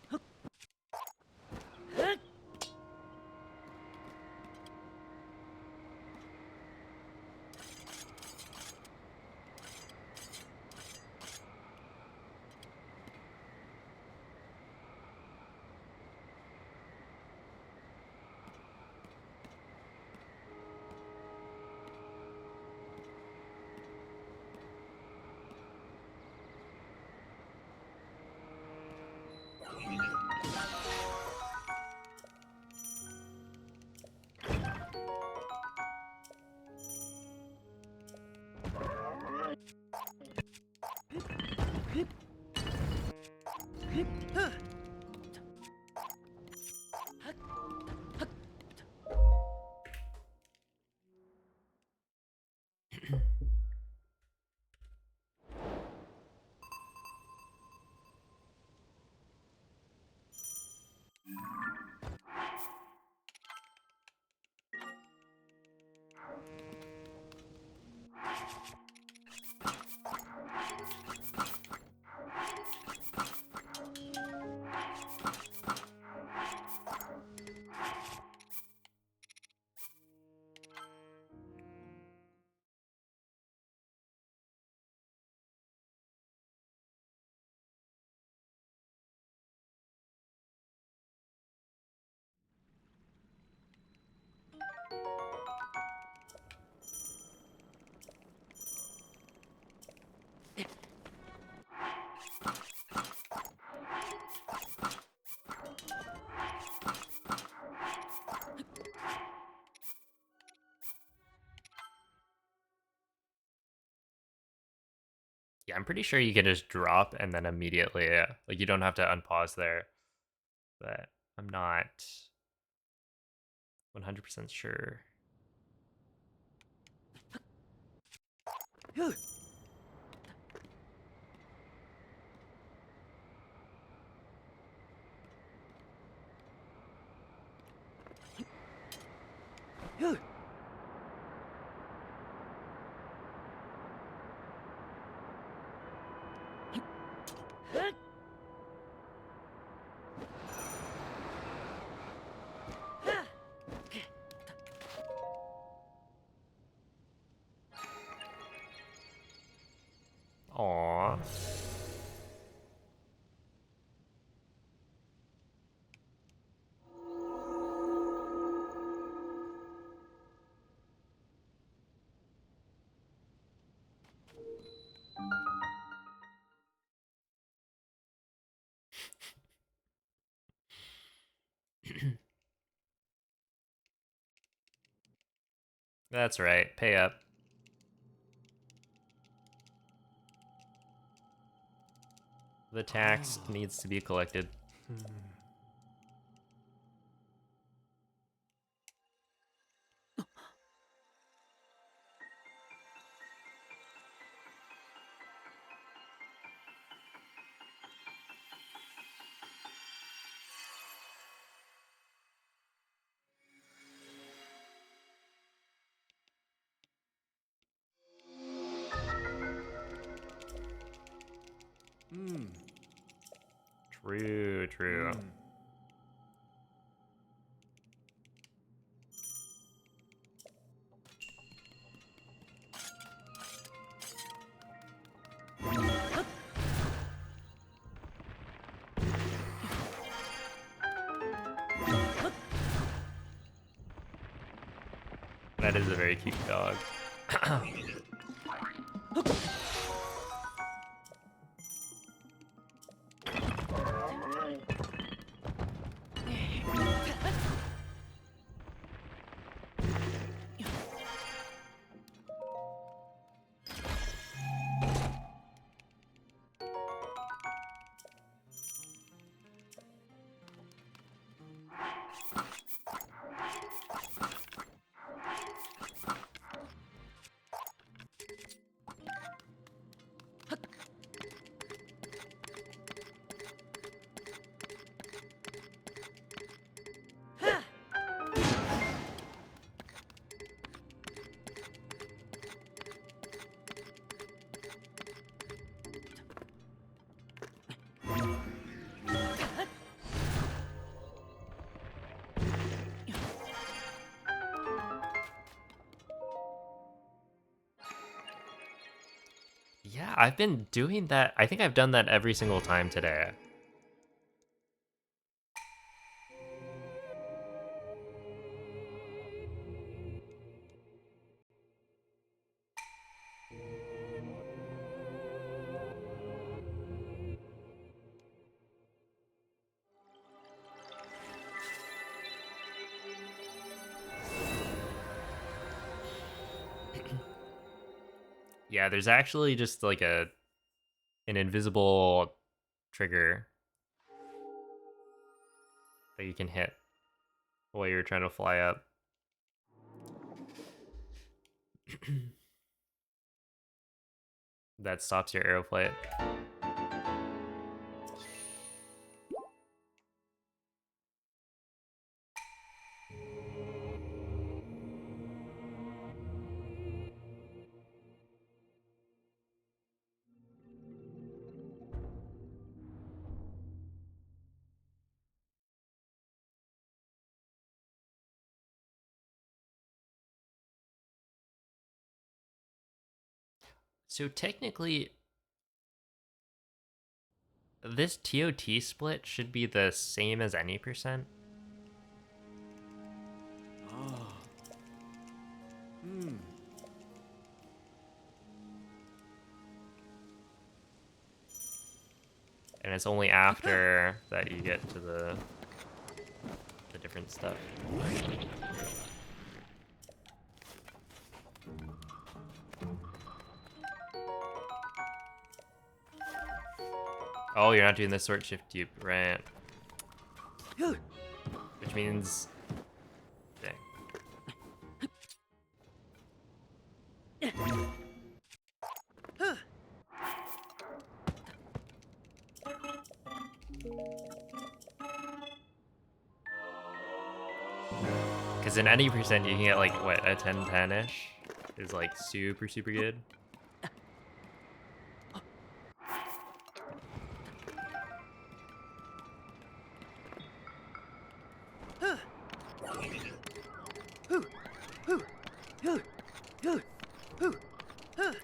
Speaker 1: Yeah, I'm pretty sure you can just drop and then immediately, like you don't have to unpause there, but I'm not 100% sure. Aww. That's right, pay up. The tax needs to be collected. True, true. That is a very cute dog. Yeah, I've been doing that. I think I've done that every single time today. Yeah, there's actually just like an invisible trigger that you can hit while you're trying to fly up. That stops your arrow flight. So technically, this TOT split should be the same as any percent.
Speaker 3: Ah. Hmm.
Speaker 1: And it's only after that you get to the different stuff. Oh, you're not doing the sort shift dupe, right? Which means... Dang. Because in any percent, you can get like, what, a 10-10-ish? Is like super, super good.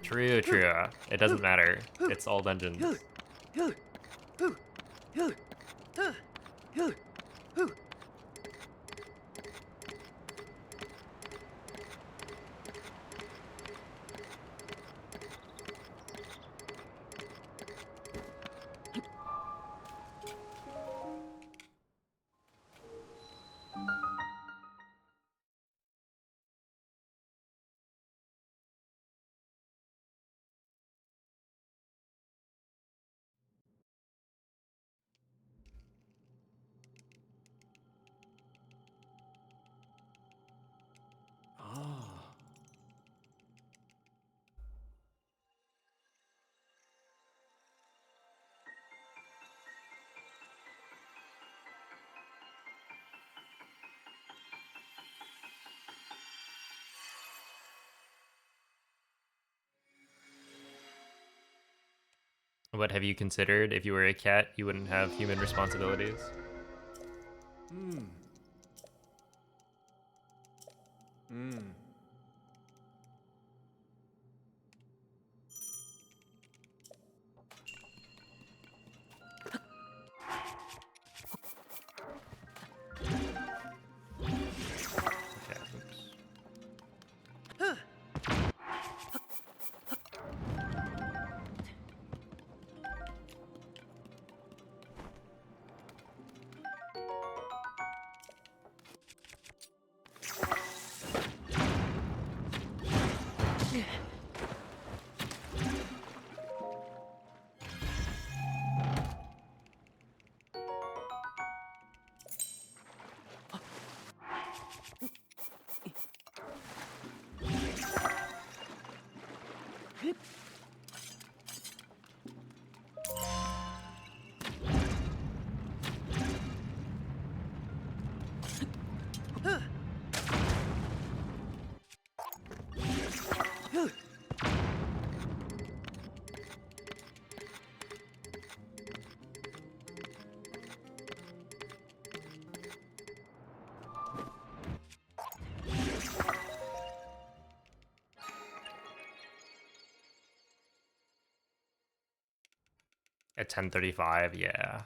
Speaker 1: True, true. It doesn't matter. It's all dungeons.
Speaker 3: Ah.
Speaker 1: What have you considered? If you were a cat, you wouldn't have human responsibilities?
Speaker 3: Hmm. Hmm.
Speaker 1: Okay, oops. at 10:35. Yeah.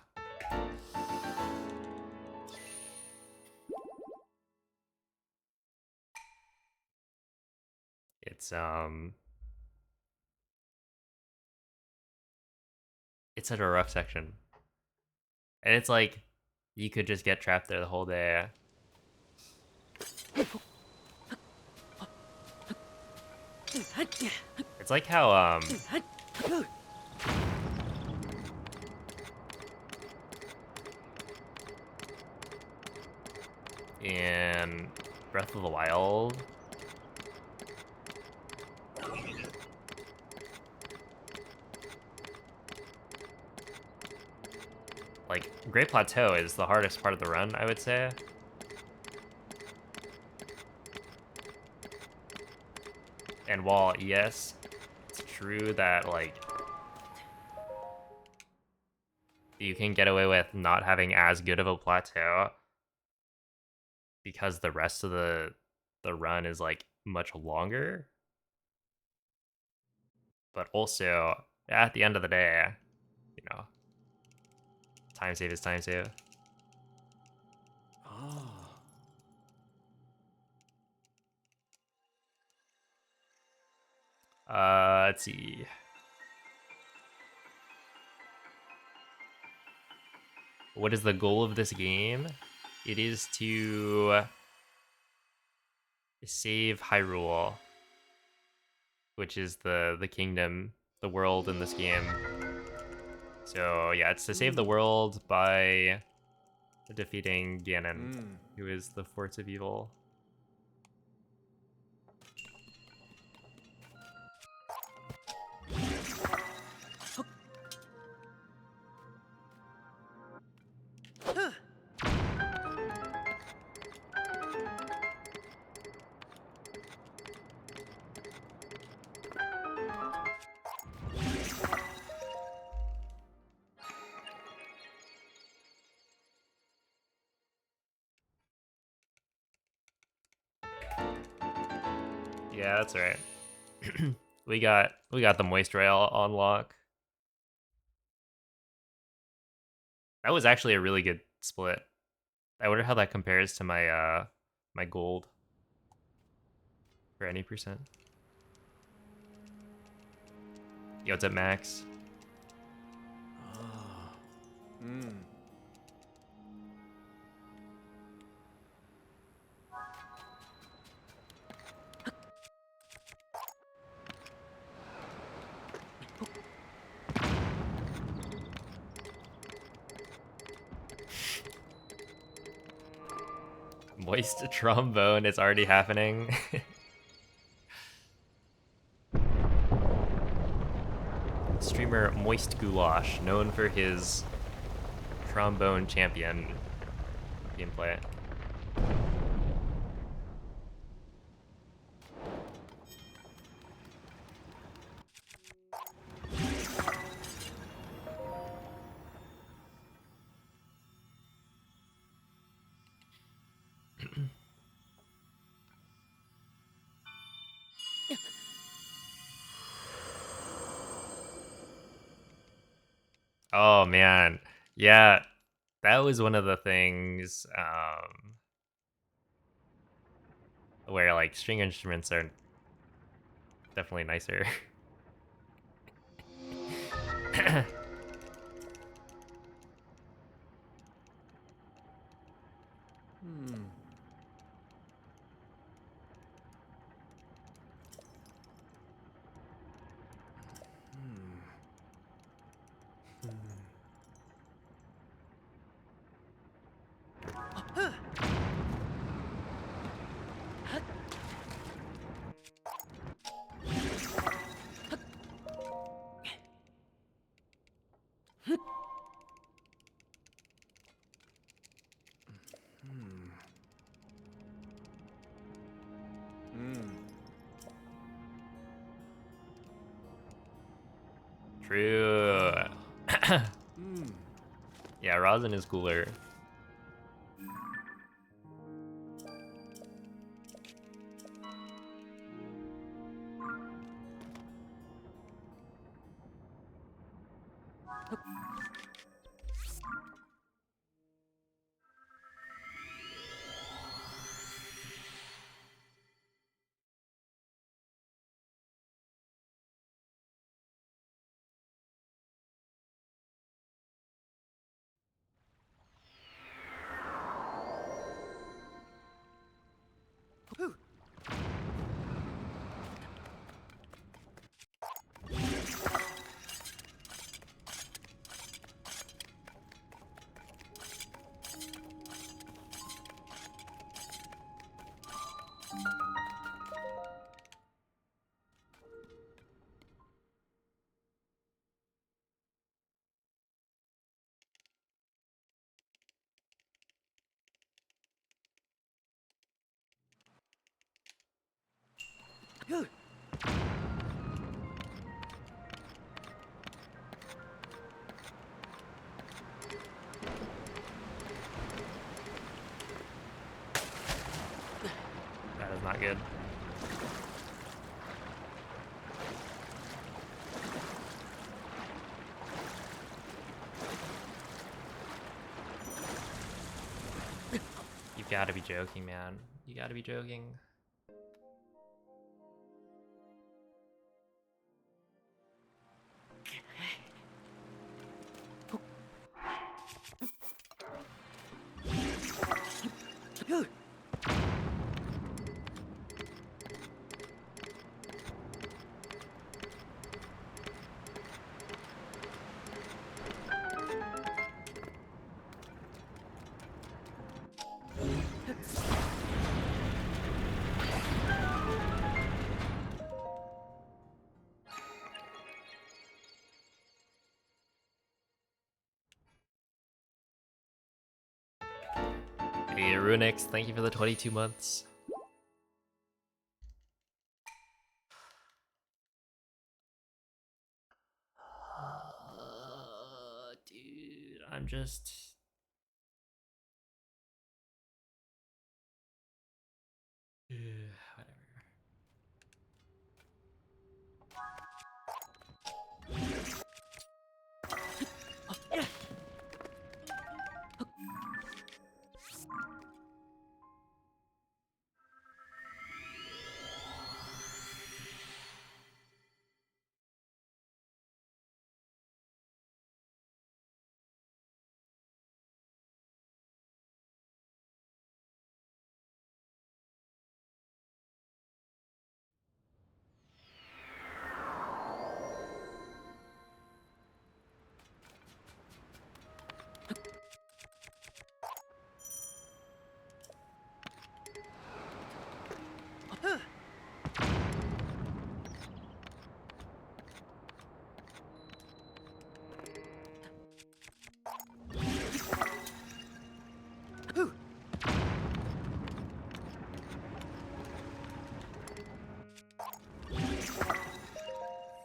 Speaker 1: It's such a rough section. And it's like you could just get trapped there the whole day. It's like how in Breath of the Wild, like Great Plateau is the hardest part of the run, I would say. And while yes, it's true that like you can get away with not having as good of a plateau because the rest of the run is like much longer. But also at the end of the day, you know, time save is time save. Let's see. What is the goal of this game? It is to save Hyrule, which is the kingdom, the world in this game. So yeah, it's to save the world by defeating Ganon, who is the force of evil. Yeah, that's right. we got the moist rail on lock. That was actually a really good split. I wonder how that compares to my my gold for any percent. Yo, what's up, Max? Moist trombone is already happening. Streamer Moist Goulash, known for his trombone champion gameplay. Oh man, yeah, that was one of the things where like string instruments are definitely nicer. True. Yeah, rosin is cooler. That is not good. You've got to be joking, man. You got to be joking. Hey, Runix, thank you for the 22 months. Dude, I'm just... whatever.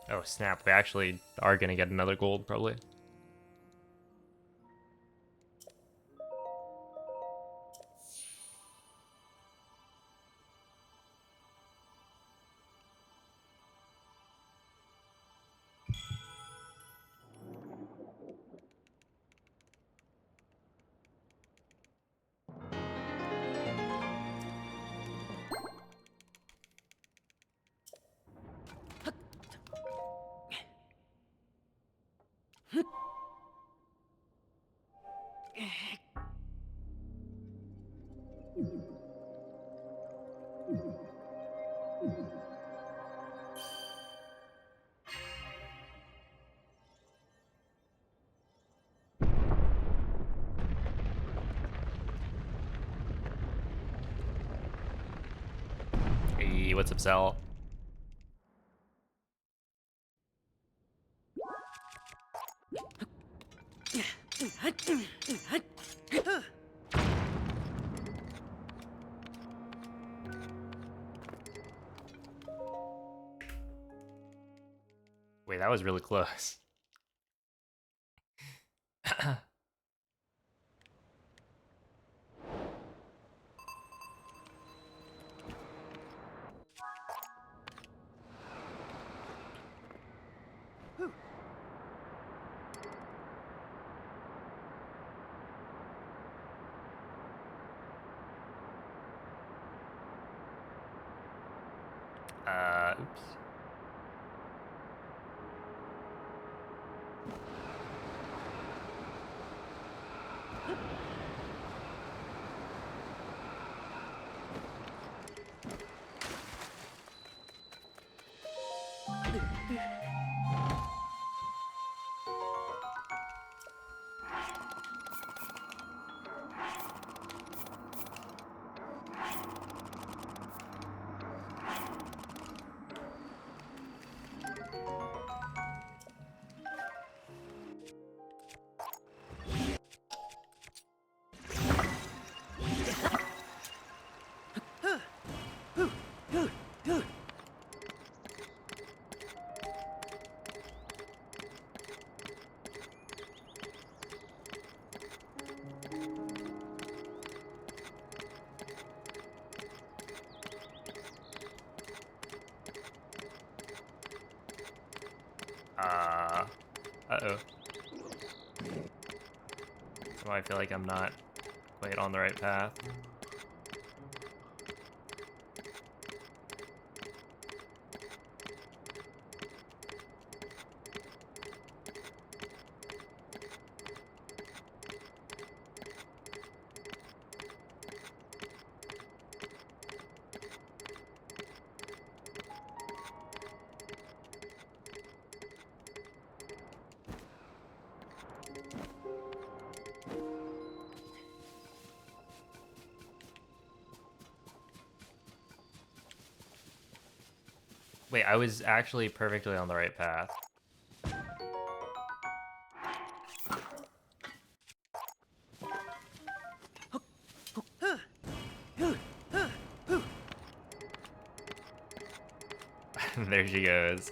Speaker 1: Oh snap, we actually are gonna get another gold, probably. Hey, what's up, Sal? Wait, that was really close. Oops. Uh-oh. So I feel like I'm not quite on the right path. Wait, I was actually perfectly on the right path. There she goes.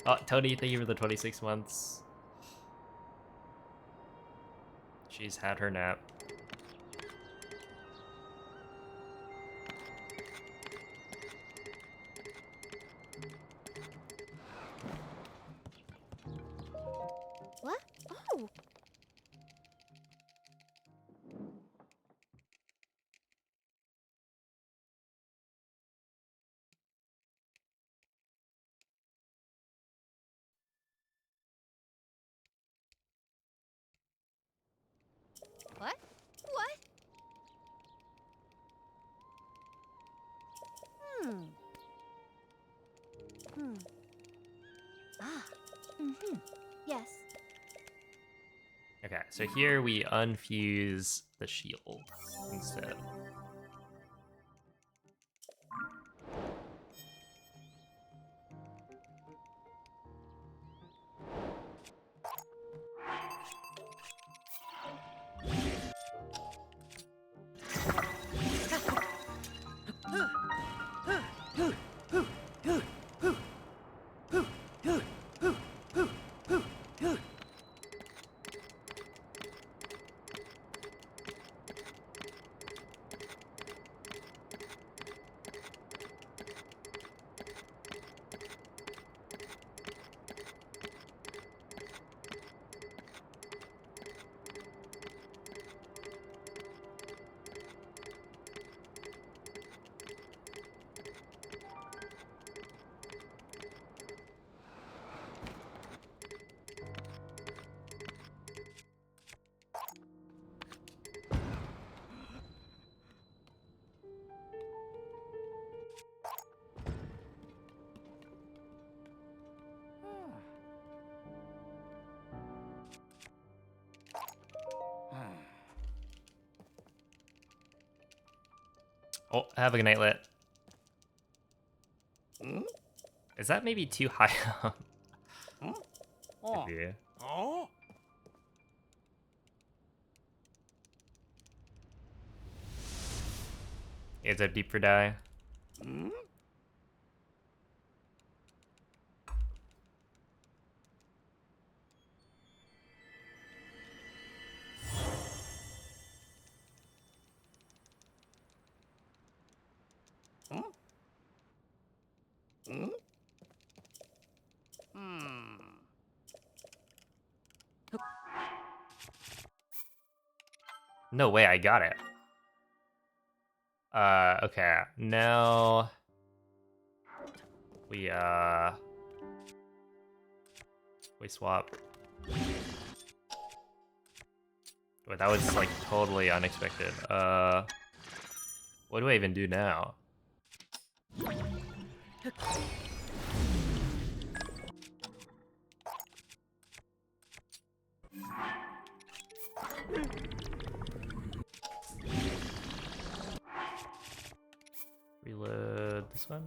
Speaker 1: Oh, Tony, thank you for the 26 months. She's had her nap.
Speaker 4: What? Oh. What? What? Hmm. Hmm. Ah. Mm-hmm. Yes.
Speaker 1: Okay, so here we unfuse the shield instead. Oh, have a good night, Lit. Is that maybe too high up? Maybe. Is that deep for die? No way, I got it. Okay. Now we swap. Wait, that was like totally unexpected. What do I even do now? Reload this one.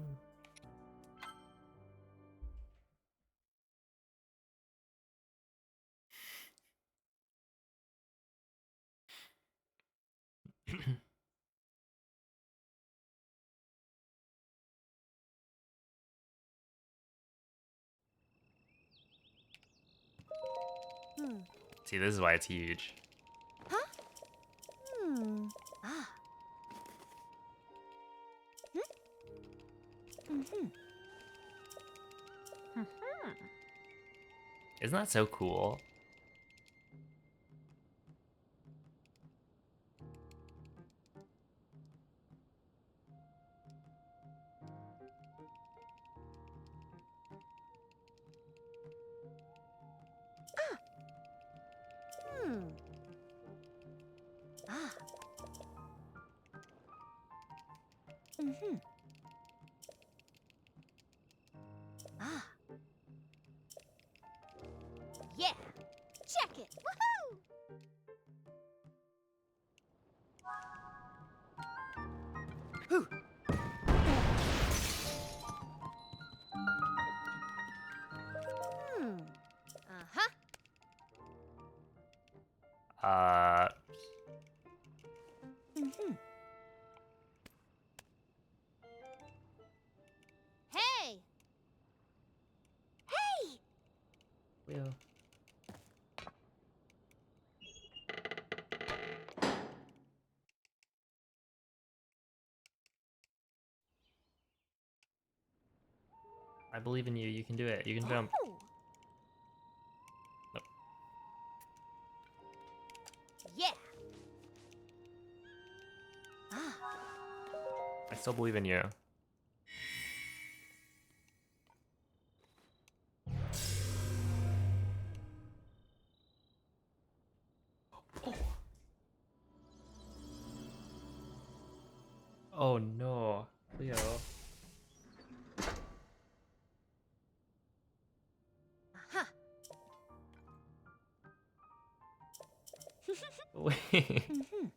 Speaker 4: Hmm.
Speaker 1: See, this is why it's huge.
Speaker 4: Huh? Hmm. Ah. Hmm? Mm-hmm. Mm-hmm.
Speaker 1: Isn't that so cool?
Speaker 4: Hmm. Ah. Mm-hmm. Ah. Yeah. Check it. Woohoo! Hmm. Uh-huh.
Speaker 1: Uh,
Speaker 4: Mm-hmm. Hey! Hey!
Speaker 1: Leo. I believe in you. You can do it. You can jump.
Speaker 4: Oh.
Speaker 1: Nope.
Speaker 4: Yeah. Ah.
Speaker 1: I still believe in you. Oh no, Leo.
Speaker 4: Uh-huh.
Speaker 1: Wait.
Speaker 4: Mm-hmm.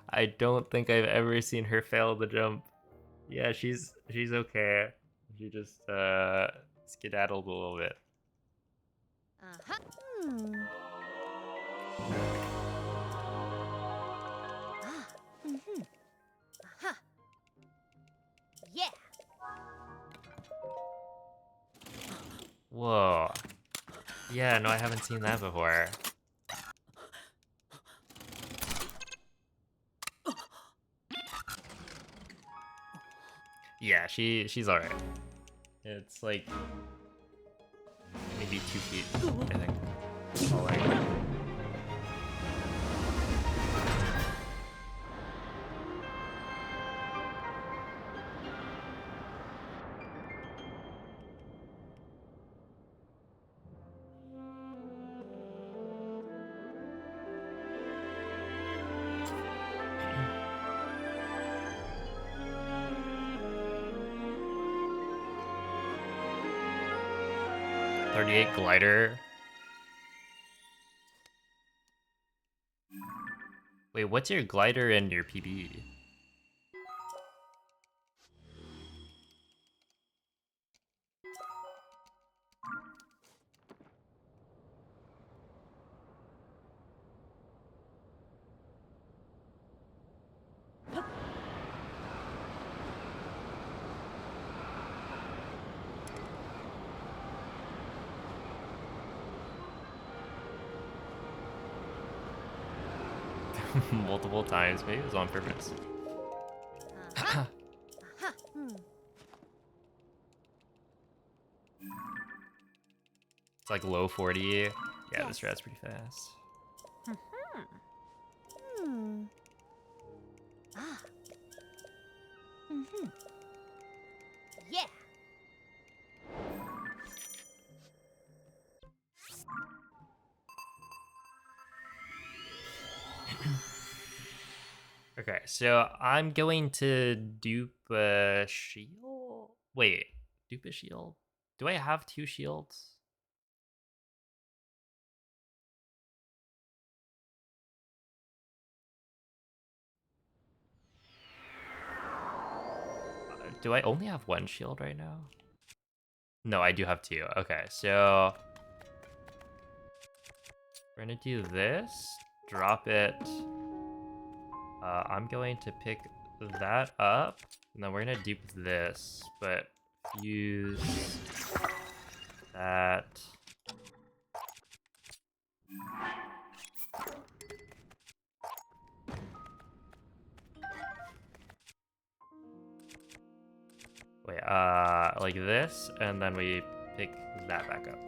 Speaker 1: I don't think I've ever seen her fail the jump. Yeah, she's okay. She just skedaddled a little bit.
Speaker 4: Uh-huh. Hmm. Ah. Mm-hmm. Uh-huh. Yeah.
Speaker 1: Whoa. Yeah, no, I haven't seen that before. Yeah, she's alright. It's like maybe 2 feet, I think. Falling. 38 glider. Wait, what's your glider and your PB? Multiple times, maybe it was on purpose.
Speaker 4: Uh-huh. Uh-huh. Hmm.
Speaker 1: It's like low 40. Yeah, this
Speaker 4: Yes.
Speaker 1: rat's pretty fast.
Speaker 4: Hmm. Ah. Mm-hmm. Yeah.
Speaker 1: Okay, so I'm going to dupe a shield. Wait, dupe a shield? Do I have 2 shields? Do I only have 1 shield right now? No, I do have 2. Okay, so we're gonna do this. Drop it. I'm going to pick that up, and then we're gonna dupe this, but fuse that. Wait, like this, and then we pick that back up.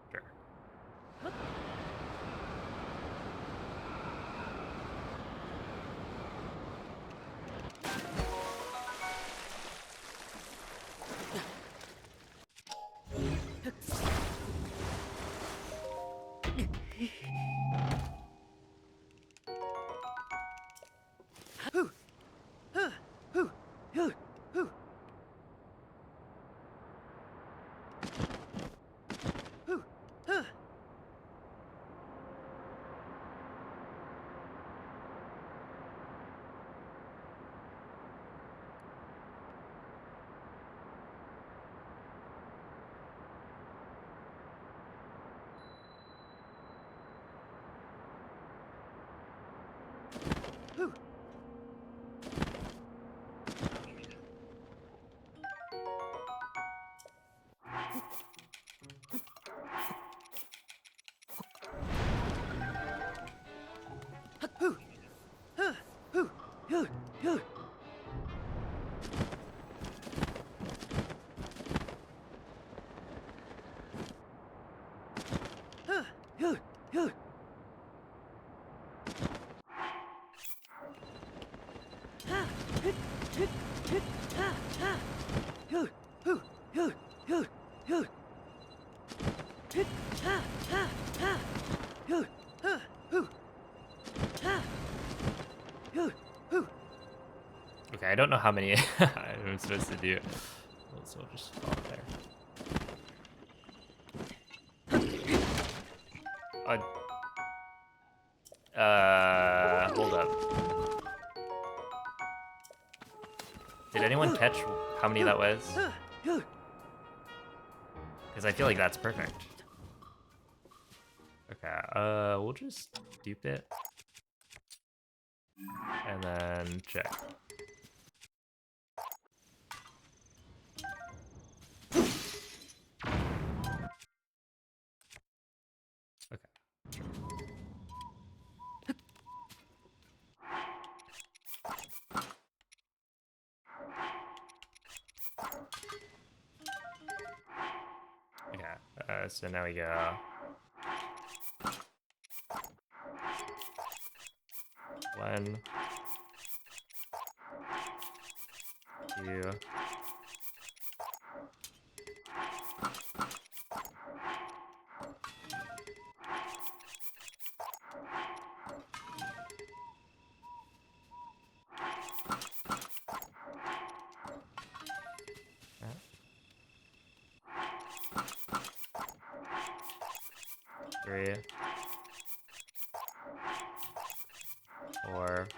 Speaker 1: Sure. Okay, I don't know how many I'm supposed to do. So we'll just fall there. Hold up. Did anyone catch how many that was? Because I feel like that's perfect. Okay, we'll just dupe it. And then check. So now we go 1, 2, 3, 4,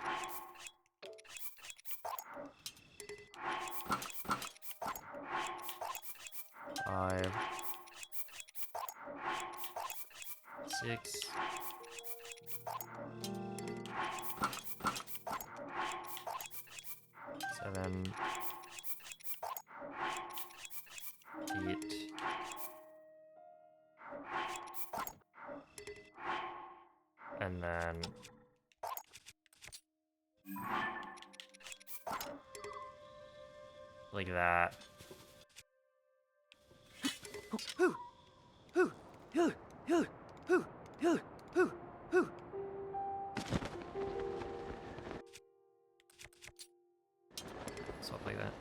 Speaker 1: 5, 6, 7, 8, and then like that. Swap like that.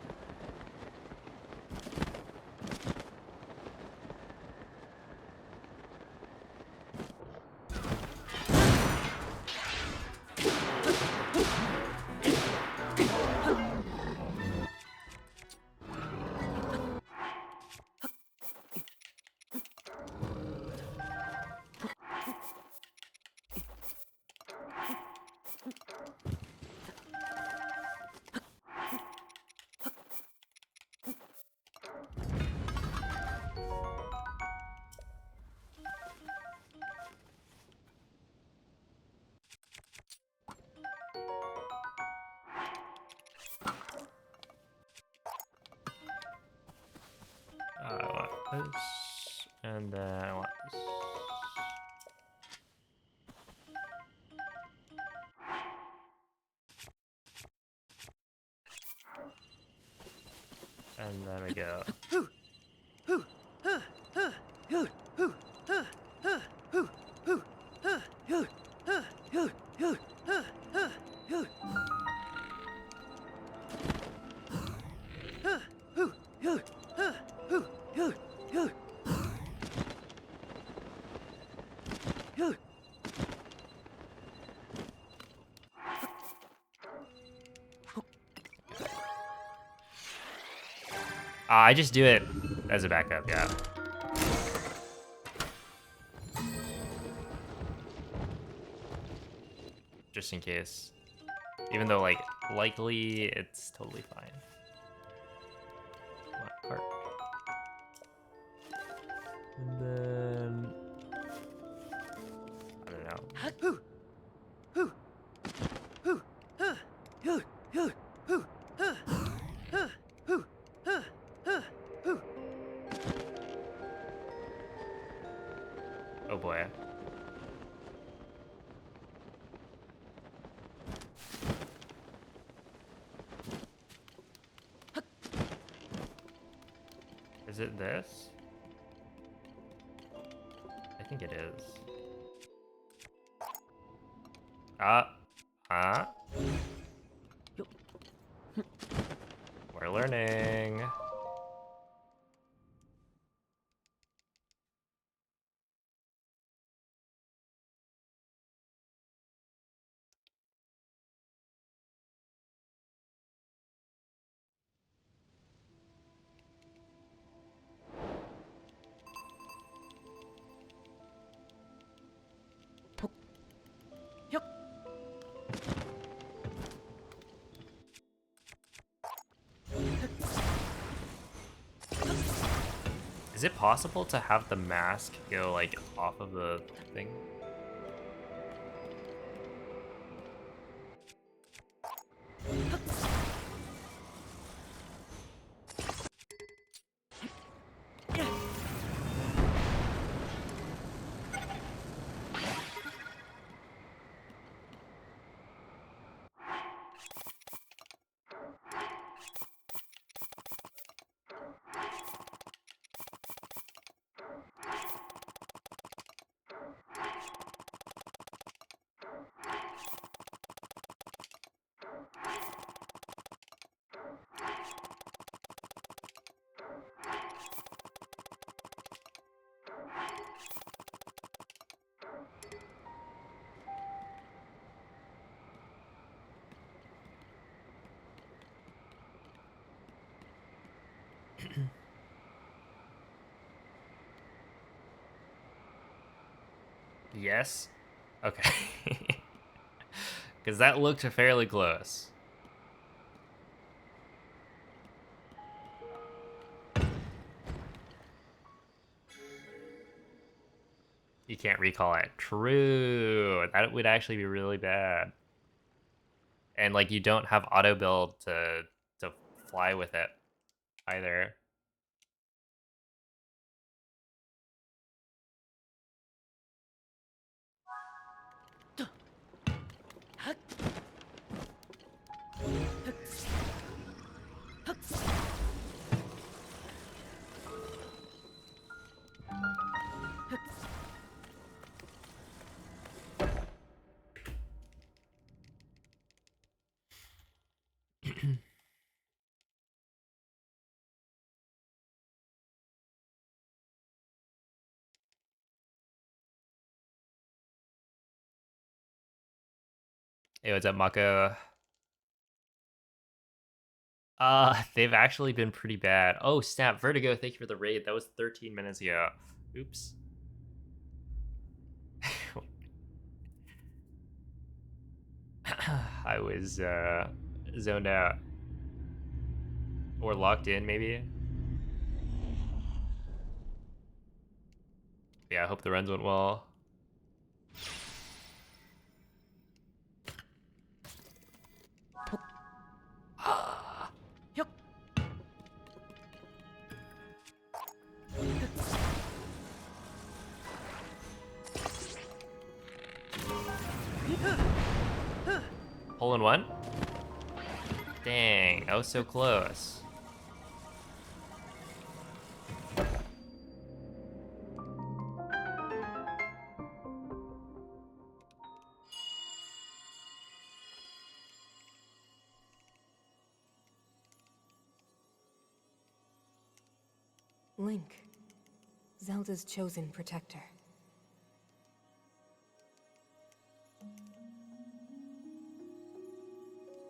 Speaker 1: I want this, and then I want this. And then we go. I just do it as a backup, yeah. Just in case. Even though, like, likely it's totally fine. Come on, cart. And then... I don't know. Oh boy. Is it this? I think it is. We're learning. Is it possible to have the mask go, like, off of the thing? Yes? Okay. Because that looked fairly close. You can't recall it. True. That would actually be really bad. And, like, you don't have auto build to fly with it either. Hey, what's up, Mako? They've actually been pretty bad. Oh, snap. Vertigo, thank you for the raid. That was 13 minutes ago. Oops. I was, zoned out. Or locked in, maybe? Yeah, I hope the runs went well. Hole in one? Dang, that was so close.
Speaker 5: Link, Zelda's chosen protector.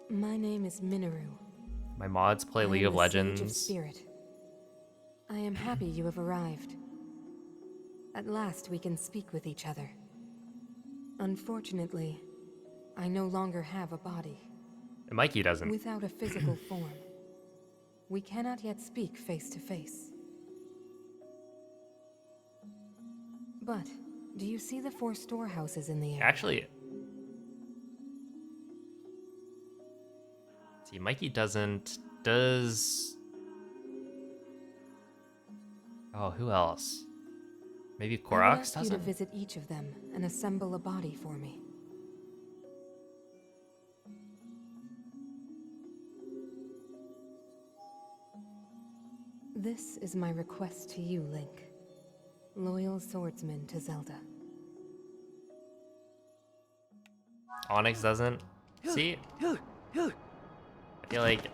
Speaker 5: My name is Minoru.
Speaker 1: My mods play
Speaker 5: I
Speaker 1: League
Speaker 5: am
Speaker 1: of
Speaker 5: the Sage of
Speaker 1: Legends.
Speaker 5: Spirit. I am happy you have arrived. At last we can speak with each other. Unfortunately, I no longer have a body.
Speaker 1: And Mikey doesn't.
Speaker 5: Without a physical form, we cannot yet speak face to face. But, do you see the 4 storehouses in the air?
Speaker 1: Actually, see, Mikey doesn't. Does. Oh, who else? Maybe
Speaker 5: I would
Speaker 1: Koroks
Speaker 5: ask you to
Speaker 1: doesn't?
Speaker 5: visit each of them and assemble a body for me. This is my request to you, Link. Loyal swordsman to Zelda.
Speaker 1: Onyx doesn't? See? I feel like.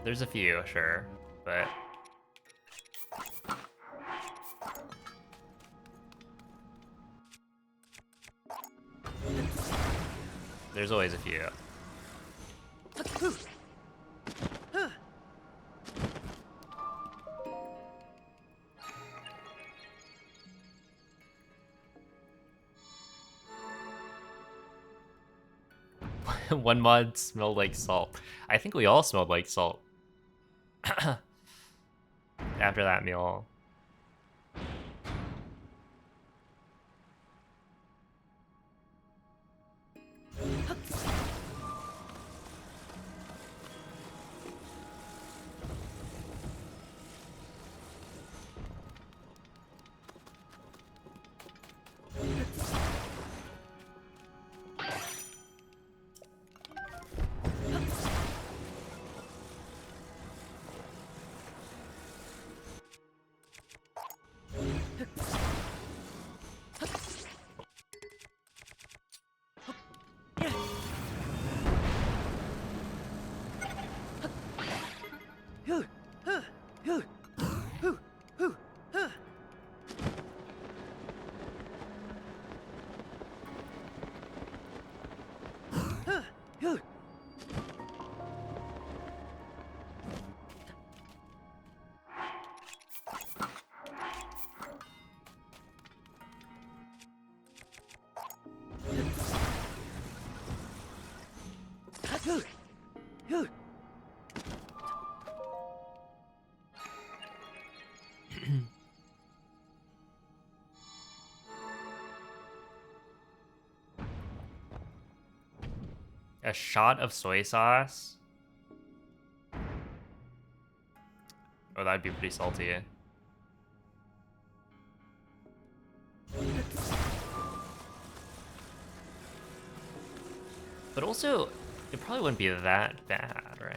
Speaker 1: There's a few, sure, but. There's always a few. One mod smelled like salt. I think we all smelled like salt. After that meal. A shot of soy sauce? Oh, that'd be pretty salty. But also, it probably wouldn't be that bad, right?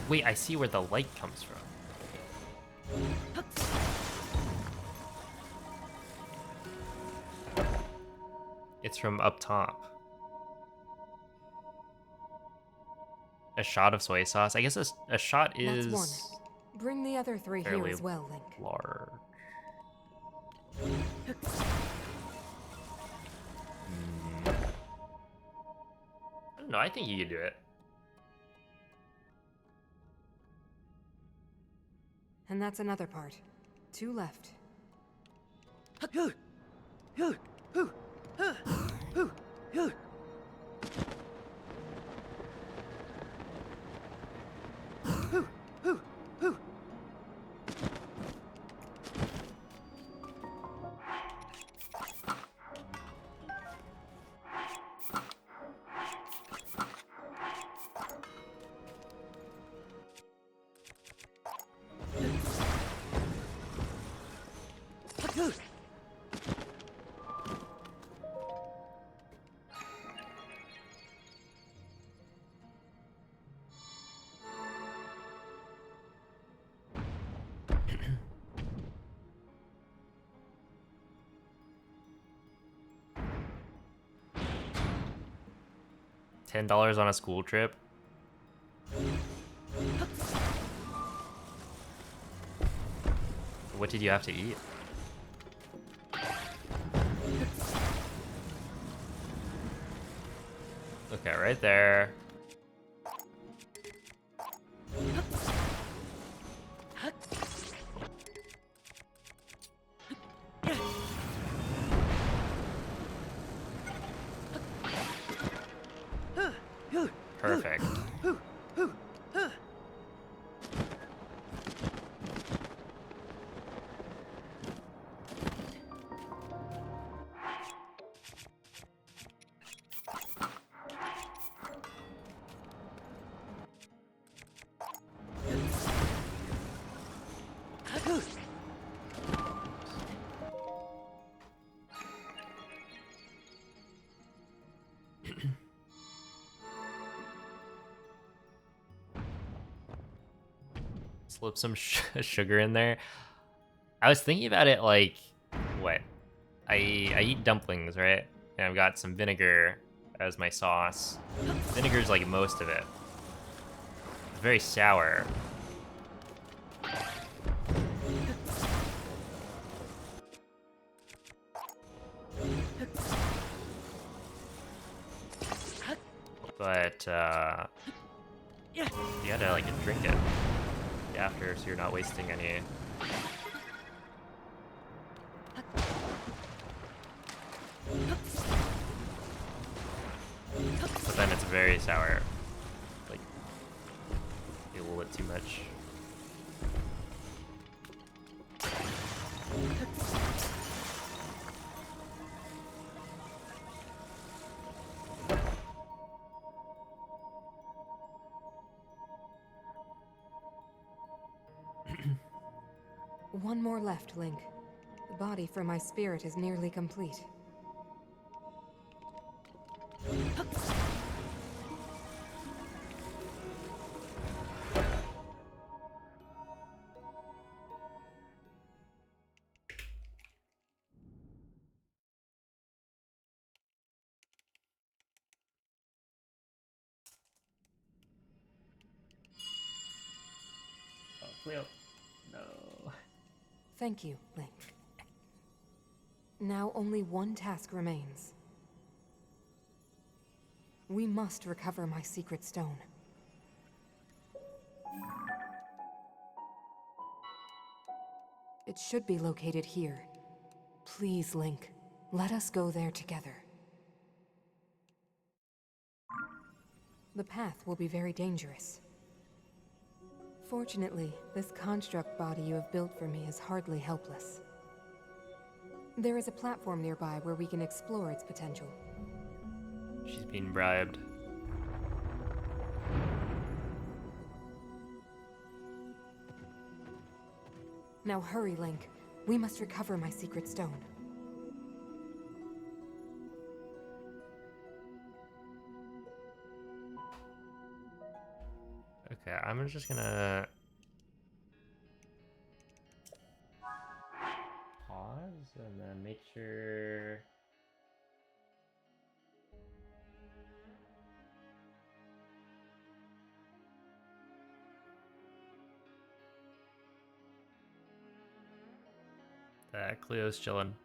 Speaker 1: Wait, I see where the light comes from. It's from up top. A shot of soy sauce. I guess a shot is
Speaker 5: That's one. Bring the other 3 here
Speaker 1: fairly
Speaker 5: as well, Link.
Speaker 1: large. I don't know. I think you could do it.
Speaker 5: And that's another part. 2 left.
Speaker 1: $10 on a school trip. What did you have to eat? Okay, right there. Perfect. Slip some sugar in there. I was thinking about it like, what? I eat dumplings, right? And I've got some vinegar as my sauce. Vinegar's like most of it. It's very sour. But you gotta like drink it after, so you're not wasting any. But then it's very sour. Like a little bit too much.
Speaker 5: One more left, Link. The body for my spirit is nearly complete.
Speaker 1: Oh, Cleo. No.
Speaker 5: Thank you, Link. Now only one task remains. We must recover my secret stone. It should be located here. Please, Link, let us go there together. The path will be very dangerous. Fortunately, this construct body you have built for me is hardly helpless. There is a platform nearby where we can explore its potential.
Speaker 1: She's being bribed.
Speaker 5: Now hurry, Link. We must recover my secret stone.
Speaker 1: Okay, I'm just gonna pause and then make sure. That Cleo's chilling.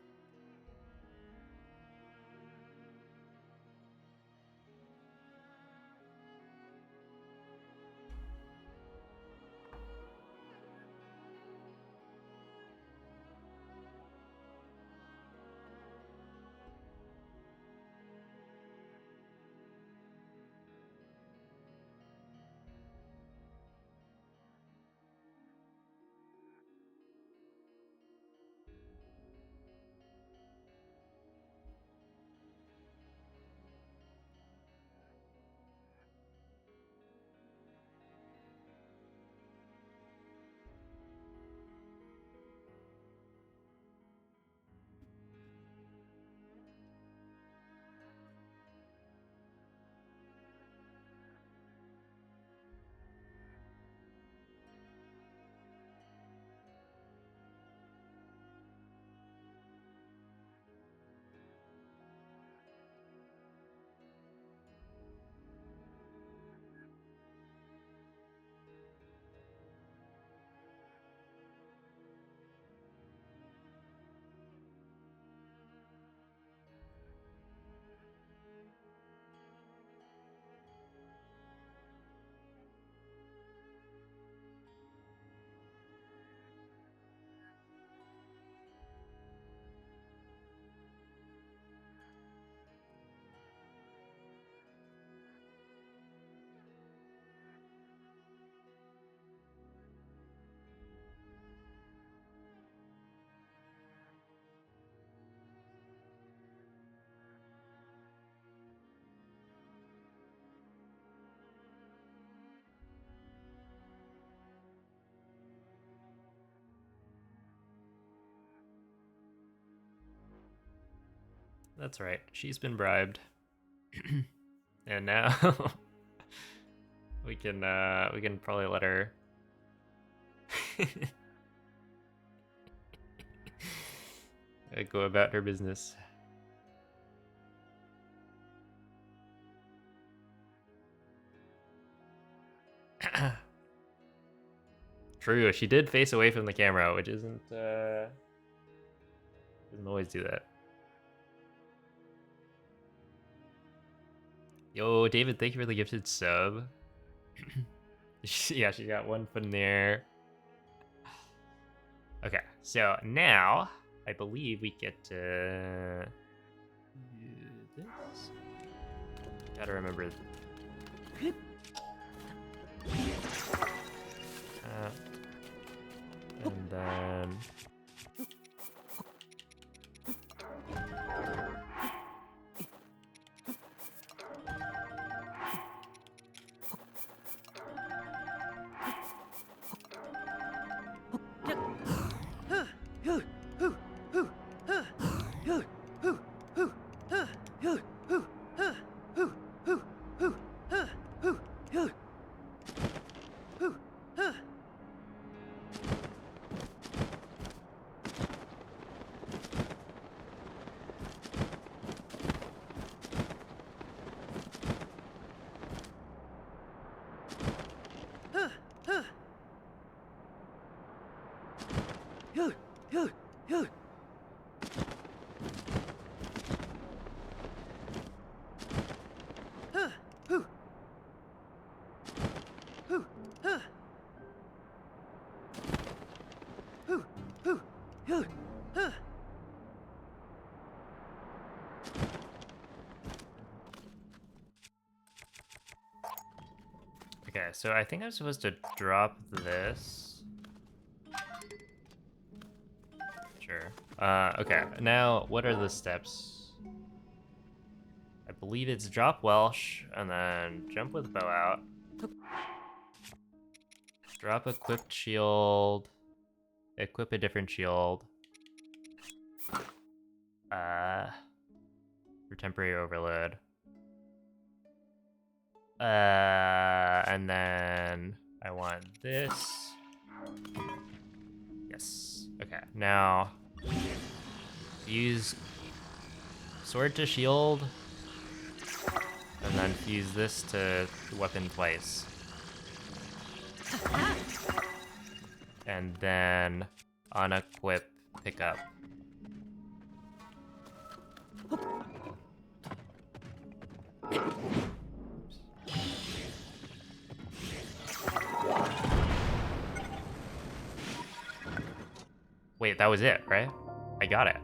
Speaker 1: That's right. She's been bribed. And now we can probably let her go about her business. True, she did face away from the camera, which doesn't always do that. Yo, David, thank you for the gifted sub. Yeah, she got one foot in the air. Okay, so now I believe we get to do this. Gotta remember. And then. Okay, so I think I'm supposed to drop this. Sure. Okay, now what are the steps? I believe it's drop Welsh, and then jump with bow out. Drop equipped shield. Equip a different shield. For temporary overload. And then I want this. Yes. Okay, now use sword to shield, and then fuse this to weapon twice. And then unequip pickup. Wait, that was it, right? I got it.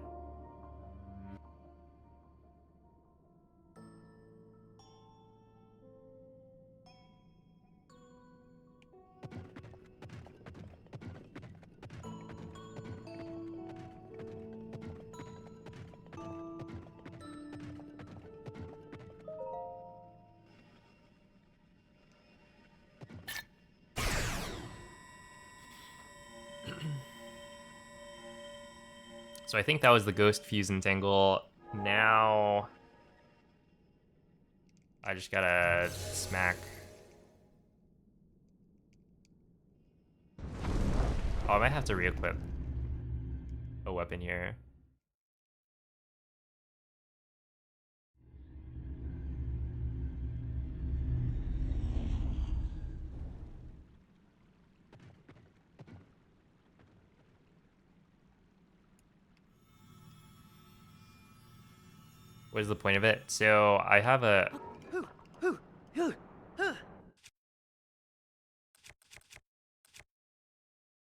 Speaker 1: So I think that was the ghost fuse and tangle. Now I just gotta smack. Oh, I might have to re-equip a weapon here. What is the point of it? So I have a...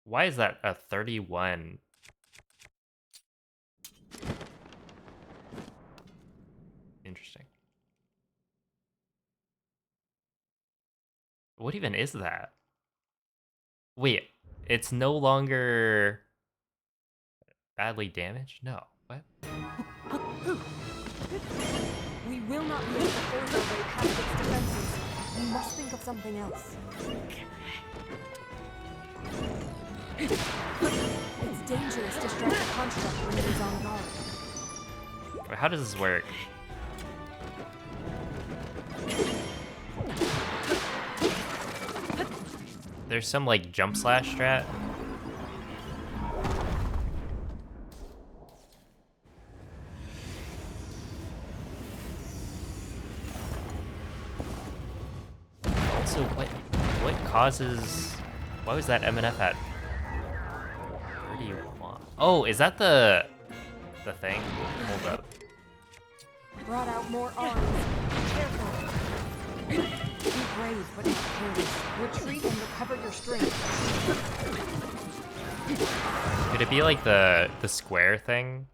Speaker 1: Why is that a 31? Interesting. What even is that? Wait, it's no longer badly damaged? No. What?
Speaker 5: We will not be able to force our way past its defenses. We must think of something else. It's dangerous to strike a construct when it is on guard.
Speaker 1: Wait, how does this work? There's some like jump slash strat. Also, what causes? Why was that MNF at? Where do you want? Oh, is that the thing? Hold up.
Speaker 5: Brought out more arms. Careful. Be brave, but not careless. Retreat and recover your strength.
Speaker 1: Could it be like the square thing?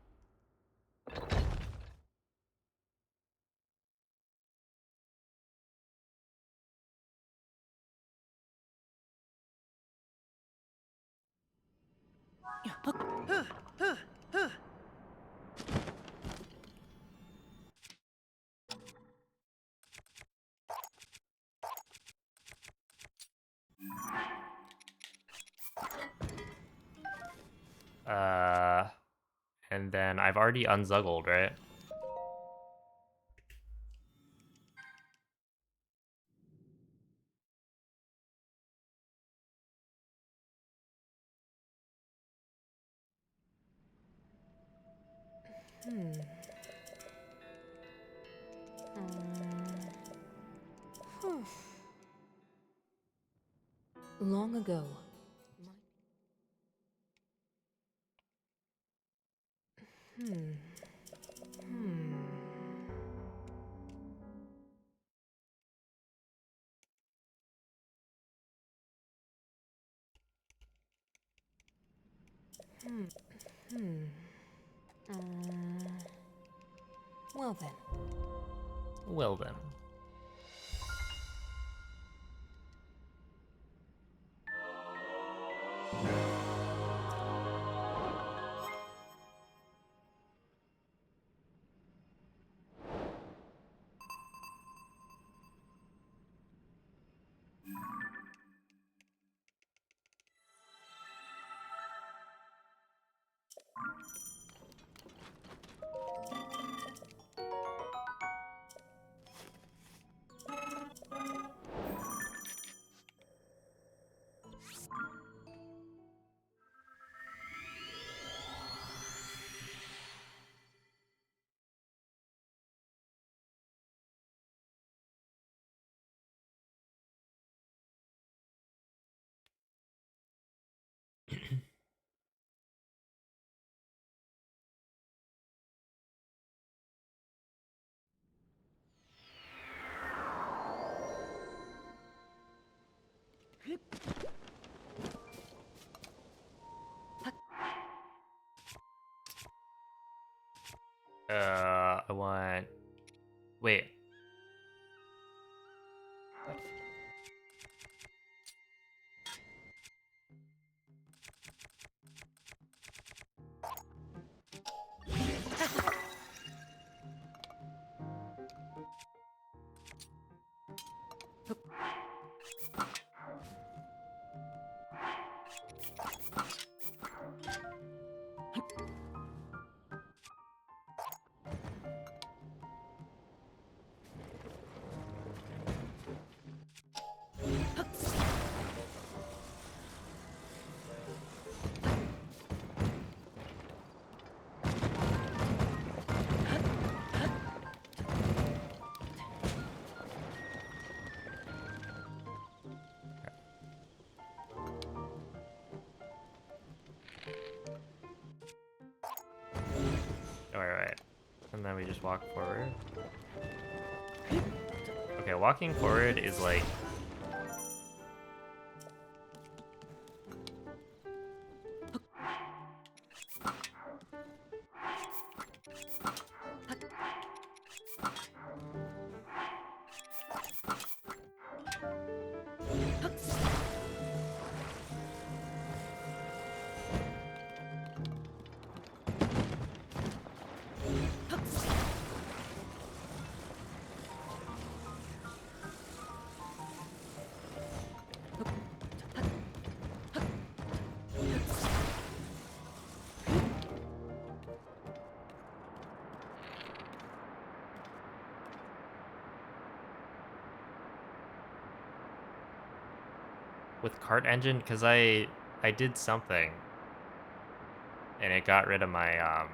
Speaker 1: And then I've already unzuggled, right?
Speaker 5: Long ago. Well then.
Speaker 1: Well then. I want... Wait. Alright. And then we just walk forward. Okay, walking forward is like... With cart engine, because I did something. And it got rid of my,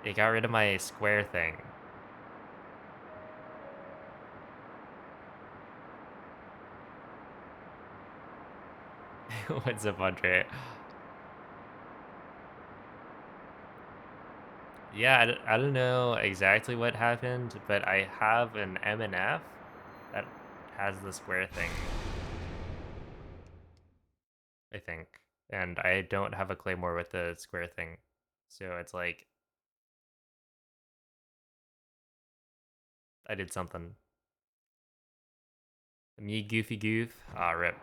Speaker 1: it got rid of my square thing. What's up, Andre? Yeah, I don't know exactly what happened, but I have an MNF that has the square thing, I think. And I don't have a Claymore with the square thing. So it's like, I did something. Me goofy goof. Ah, rip.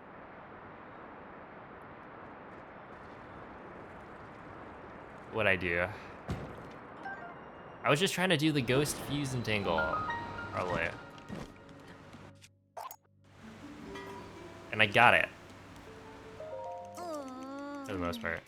Speaker 1: What'd I do? I was just trying to do the ghost fuse and tangle, probably. And I got it, for the most part.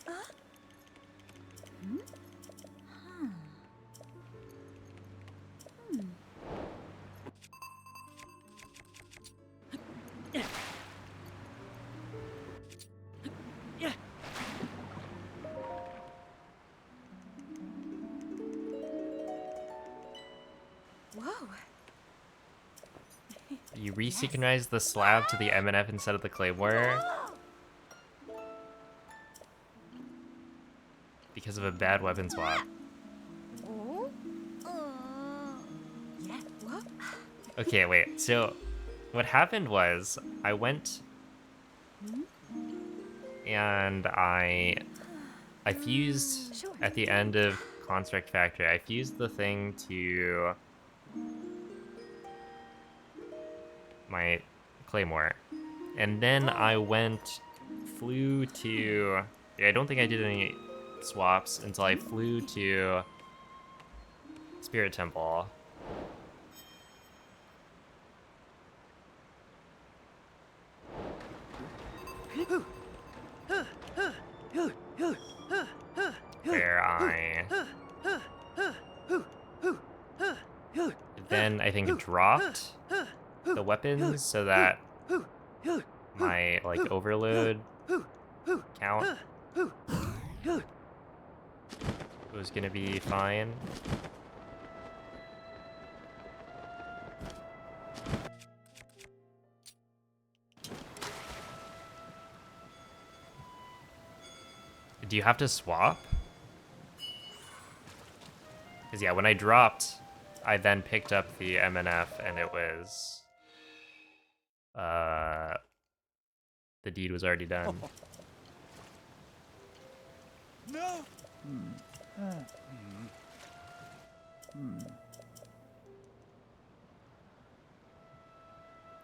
Speaker 2: Whoa.
Speaker 1: You resynchronize the slab to the MNF instead of the Claymore because of a bad weapon swap.
Speaker 2: Yeah. What?
Speaker 1: Okay, wait. So, what happened was I went and I fused
Speaker 2: Sure.
Speaker 1: at the end of Construct Factory. I fused the thing to my Claymore, and then I flew to. I don't think I did any swaps until I flew to Spirit Temple. Where I then I think dropped the weapons so that my like overload count was gonna be fine. Do you have to swap? Because yeah, when I dropped, I then picked up the MNF and it was... the deed was already done.
Speaker 3: No!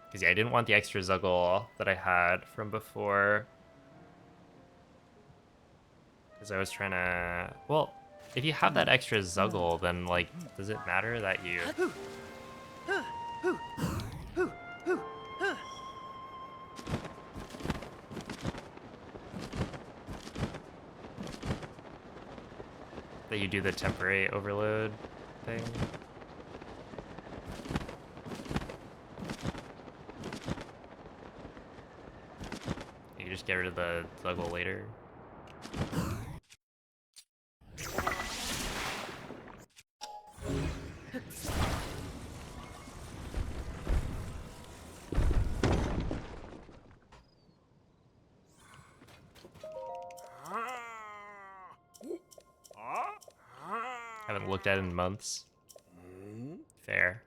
Speaker 1: Because yeah, I didn't want the extra Zuggle that I had from before. Because I was trying to... Well, if you have that extra Zuggle, then, like, does it matter that you... that you do the temporary overload thing? You just get rid of the Zuggle later. Haven't looked at it in months. Fair.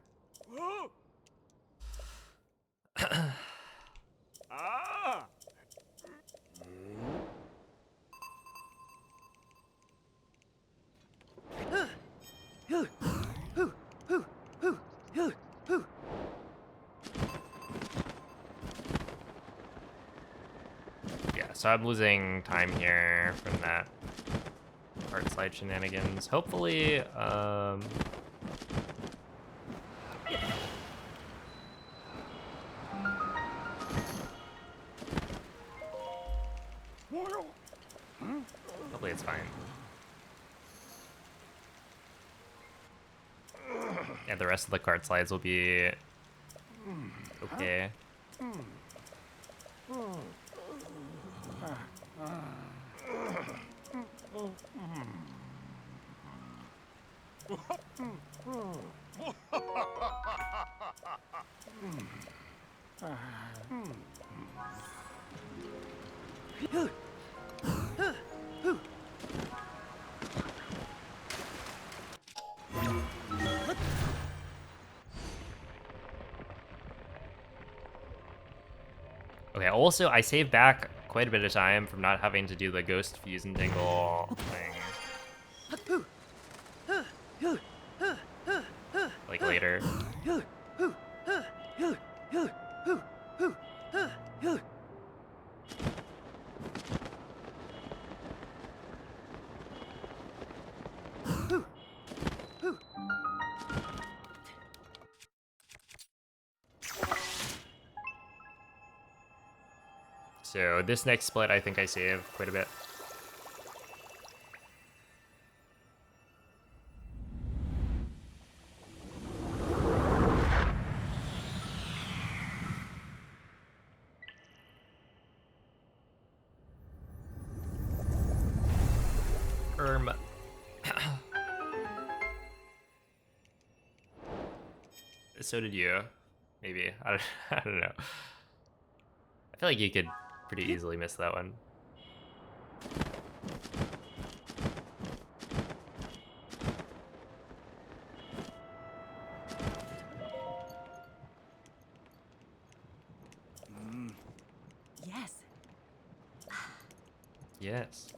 Speaker 1: Yeah, so I'm losing time here from that art slide shenanigans. Hopefully, hopefully it's fine. Yeah, the rest of the card slides will be okay. Okay, also, I saved back quite a bit of time from not having to do the ghost fuse and dingle thing. Like later. So this next split, I think I saved quite a bit. So did you. Maybe. I don't know. I feel like you could pretty easily miss that one.
Speaker 5: Yes.
Speaker 1: Yes.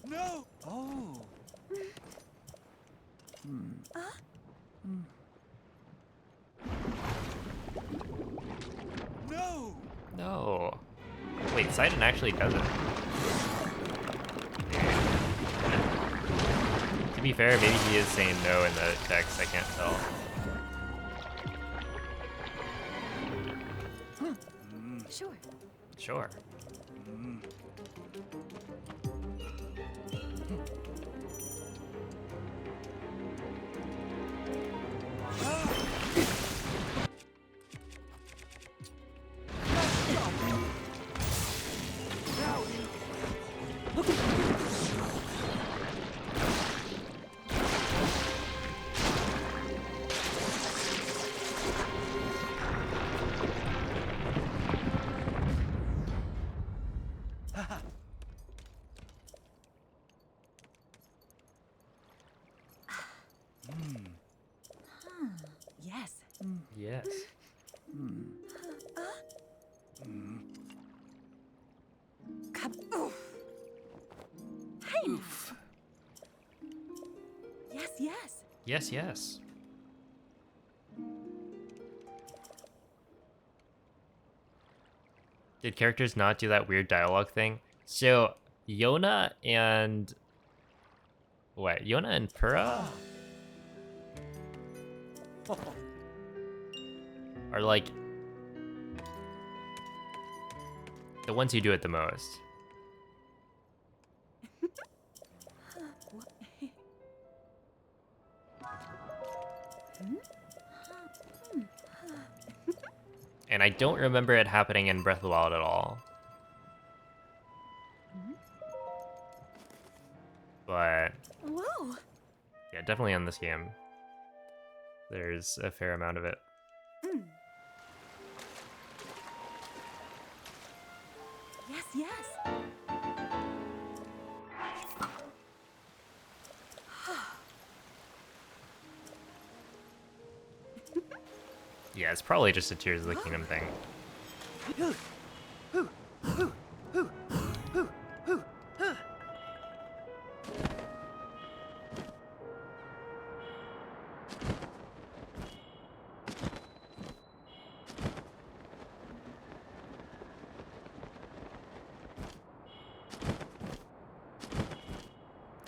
Speaker 3: No! Oh! No!
Speaker 1: No. Wait, Sidon actually does it. To be fair, maybe he is saying no in the text, I can't tell.
Speaker 2: Sure.
Speaker 1: Sure.
Speaker 5: Yes.
Speaker 1: Yes.
Speaker 5: Come. Oof. Hey. Yes, yes.
Speaker 1: Yes, yes. Did characters not do that weird dialogue thing? So, Yona and... What? Yona and Pura? Are like... the ones who do it the most. And I don't remember it happening in Breath of the Wild at all. But
Speaker 2: Whoa.
Speaker 1: yeah, definitely on this game. There's a fair amount of it.
Speaker 5: Yes, yes.
Speaker 1: Yeah, it's probably just a Tears of the Kingdom thing.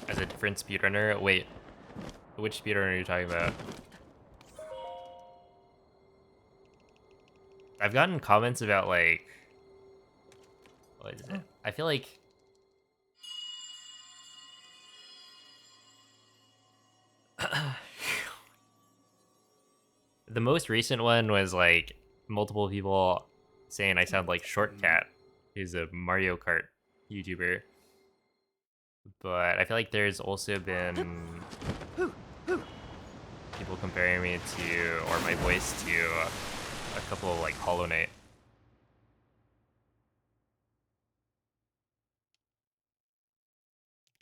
Speaker 1: As a different speedrunner? Wait, which speedrunner are you talking about? I've gotten comments about, like... what is it? I feel like... The most recent one was like multiple people saying I sound like Shortcat, who's a Mario Kart YouTuber. But I feel like there's also been people comparing me to, or my voice to, a couple of like Hollow Knight.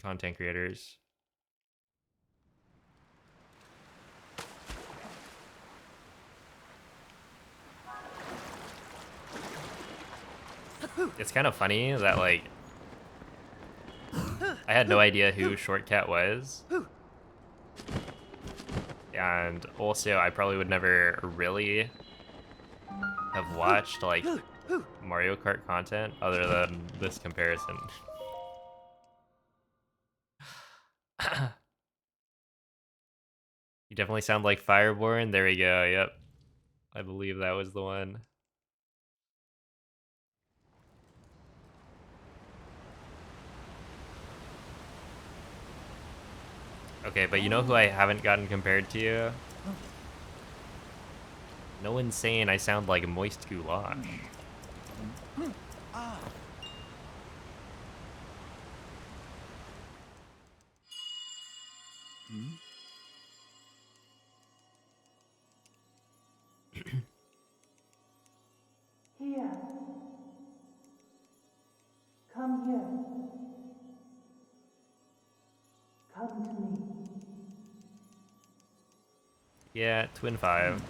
Speaker 1: Content creators. It's kind of funny that like I had no idea who Shortcat was. And also I probably would never really have watched like Mario Kart content other than this comparison. You definitely sound like Fireborn. There we go. Yep. I believe that was the one. Okay, but you know who I haven't gotten compared to? No one's saying I sound like Moist Goulash.
Speaker 6: Here. Come here. Come to me.
Speaker 1: Yeah, Twin 5.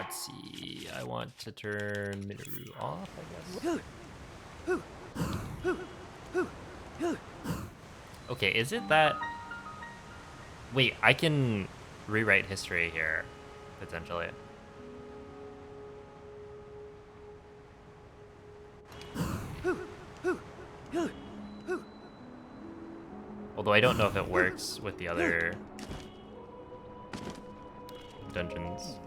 Speaker 1: Let's see. I want to turn Minoru off, I guess. Okay, is it that... Wait, I can rewrite history here, potentially. Although I don't know if it works with the other dungeons.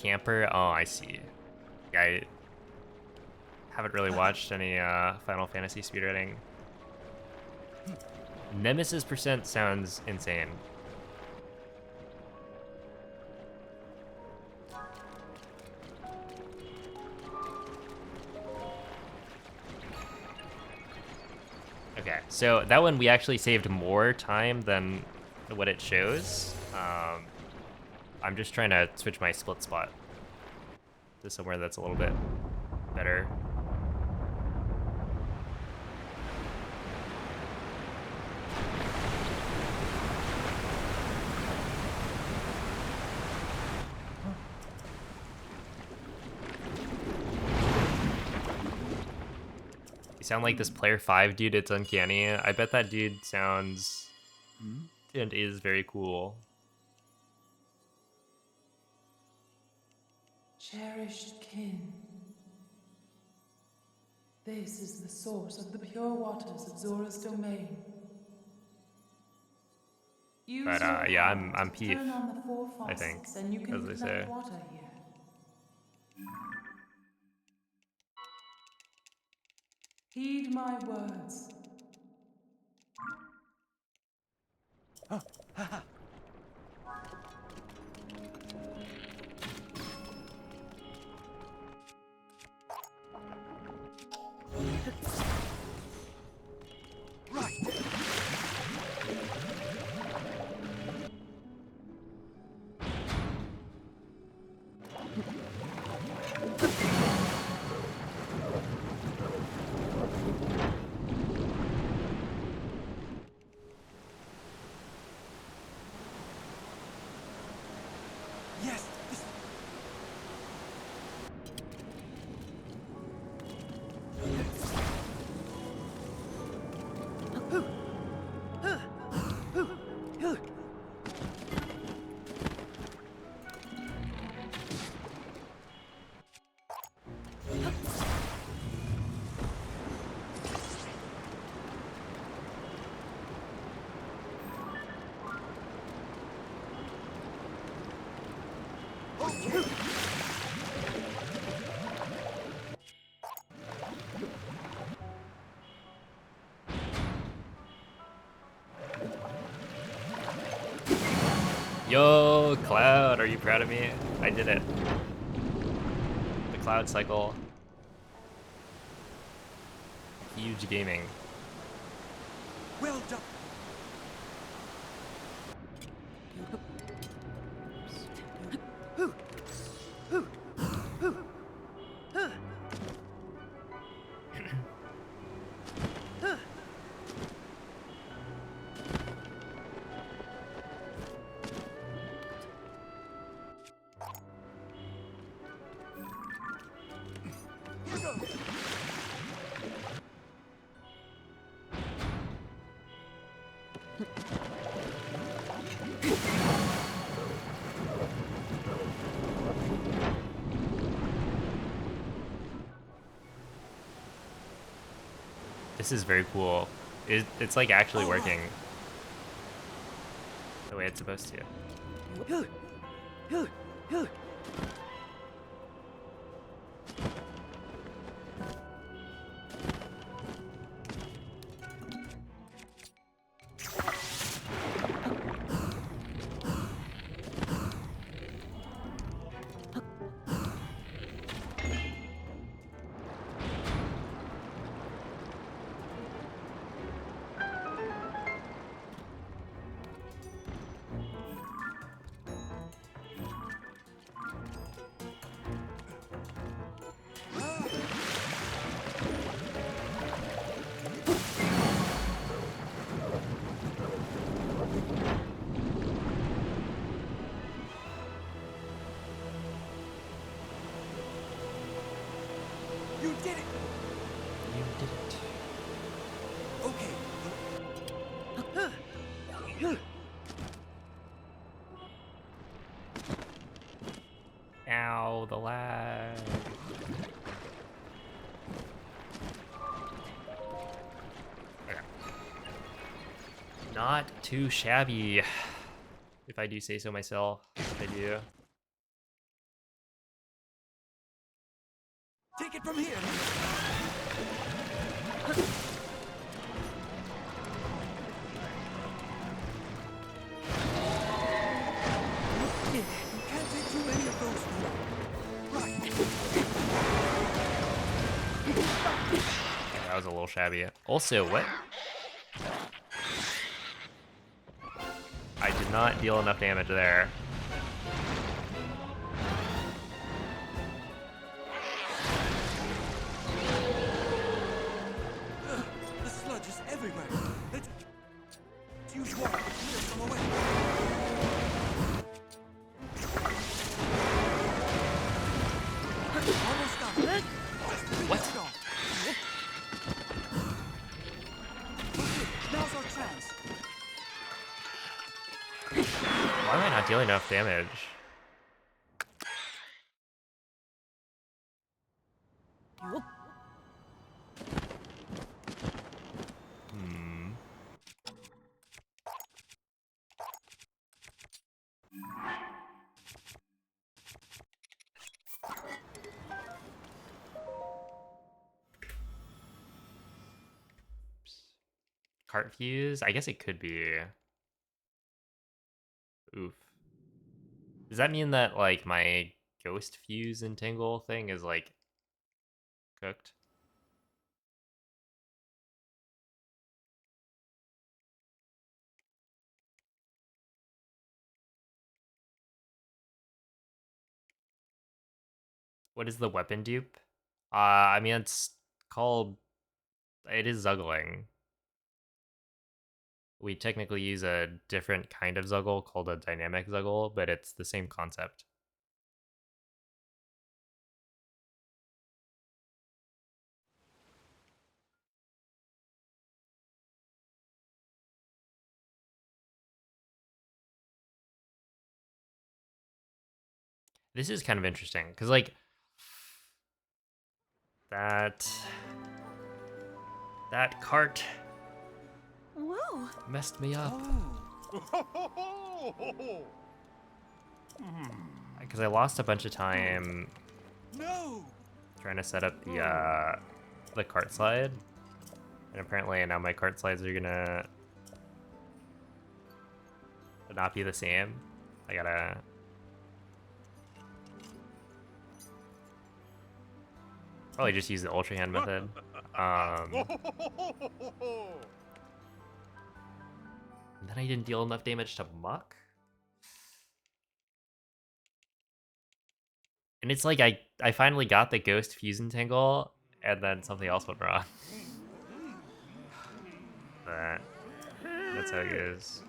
Speaker 1: Camper? Oh, I see. Yeah, I haven't really watched any Final Fantasy speedrunning. Nemesis percent sounds insane. Okay, so that one we actually saved more time than what it shows. I'm just trying to switch my split spot to somewhere that's a little bit better. You sound like this player 5 dude, it's uncanny. I bet that dude sounds and is very cool.
Speaker 6: Cherished kin. This is the source of the pure waters of Zora's domain. Use
Speaker 1: But
Speaker 6: your
Speaker 1: yeah,
Speaker 6: power
Speaker 1: I'm
Speaker 6: to
Speaker 1: Peef,
Speaker 6: turn on the 4
Speaker 1: I think,
Speaker 6: faucets and you can
Speaker 1: as they
Speaker 6: collect
Speaker 1: say.
Speaker 6: water here. Heed my words.
Speaker 7: Yes.
Speaker 1: Yo, Cloud, are you proud of me? I did it. The Cloud cycle. Huge gaming.
Speaker 7: Well done.
Speaker 1: This is very cool. It's like actually working the way it's supposed to.
Speaker 7: You did it.
Speaker 1: You did it.
Speaker 7: Okay.
Speaker 1: Ow, the lag. Okay. Not too shabby, if I do say so myself. I do.
Speaker 7: Take it from here. You can't take too many of those. Right.
Speaker 1: That was a little shabby. Also, what? I did not deal enough damage there.
Speaker 7: The sludge is everywhere. Let's use water to clear some away. Almost done.
Speaker 1: What?
Speaker 7: Let's go. Okay, now's our chance.
Speaker 1: Why am I not dealing enough damage? Hmm. Cart fuse? I guess it could be. Oof. Does that mean that, like, my ghost fuse and tingle thing is, like, cooked? What is the weapon dupe? I mean, it's called... It is Zuggling. We technically use a different kind of Zuggle called a dynamic Zuggle, but it's the same concept. This is kind of interesting, because, like, that cart
Speaker 2: Whoa!
Speaker 1: messed me up. Because I lost a bunch of time
Speaker 7: No!
Speaker 1: trying to set up the cart slide. And apparently now my cart slides are gonna not be the same. I gotta... Probably just use the Ultra Hand method. And then I didn't deal enough damage to Muck. And it's like I finally got the Ghost Fusion Tangle, and then something else went wrong. That's how it goes.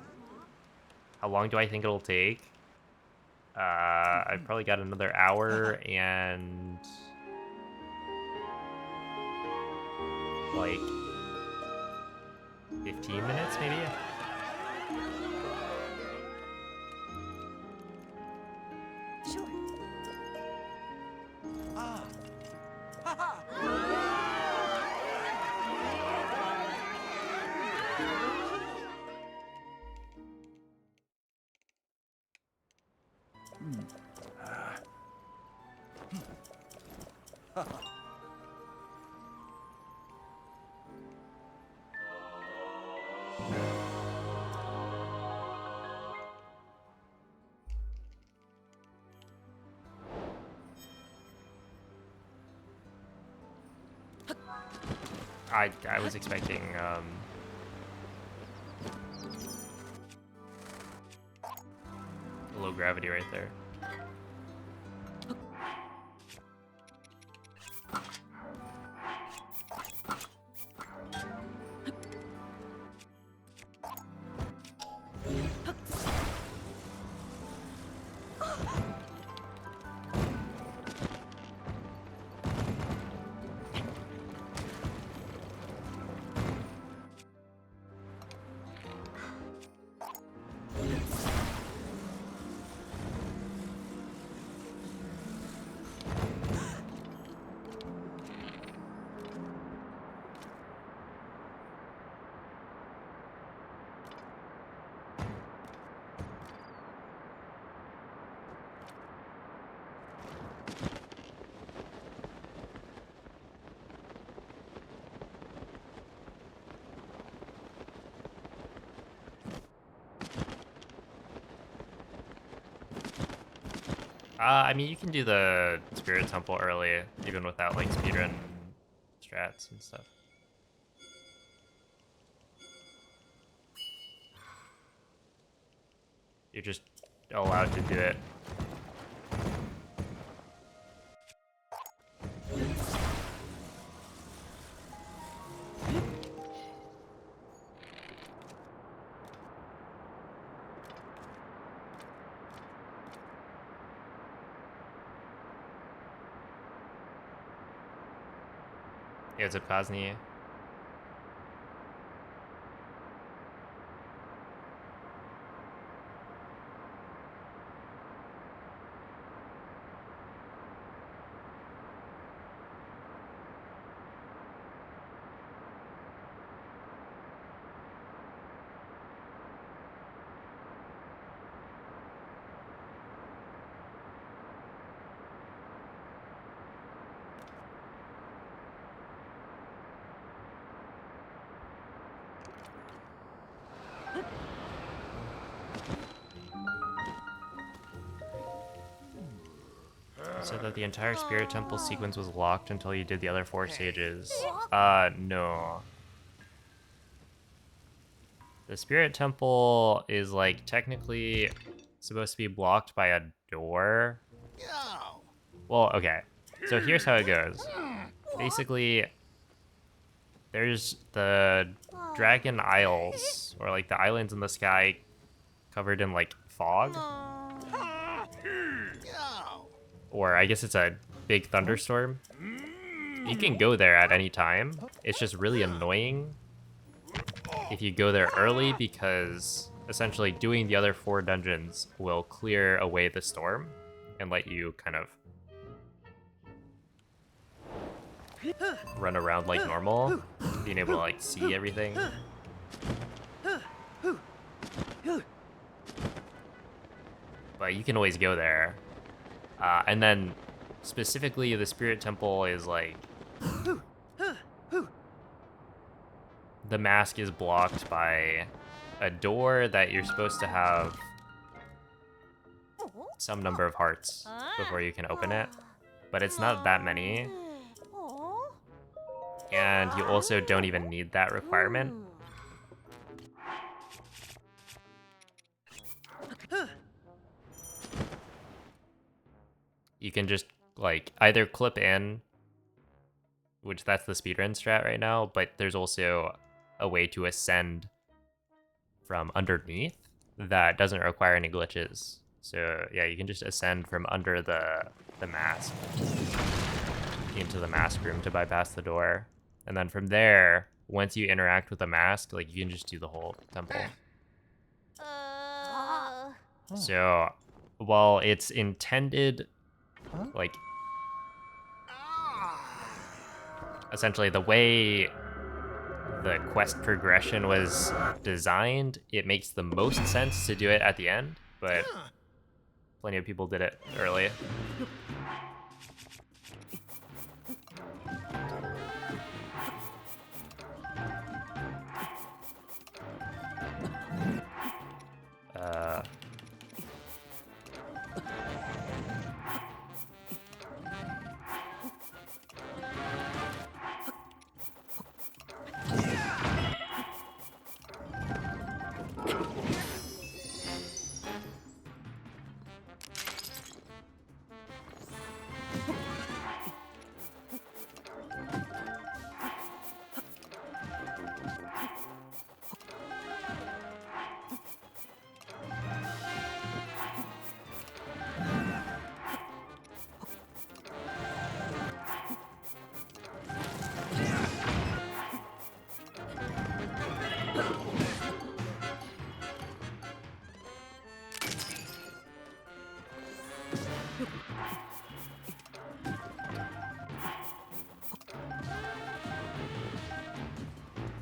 Speaker 1: How long do I think it'll take? I've probably got another hour and... like 15 minutes maybe?
Speaker 2: Sure.
Speaker 7: Ah! Haha!
Speaker 1: I was expecting low gravity right there. I mean, you can do the Spirit Temple early, even without, like, speedrun strats and stuff. You're just allowed to do it. Yeah, it's a Kosny. So that the entire Spirit Temple sequence was locked until you did the other 4 stages. No. The Spirit Temple is, like, technically supposed to be blocked by a door. Well, okay. So here's how it goes. Basically, there's the Dragon Isles, or like the islands in the sky covered in like fog. Or I guess it's a big thunderstorm. You can go there at any time. It's just really annoying if you go there early, because essentially doing the other 4 dungeons will clear away the storm and let you kind of run around like normal, being able to like see everything. But you can always go there. And then specifically the Spirit Temple is like, the mask is blocked by a door that you're supposed to have some number of hearts before you can open it, but it's not that many. And you also don't even need that requirement. You can just like either clip in, which that's the speedrun strat right now, but there's also a way to ascend from underneath that doesn't require any glitches. So yeah, you can just ascend from under the mask into the mask room to bypass the door. And then from there, once you interact with the mask, like you can just do the whole temple. So while it's intended, like, essentially the way the quest progression was designed, it makes the most sense to do it at the end, but plenty of people did it early.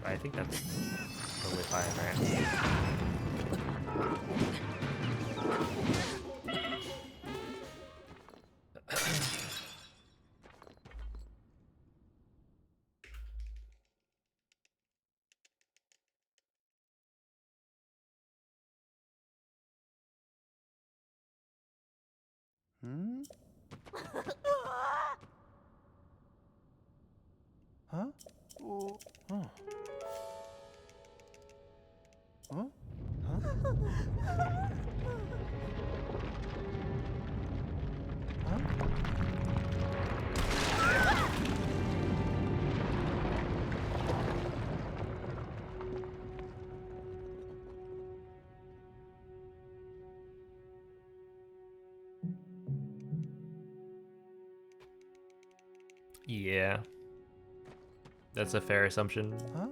Speaker 1: I think that's totally fine, right?
Speaker 7: Huh? Oh. Huh? Huh?
Speaker 1: Yeah. That's a fair assumption.
Speaker 7: Huh?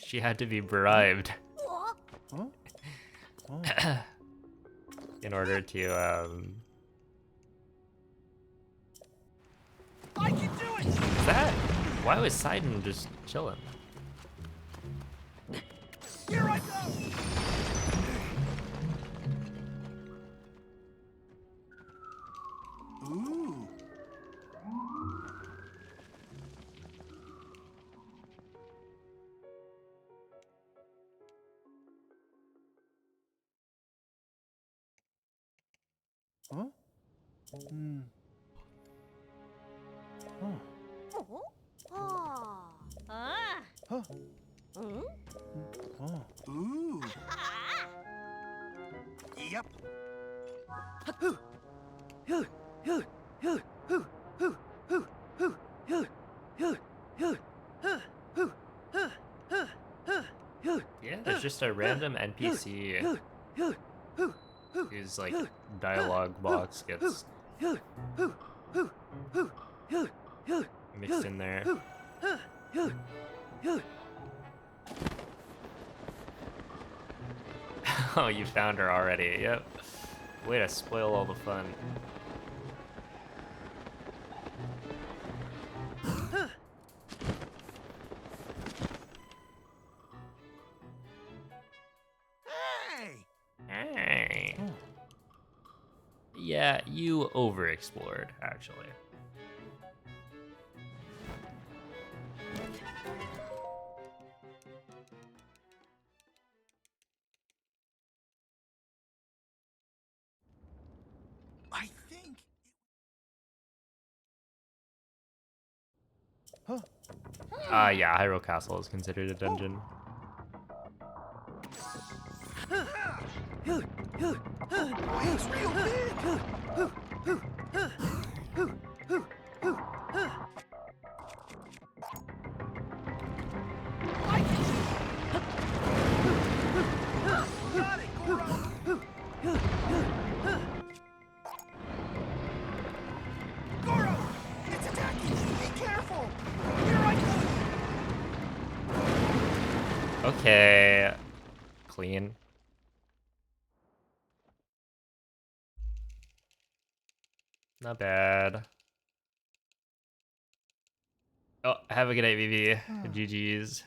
Speaker 1: She had to be bribed
Speaker 7: Huh?
Speaker 1: in order to,
Speaker 7: I can do it!
Speaker 1: Is that? Why was Sidon just chilling?
Speaker 7: Here I go! Ooh. Huh? Hmm. Huh. Huh. Ooh. Yep.
Speaker 1: Yeah, there's just a random NPC whose like dialogue box gets mixed in there. Oh, you found her already. Yep. Way to spoil all the fun.
Speaker 7: Hey.
Speaker 1: Hey. Yeah, you overexplored, actually.
Speaker 7: I think.
Speaker 1: Yeah, Hyrule Castle is considered a dungeon.
Speaker 7: It's real big. Got it, Goro. Goro, it's attacking. Be careful. Here I come.
Speaker 1: Okay. Clean. Not bad. Oh, have a good night, Vivi. GG's.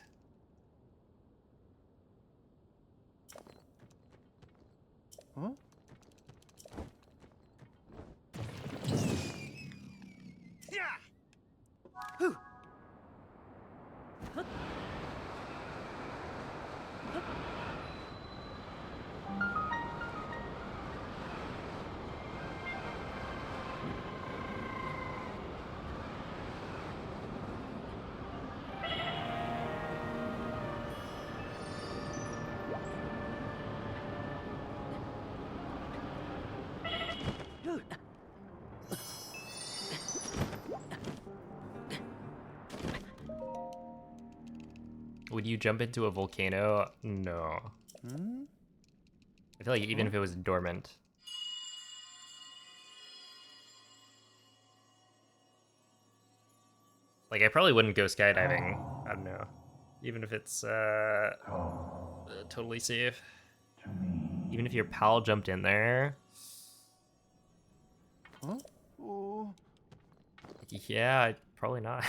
Speaker 7: Yeah.
Speaker 1: Would you jump into a volcano? No. I feel like even if it was dormant. Like, I probably wouldn't go skydiving. I don't know. Even if it's totally safe. Even if your pal jumped in there.
Speaker 7: Oh.
Speaker 1: Yeah, probably not.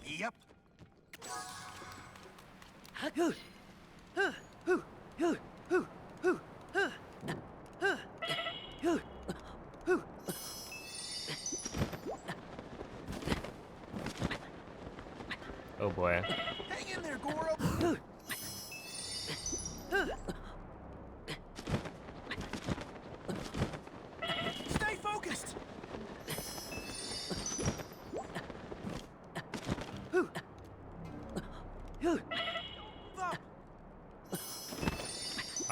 Speaker 7: Yep.
Speaker 1: Oh boy.
Speaker 7: Hang in there, Goro. Stay focused. Up.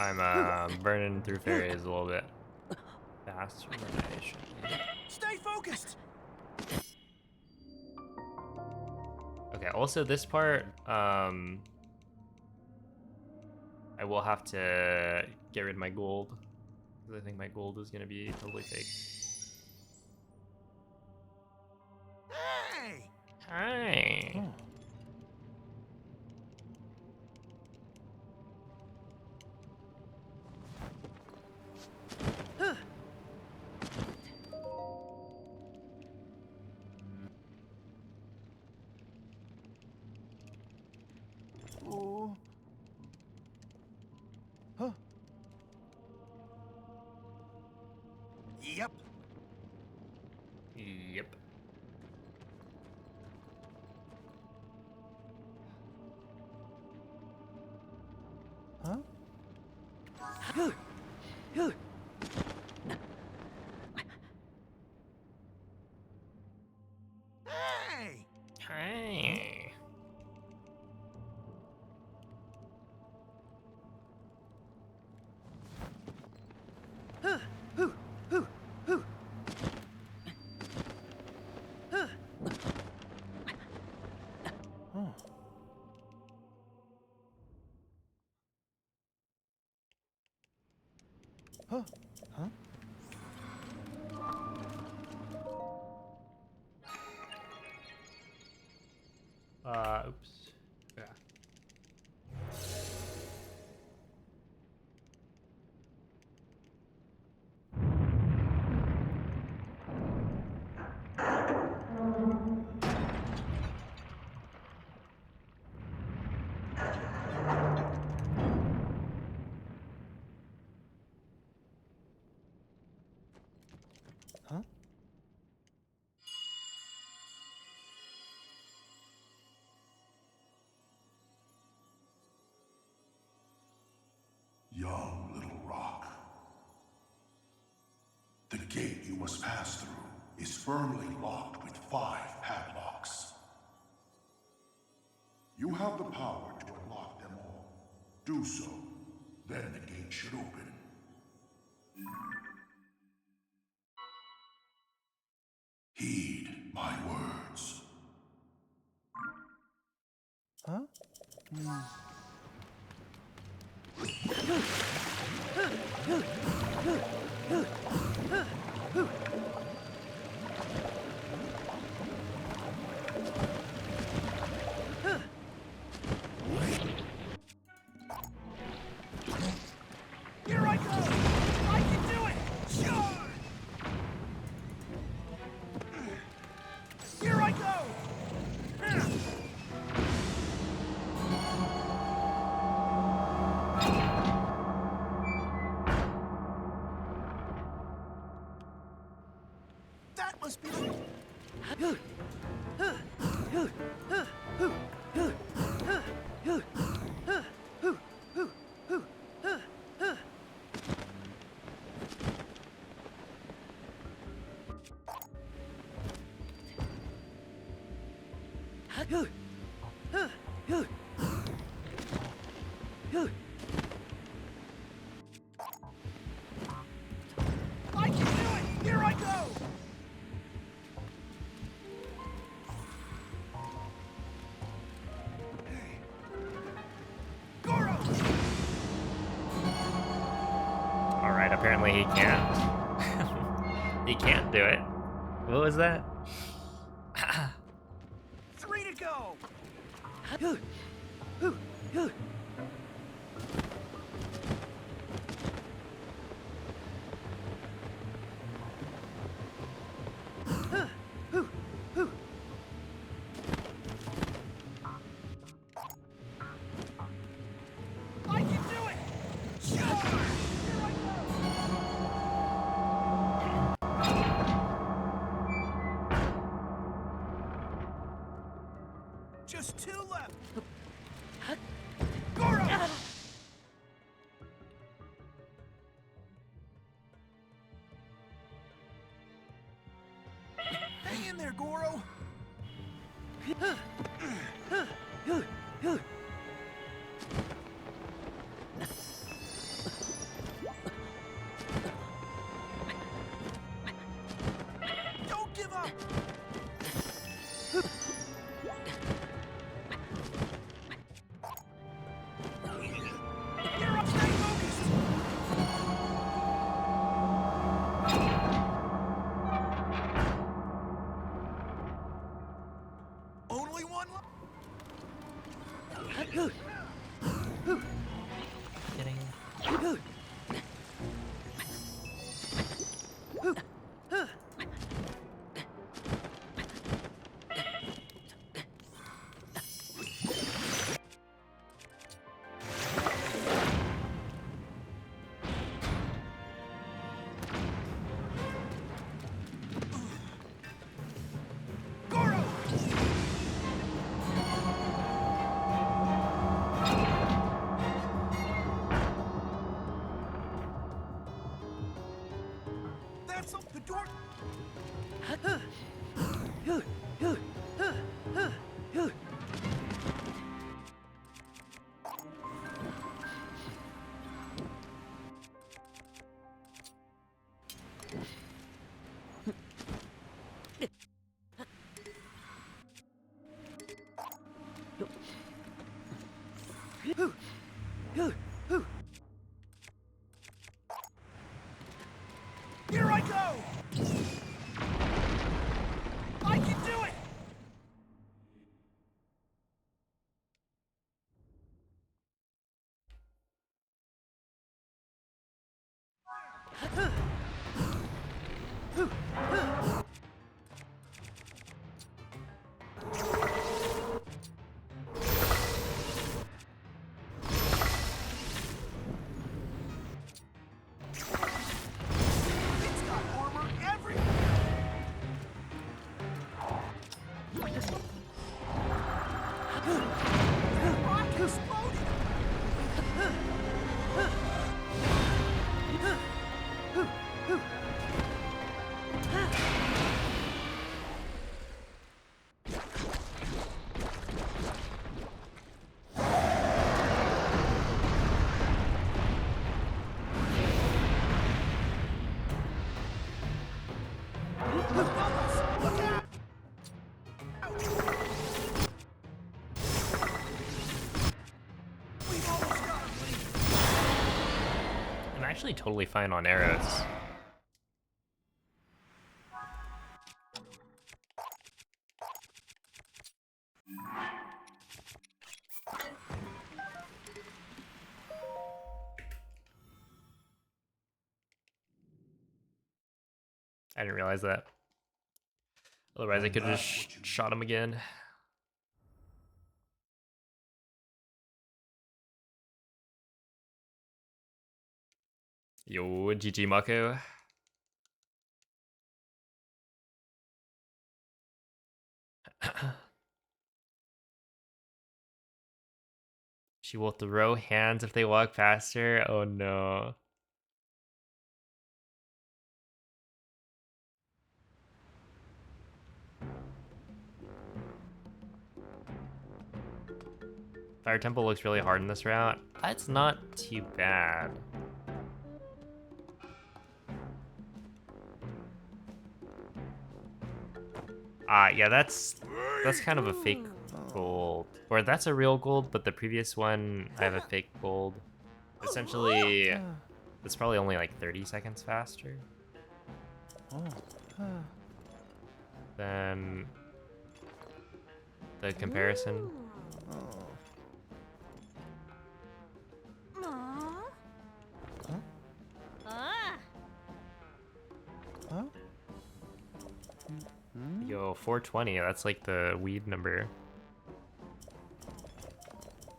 Speaker 1: I'm burning through fairies a little bit faster than I should be.
Speaker 7: Stay focused.
Speaker 1: Okay, also this part, I will have to get rid of my gold. Because I think my gold is gonna be totally fake.
Speaker 7: Hey.
Speaker 1: Hi.
Speaker 7: Oh. Yep.
Speaker 1: Yep.
Speaker 7: Hey.
Speaker 1: Hi. Oops. Yeah.
Speaker 3: Young little rock. The gate you must pass through is firmly locked with 5 padlocks. You have the power to unlock them all. Do so, then the gate should open. Heed my words.
Speaker 7: Here I go! I can do it! Sure! Here I go! That must be the... I can do it! Here I go! Goro!
Speaker 1: Alright, apparently he can't. He can't do it. What was that?
Speaker 7: 3 to go! I can do it! Sure! Here I go! Just 2 left! Goro! Hang in there, Goro! Don't give up! You're up, stay focused! Only one left!
Speaker 1: Kidding.
Speaker 7: Goro! That's the door. It's got armor everywhere. Rock exploded. Look out! We've almost got him, Lee.
Speaker 1: I'm actually totally fine on arrows. I didn't realize that. Otherwise, I could have just shot him again. Yo, GG Mako. She will throw hands if they walk past her. Oh no. Fire Temple looks really hard in this route. That's not too bad. Yeah, that's kind of a fake gold. Or that's a real gold, but the previous one, I have a fake gold. Essentially, it's probably only like 30 seconds faster than the comparison. Yo, 420, that's like the weed number.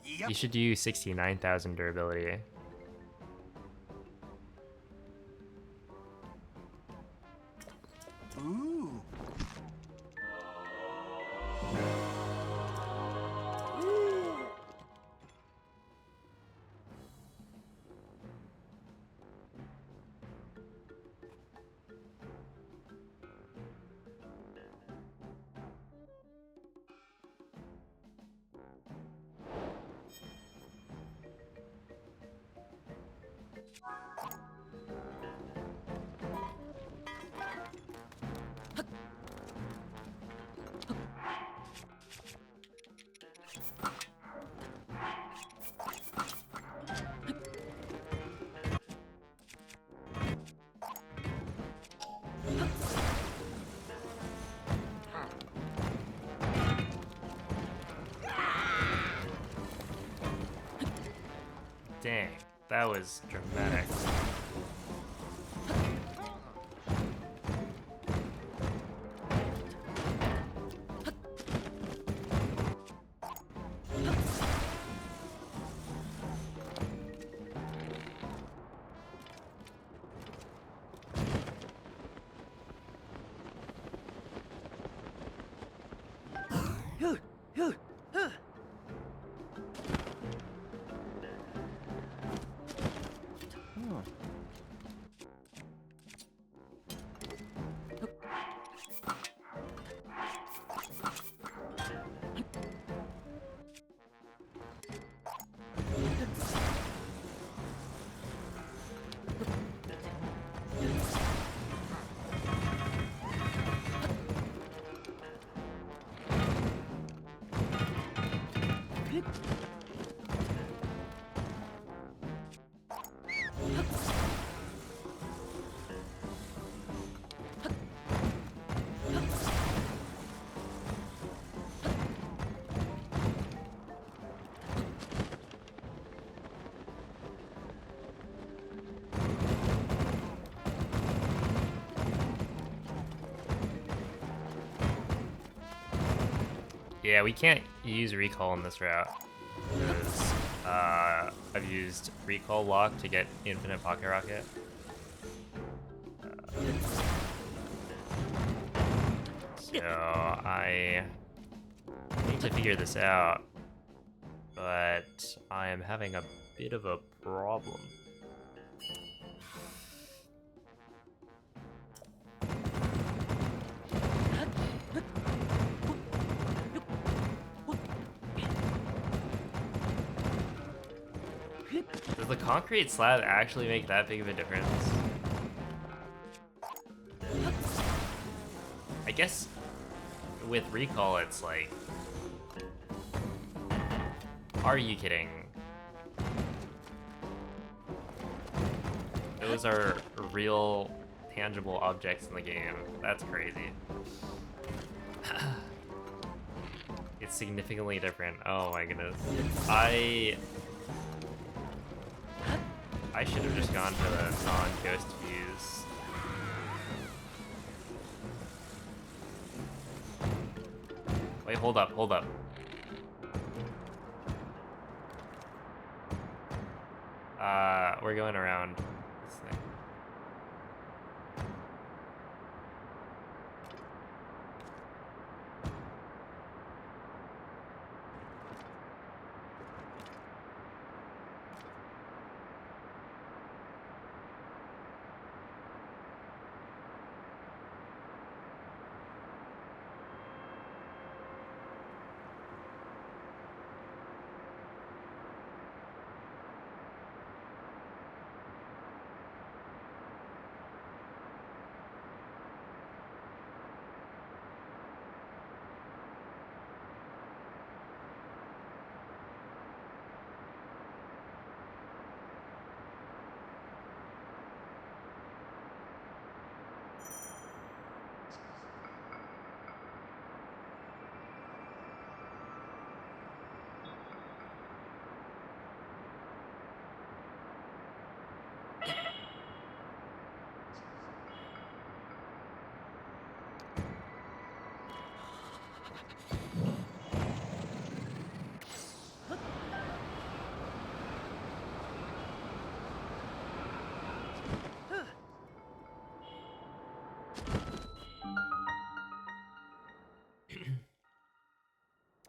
Speaker 7: Yep.
Speaker 1: You should do 69,000 durability.
Speaker 7: Ooh.
Speaker 1: Dang, that was dramatic. Yeah, we can't use recall in this route. Because I've used recall lock to get infinite pocket rocket. So I need to figure this out, but I am having a bit of a problem. Does the concrete slab actually make that big of a difference? I guess with recall it's like... Are you kidding? Those are real, tangible objects in the game. That's crazy. It's significantly different. Oh my goodness. I should have just gone for the non-ghost views. Wait, hold up, hold up. We're going around this thing.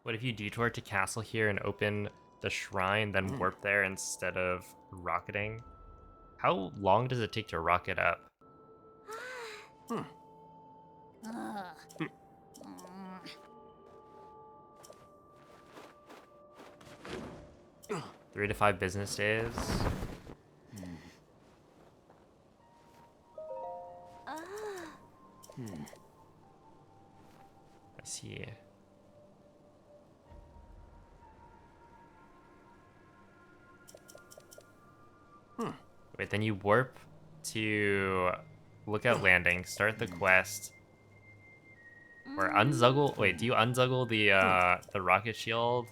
Speaker 1: What if you detour to castle here and open the shrine, then warp there instead of rocketing? How long does it take to rocket up?
Speaker 4: Ah.
Speaker 1: 3 to 5 business days.
Speaker 4: Ah.
Speaker 1: I see. Wait, then you warp to Lookout Landing, start the quest, or unzuggle. Wait, do you unzuggle the rocket shield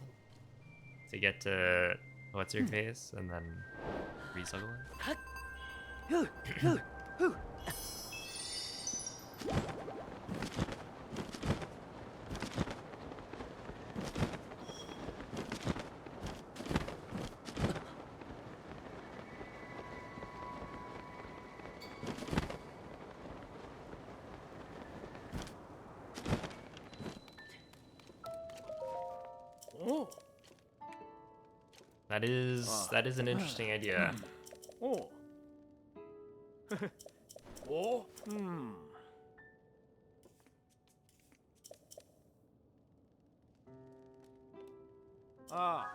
Speaker 1: to get to what's your face, and then rezuggle it? That is an interesting idea.
Speaker 7: Oh. Oh. Hmm. Ah.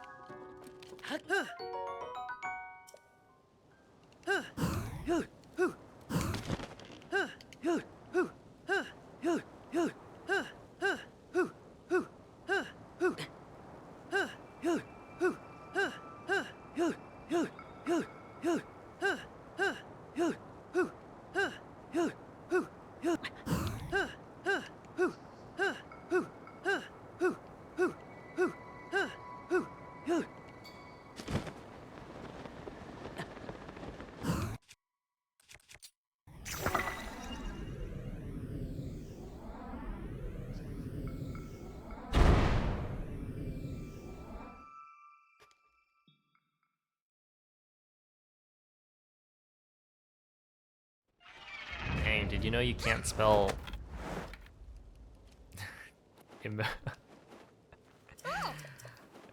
Speaker 1: did you know you can't spell...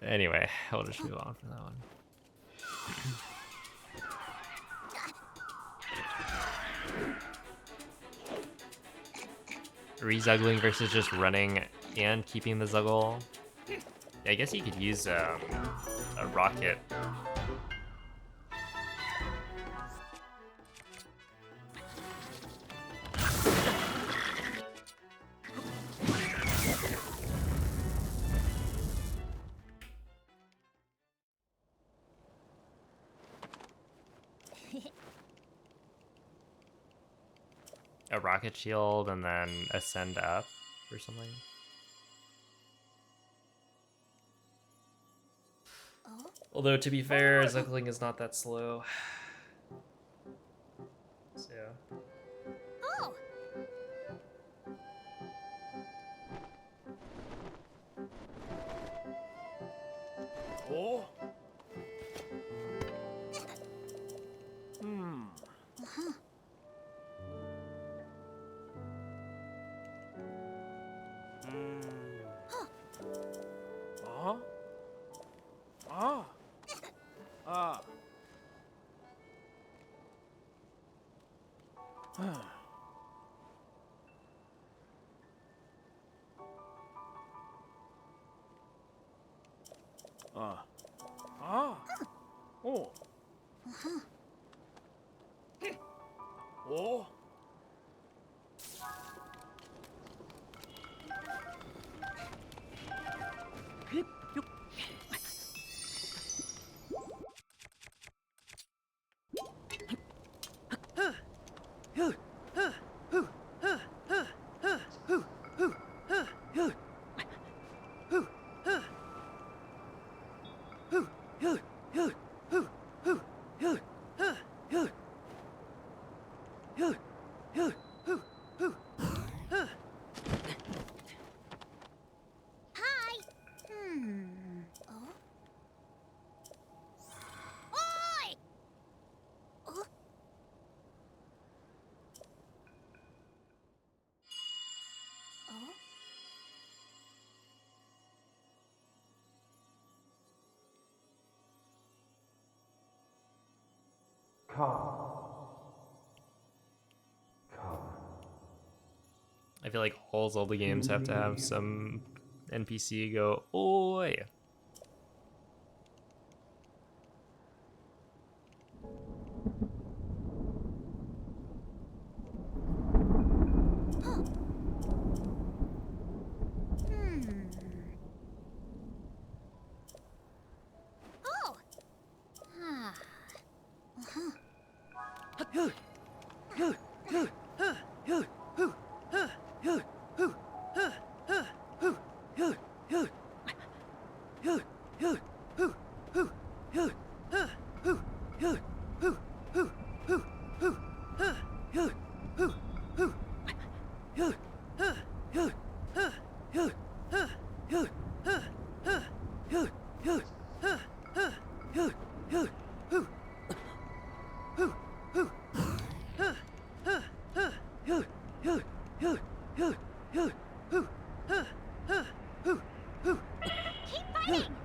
Speaker 1: Anyway, I'll just move on from that one. Rezuggling versus just running and keeping the zuggle. Yeah, I guess you could use a rocket. A rocket shield and then ascend up or something. Although to be fair, zuggling is not that slow. So
Speaker 4: Oh!
Speaker 7: Oh? Huh? Ah. Ah. Ah. Ah. Oh. Oh.
Speaker 4: Hi! Oh? Oi! Oh? Oh?
Speaker 1: I feel like all Zelda games have to have some NPC go, oi!
Speaker 4: Oh! Ah. Keep fighting!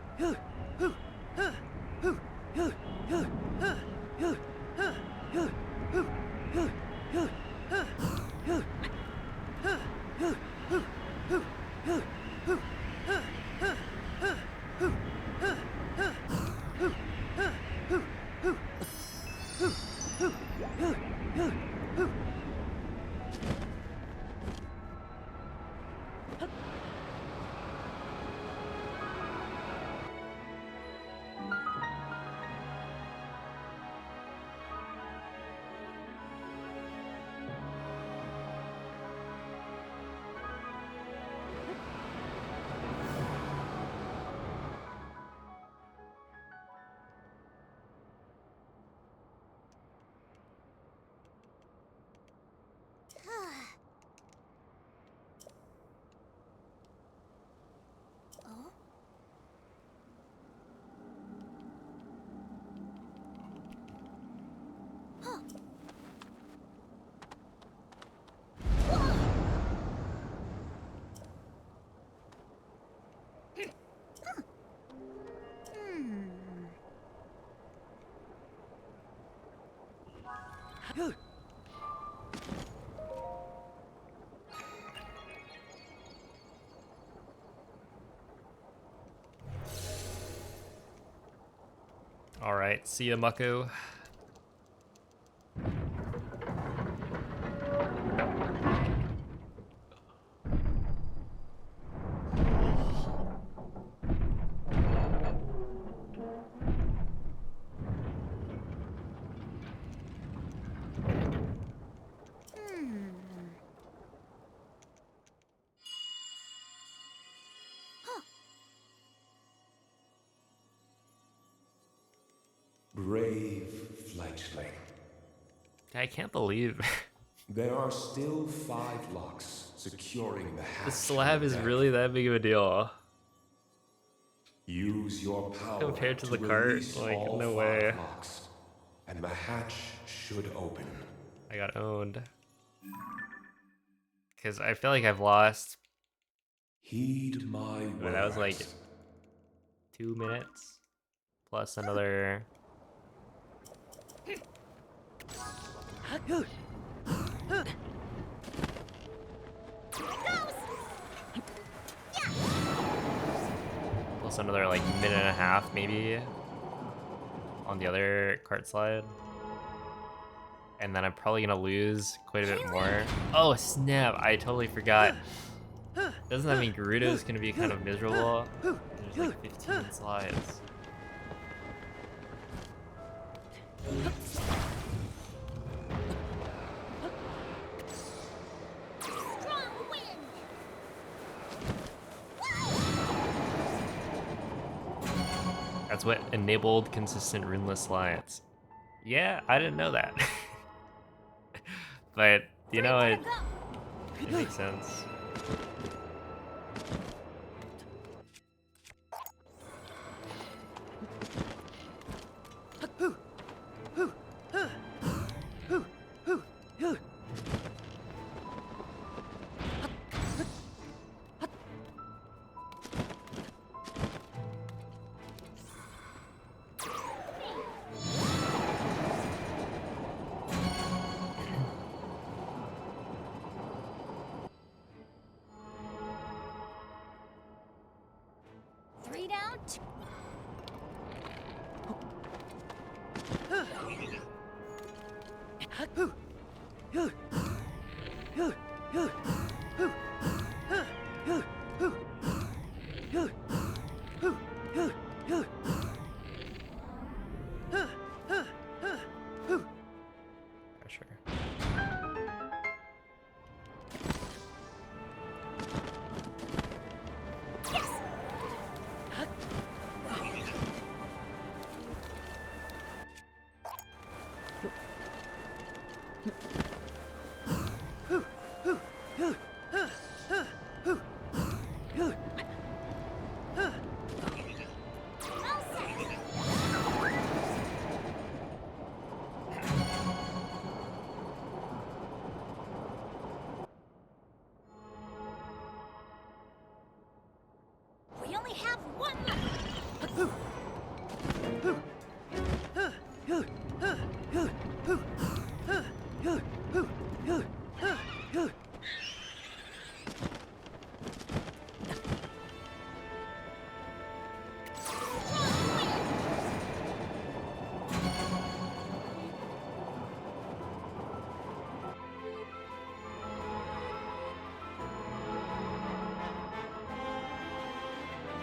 Speaker 1: All right, see ya, Mucko.
Speaker 3: Brave fledgling.
Speaker 1: I can't believe
Speaker 3: There are still 5 locks securing the hatch.
Speaker 1: the slab
Speaker 3: on
Speaker 1: is
Speaker 3: deck.
Speaker 1: really that big of a deal.
Speaker 3: Use your power
Speaker 1: Compared to the cart,
Speaker 3: release
Speaker 1: like,
Speaker 3: all
Speaker 1: no
Speaker 3: 5
Speaker 1: way.
Speaker 3: locks, and the hatch should open.
Speaker 1: I got owned. Because I feel like I've lost,
Speaker 3: Heed my
Speaker 1: but
Speaker 3: words.
Speaker 1: that was like 2 minutes plus another. Plus another like minute and a half maybe on the other cart slide. And then I'm probably gonna lose quite a bit more. Oh snap, I totally forgot. Doesn't that mean Gerudo's gonna be kind of miserable? There's like 15 slides.
Speaker 4: Strong wind.
Speaker 1: That's what enabled consistent runeless slides. Yeah, I didn't know that. But, you know, it makes sense.
Speaker 4: Three down.
Speaker 1: Pressure.
Speaker 4: We only have one left.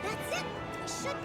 Speaker 4: That's it. We should.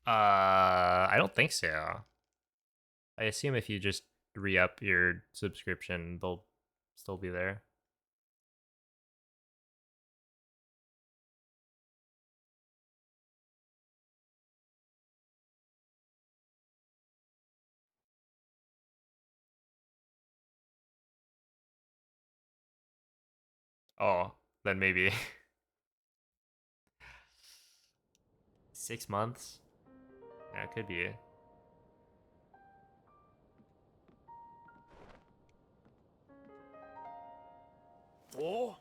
Speaker 1: I don't think so. I assume if you just re-up your subscription, they'll still be there. Oh, then maybe 6 months. Yeah, it could be.
Speaker 3: Oh?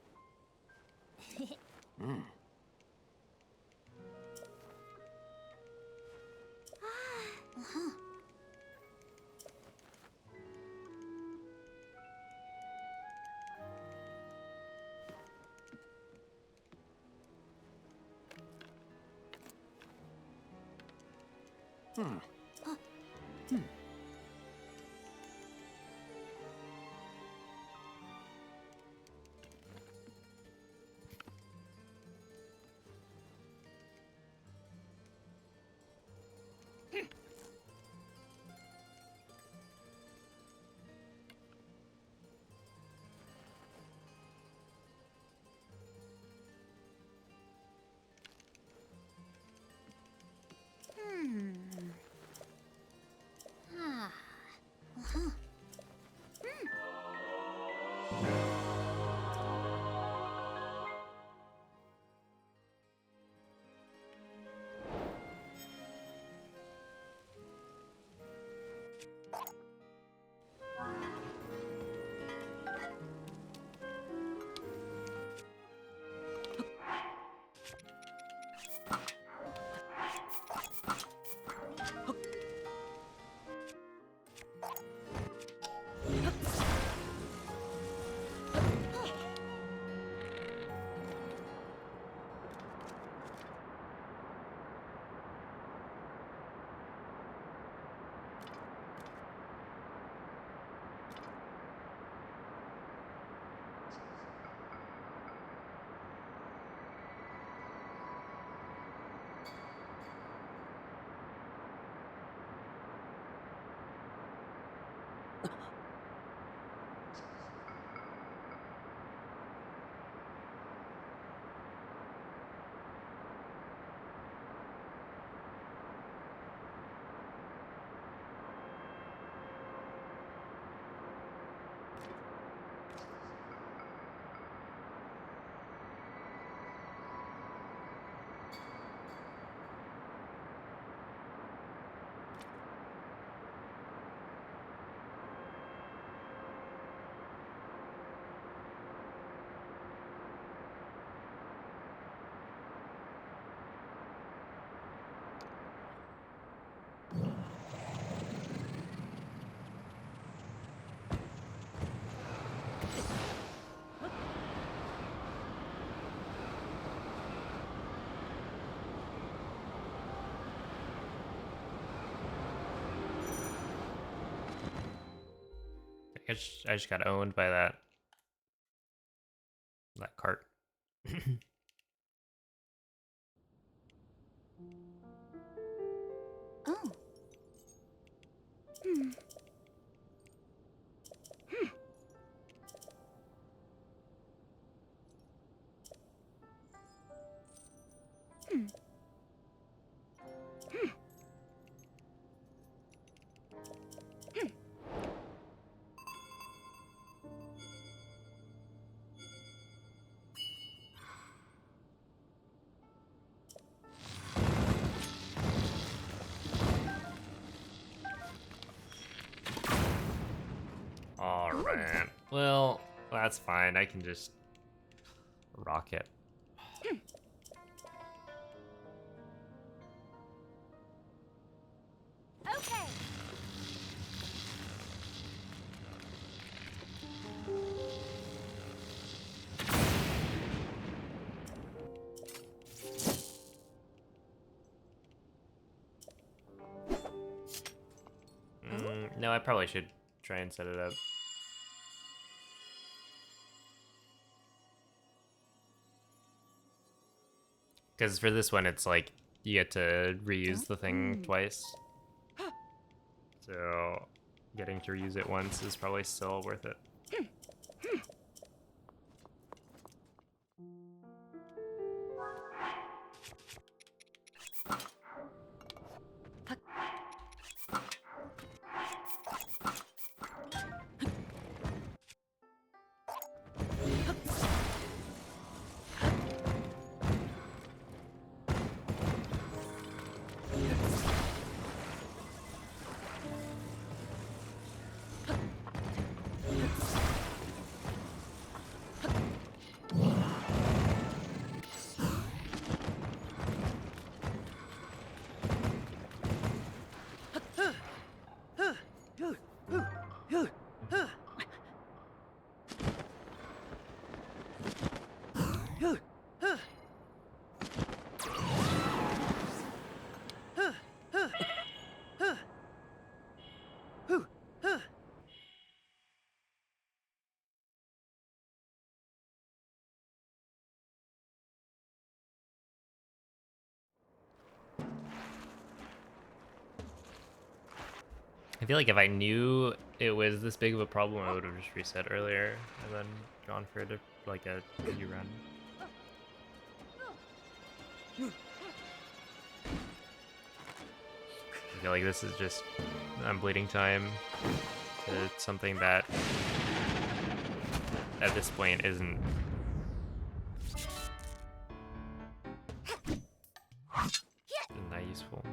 Speaker 1: I just got owned by that cart.
Speaker 4: Oh.
Speaker 1: Alright. Well, that's fine. I can just rock it.
Speaker 4: Okay.
Speaker 1: No, I probably should try and set it up. Because for this one, it's like you get to reuse the thing twice. So getting to reuse it once is probably still worth it. I feel like if I knew it was this big of a problem, I would have just reset earlier and then gone for like a easy run. I feel like this is just I'm bleeding time to something that at this point isn't that useful.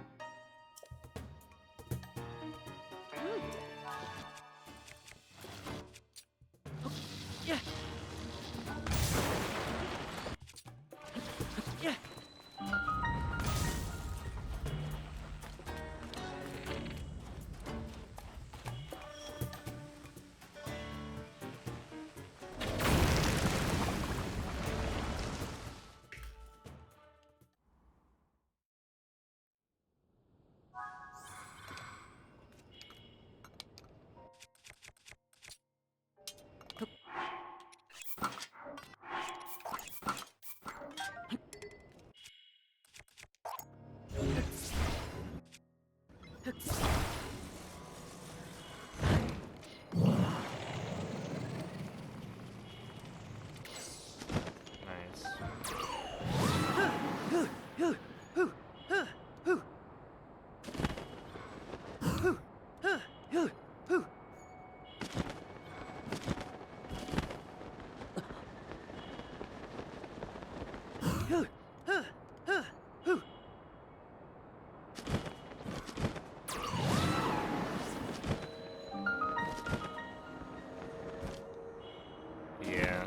Speaker 1: Yeah,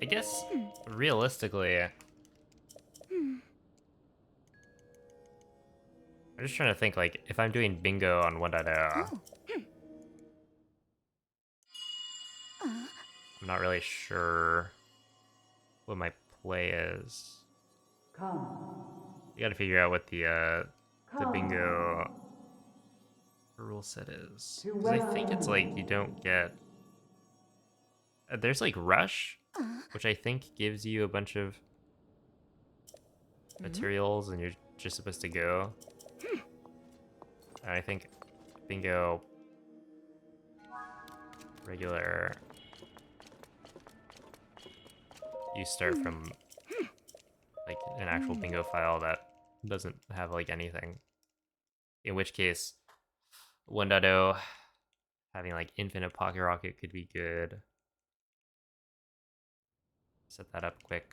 Speaker 1: I guess realistically, I'm just trying to think like if I'm doing bingo on 1.0, I'm not really sure what my play is. You gotta figure out what the bingo rule set is. 'Cause I think it's like you don't get there's like rush, which I think gives you a bunch of materials and you're just supposed to go. And I think bingo regular you start from like an actual bingo file that doesn't have like anything. In which case 1.0 having like infinite pocket rocket could be good. Set that up quick.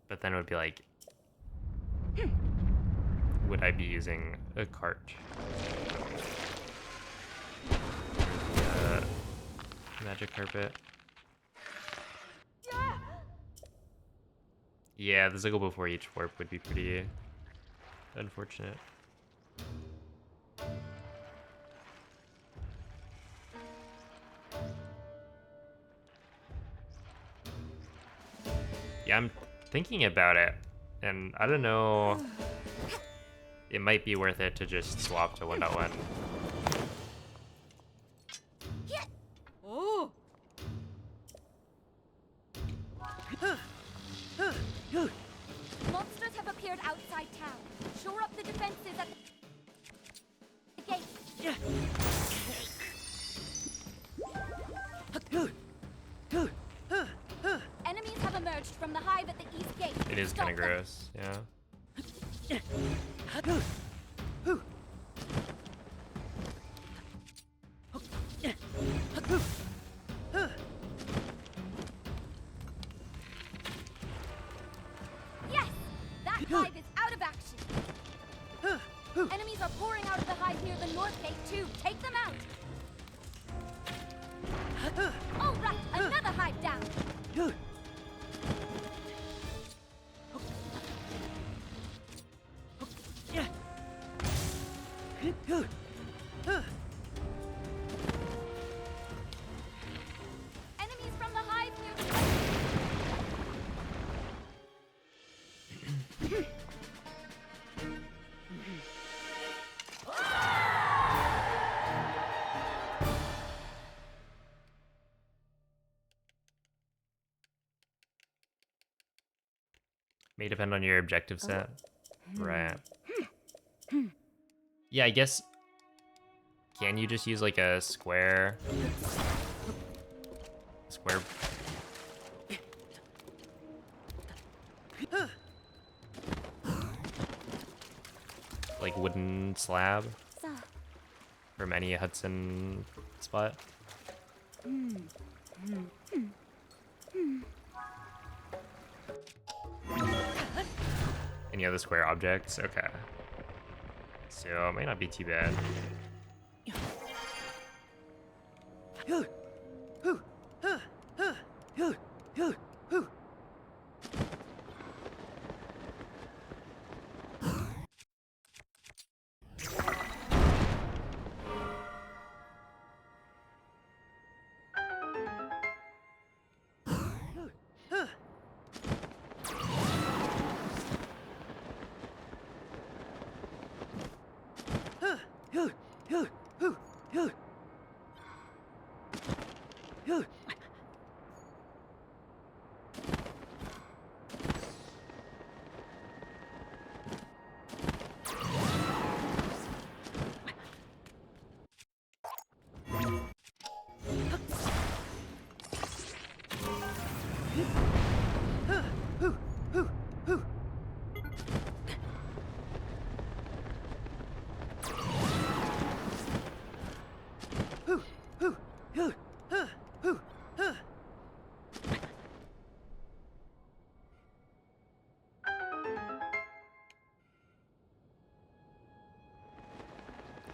Speaker 1: But then it would be like, would I be using a cart? Magic carpet. Yeah, the Ziggle before each warp would be pretty unfortunate. Yeah, I'm thinking about it. And I don't know. It might be worth it to just swap to 1.1.
Speaker 2: Oh!
Speaker 4: Monsters have appeared outside town. Shore up the defenses at the gate. Enemies have emerged from the hive at the east gate.
Speaker 1: It is
Speaker 4: Stop
Speaker 1: kind of
Speaker 4: them.
Speaker 1: gross, yeah.
Speaker 4: Yes! That hive is out of action. Enemies are pouring out of the hive near the north gate too. Take them out. All right, another hive down. Enemies from the hive near the
Speaker 1: May depend on your objective set. Right. Yeah, I guess. Can you just use like a square? Square. Like wooden slab from any Hudson spot. Any other square objects? Okay. So it might not be too bad.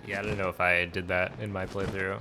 Speaker 1: Yeah, I don't know if I did that in my playthrough.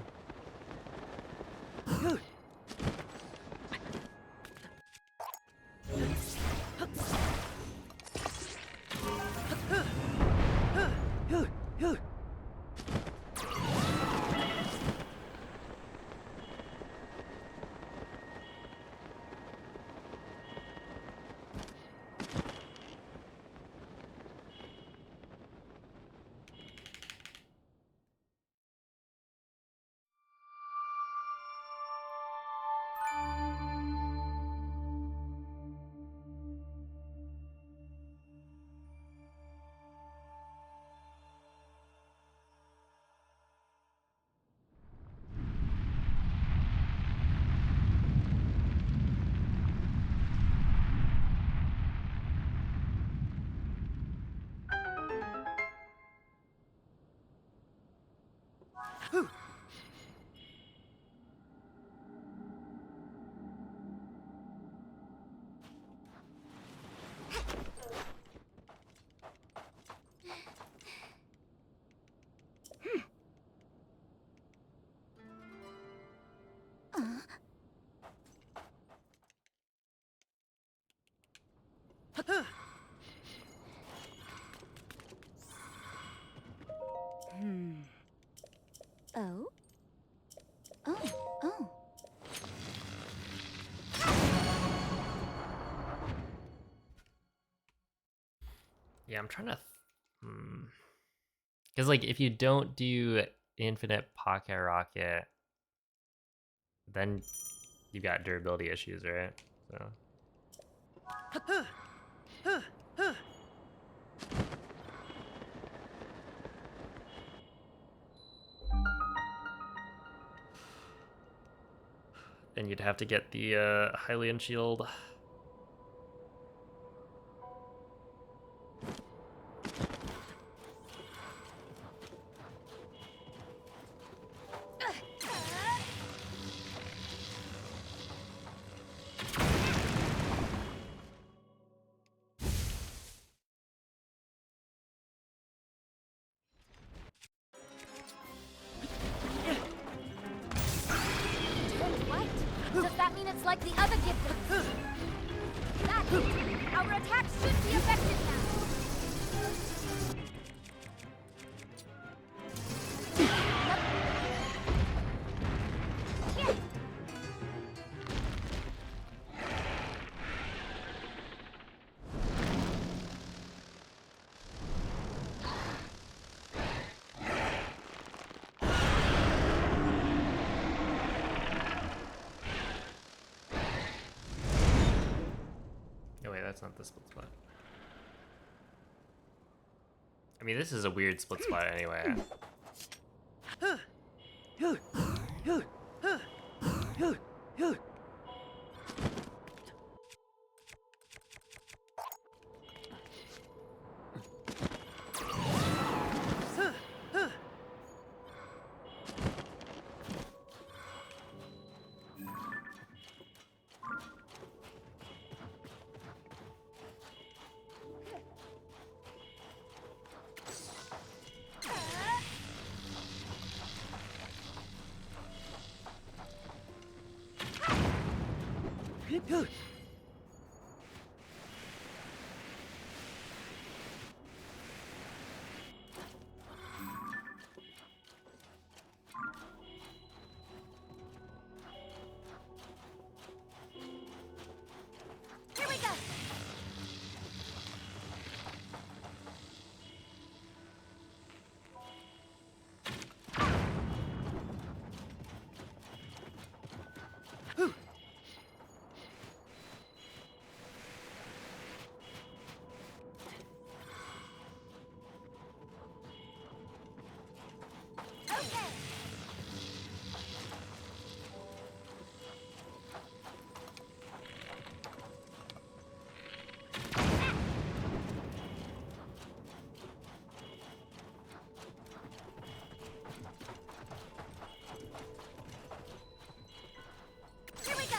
Speaker 4: Oh? Oh, oh.
Speaker 1: Yeah, I'm trying to. Because like, if you don't do infinite pocket rocket, then you got durability issues, right? So. Then you'd have to get the Hylian shield.
Speaker 4: Turned white. Does that mean it's like the other giblets? That's it. Our attacks should be effective now. Here.
Speaker 1: No, wait, that's not the split spot. I mean, this is a weird split spot anyway.
Speaker 4: Here we go. Okay. Here we go.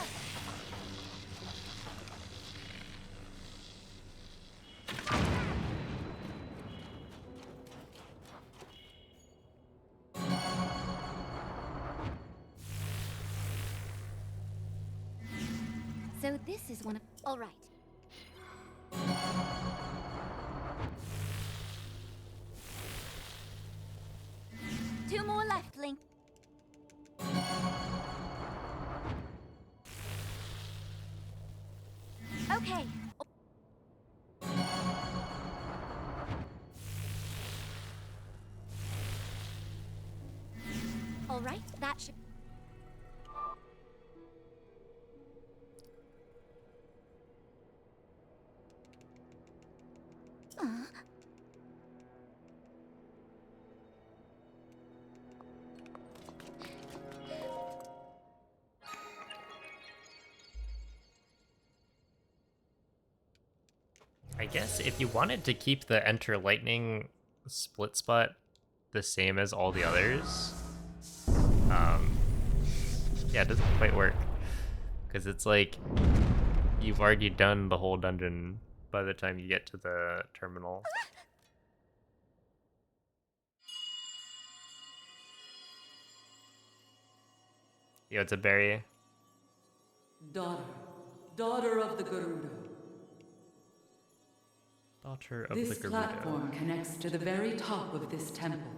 Speaker 4: So this is one of... All right. Two more left, Link. Okay. All right, that should...
Speaker 1: I guess if you wanted to keep the Enter Lightning split spot the same as all the others, yeah, it doesn't quite work. Because it's like, you've already done the whole dungeon by the time you get to the terminal. Yo, it's a berry.
Speaker 8: Daughter of the Gerudo.
Speaker 1: Daughter of
Speaker 8: This
Speaker 1: the Gerudo.
Speaker 8: platform connects to the very top of this temple.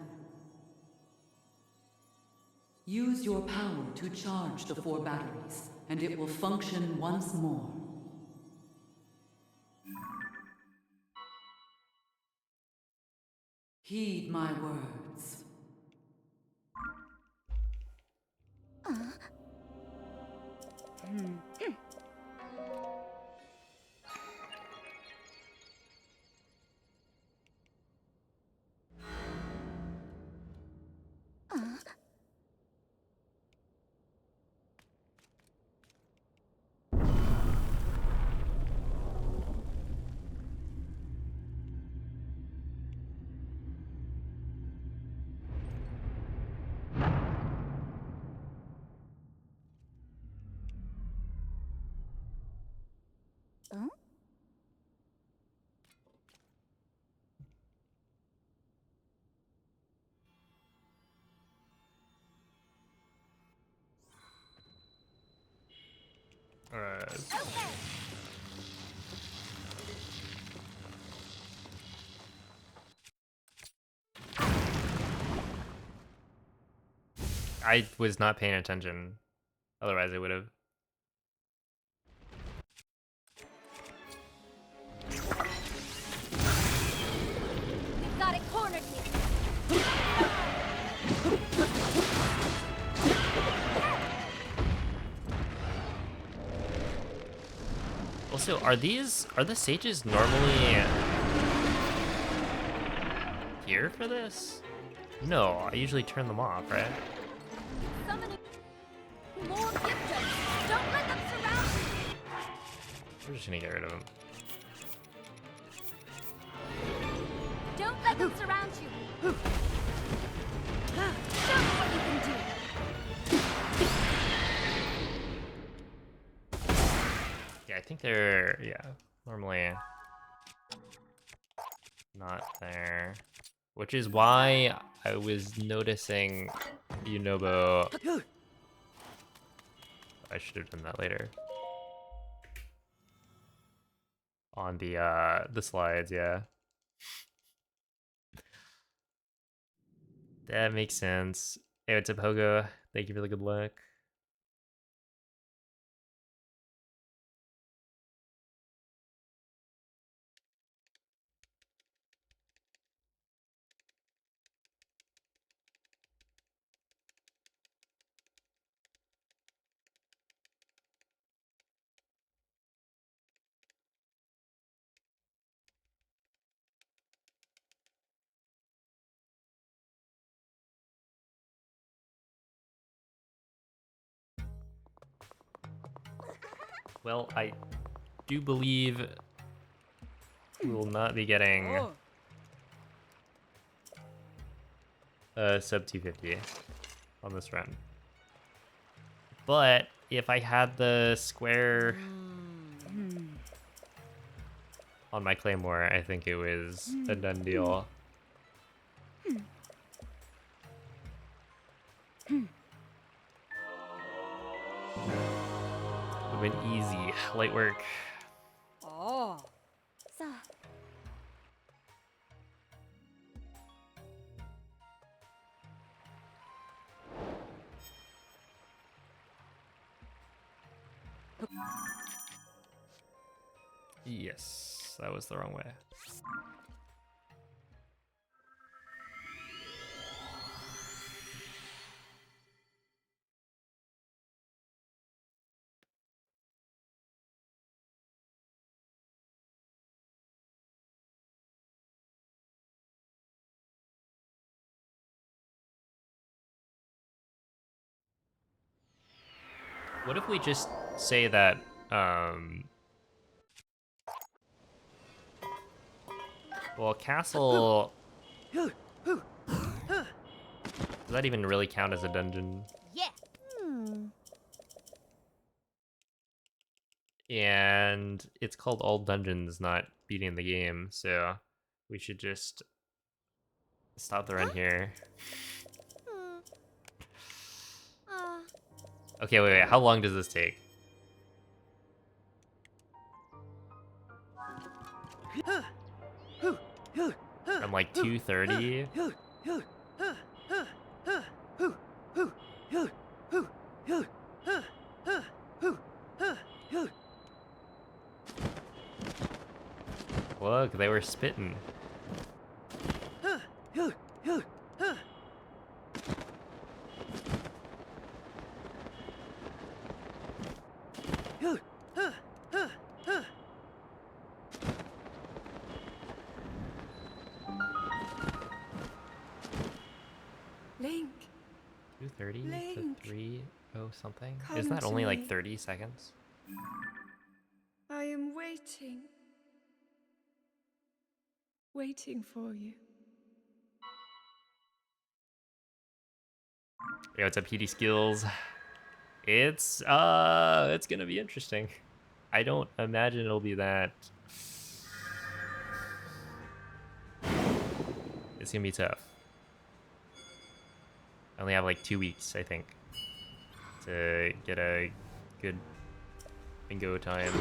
Speaker 8: Use your power to charge the 4 batteries, and it will function once more. Heed my words.
Speaker 1: Alright.
Speaker 4: Okay.
Speaker 1: I was not paying attention. Otherwise, I would have.
Speaker 4: We've got it cornered here.
Speaker 1: Also, are the sages normally here for this? No, I usually turn them off, right?
Speaker 4: Summoning more Giftos. Don't let them surround you.
Speaker 1: We're just gonna get rid of them.
Speaker 4: Don't let them surround you. Show me what you can do.
Speaker 1: Yeah, I think they're, normally not there. Which is why I was noticing Yunobo. I should have done that later. On the slides, yeah. That makes sense. Hey, what's up, Hogo? Thank you for the good luck. Well, I do believe we will not be getting sub 250 on this run. But if I had the square on my Claymore, I think it was a done deal. Would've been easy, light work.
Speaker 5: Oh.
Speaker 4: So,
Speaker 1: Yes, that was the wrong way. What if we just say that, well, castle... Does that even really count as a dungeon?
Speaker 4: yeah.
Speaker 1: And it's called All Dungeons, not beating the game, so we should just stop the run here. Okay, wait, how long does this take? From like 2:30? Look, they were spitting.
Speaker 2: Link,
Speaker 1: 2:30 to
Speaker 2: Link.
Speaker 1: 3:00 something.
Speaker 2: Come
Speaker 1: Isn't that
Speaker 2: to
Speaker 1: only like
Speaker 2: me.
Speaker 1: 30 seconds?
Speaker 2: I am waiting. Waiting for you.
Speaker 1: Yo, what's up, PD Skills? It's gonna be interesting. I don't imagine it'll be that. It's gonna be tough. I only have like 2 weeks, I think, to get a good bingo time.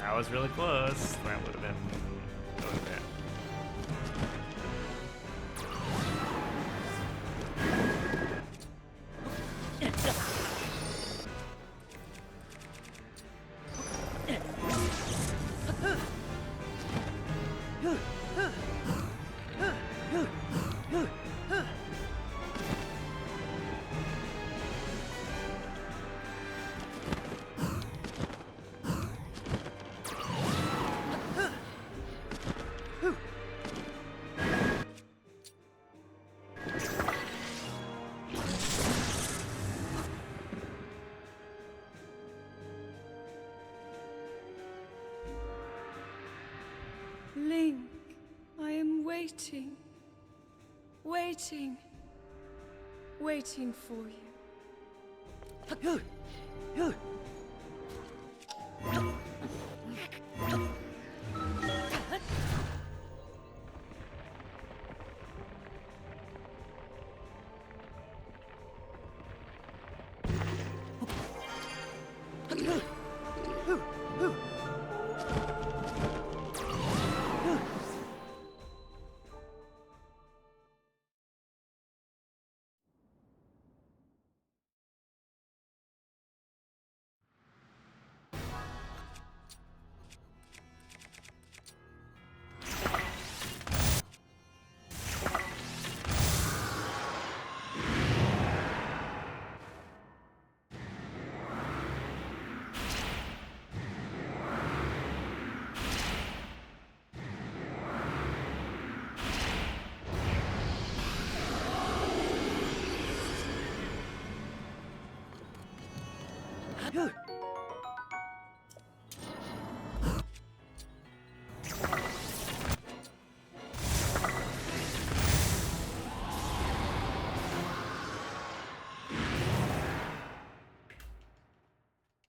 Speaker 1: That was really close. That would have been really bad.
Speaker 2: Link, I am waiting. Waiting. Waiting for you.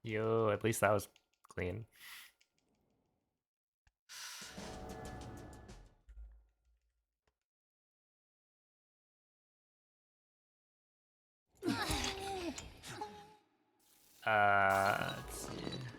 Speaker 9: Yo, at least that was clean. Let's see.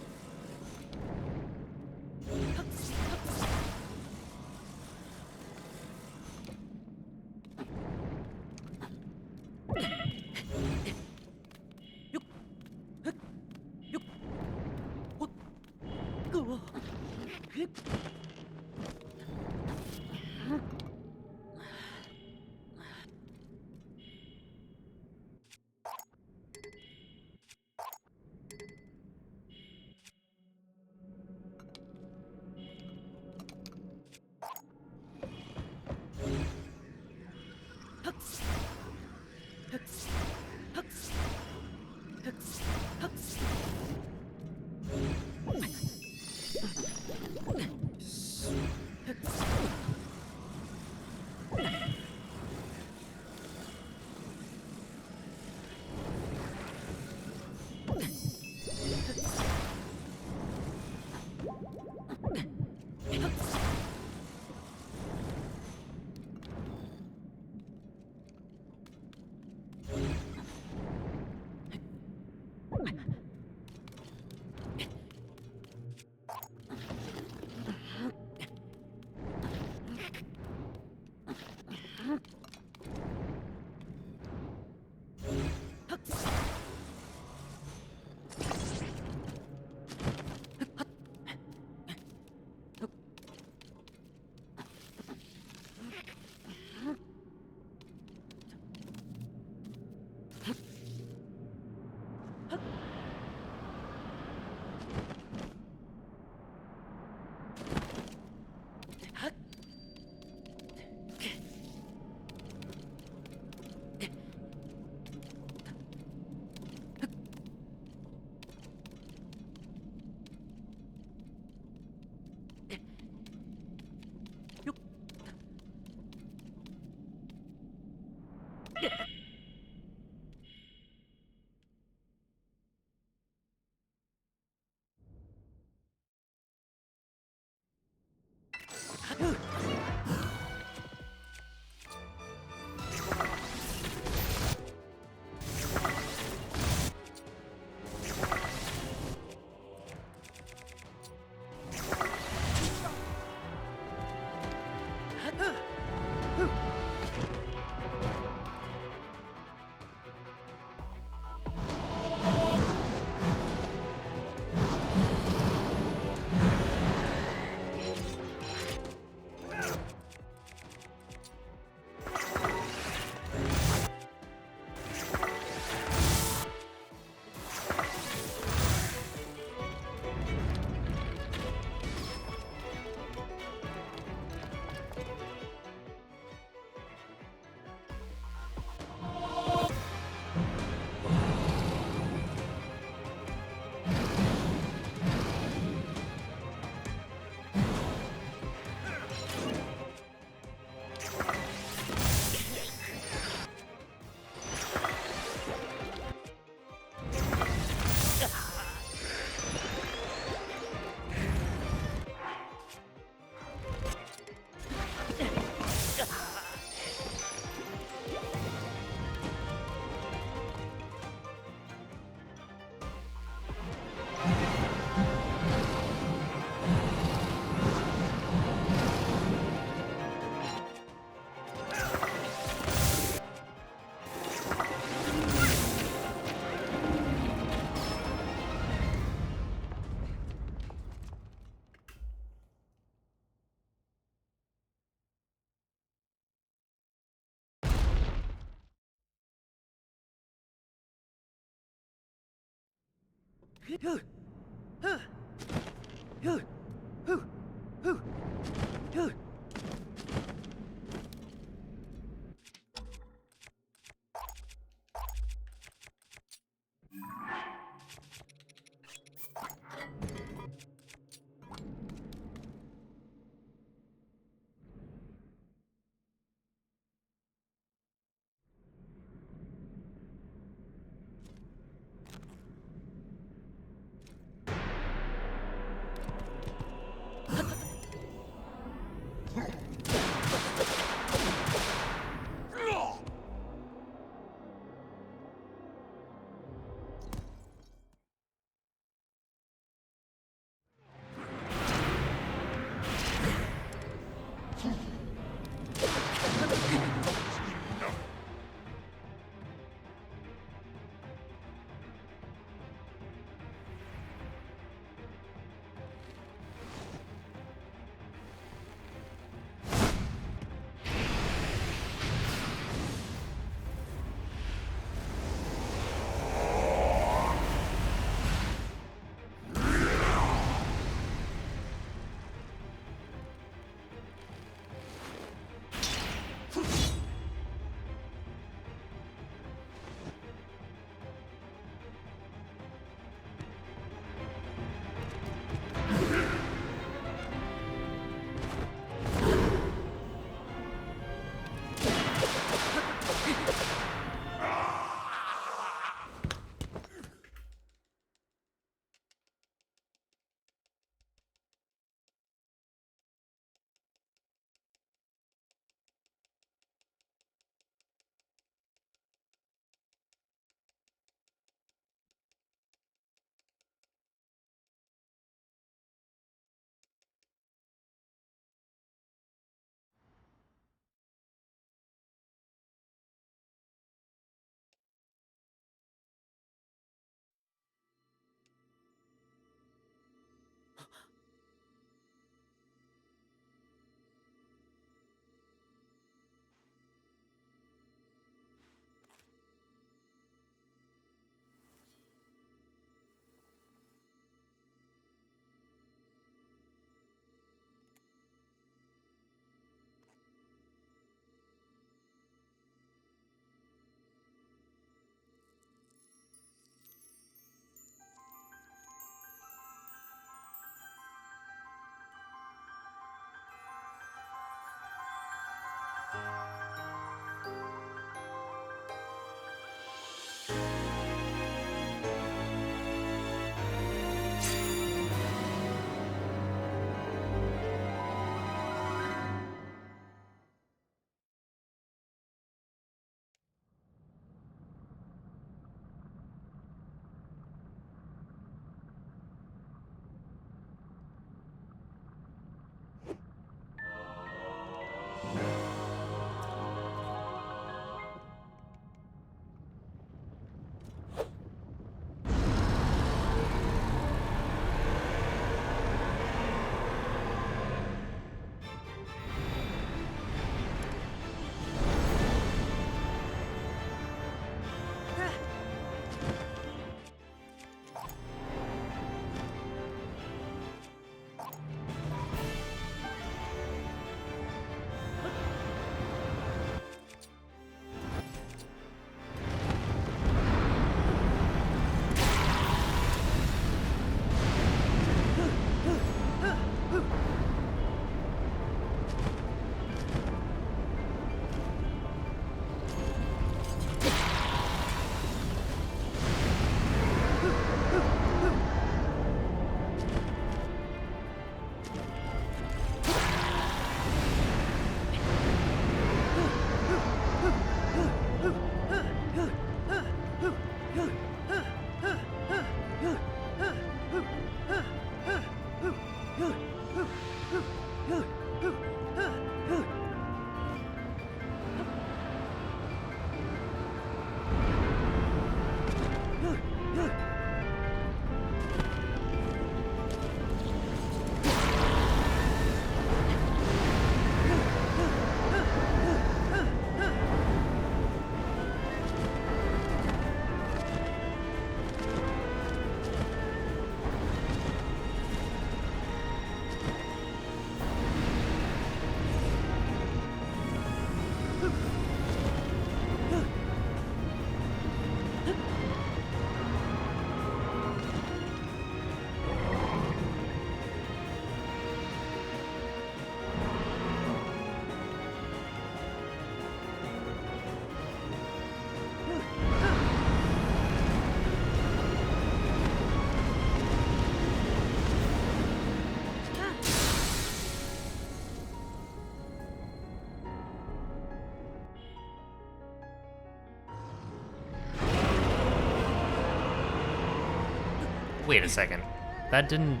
Speaker 9: Wait a second. That didn't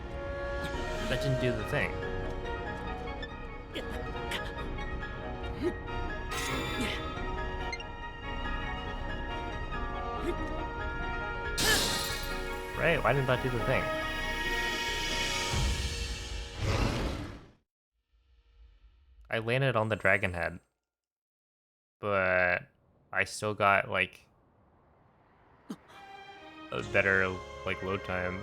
Speaker 9: do the thing. Right, why didn't that do the thing? I landed on the dragon head, but I still got like a better like load time.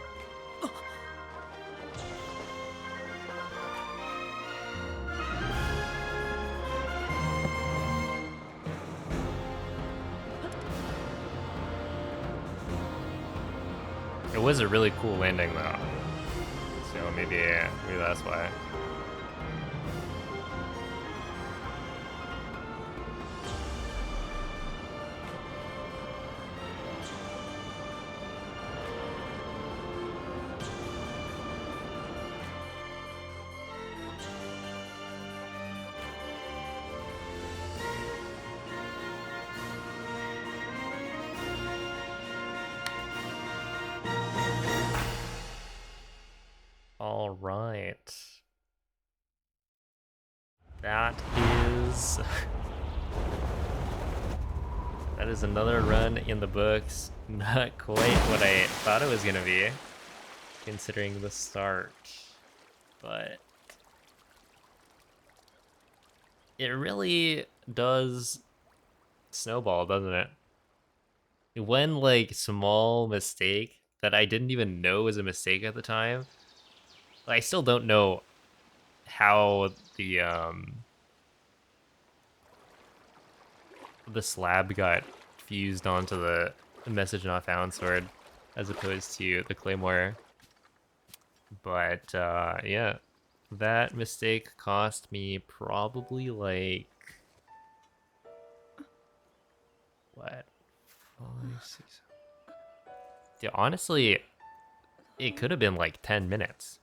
Speaker 9: It was a really cool landing though, so maybe that's why. All right. That is that is another run in the books. Not quite what I thought it was gonna be, considering the start. But it really does snowball, doesn't it? One like small mistake that I didn't even know was a mistake at the time. I still don't know how the slab got fused onto the message not found sword as opposed to the claymore. But yeah, that mistake cost me probably like what? 5, 6. Yeah, honestly, it could have been like 10 minutes.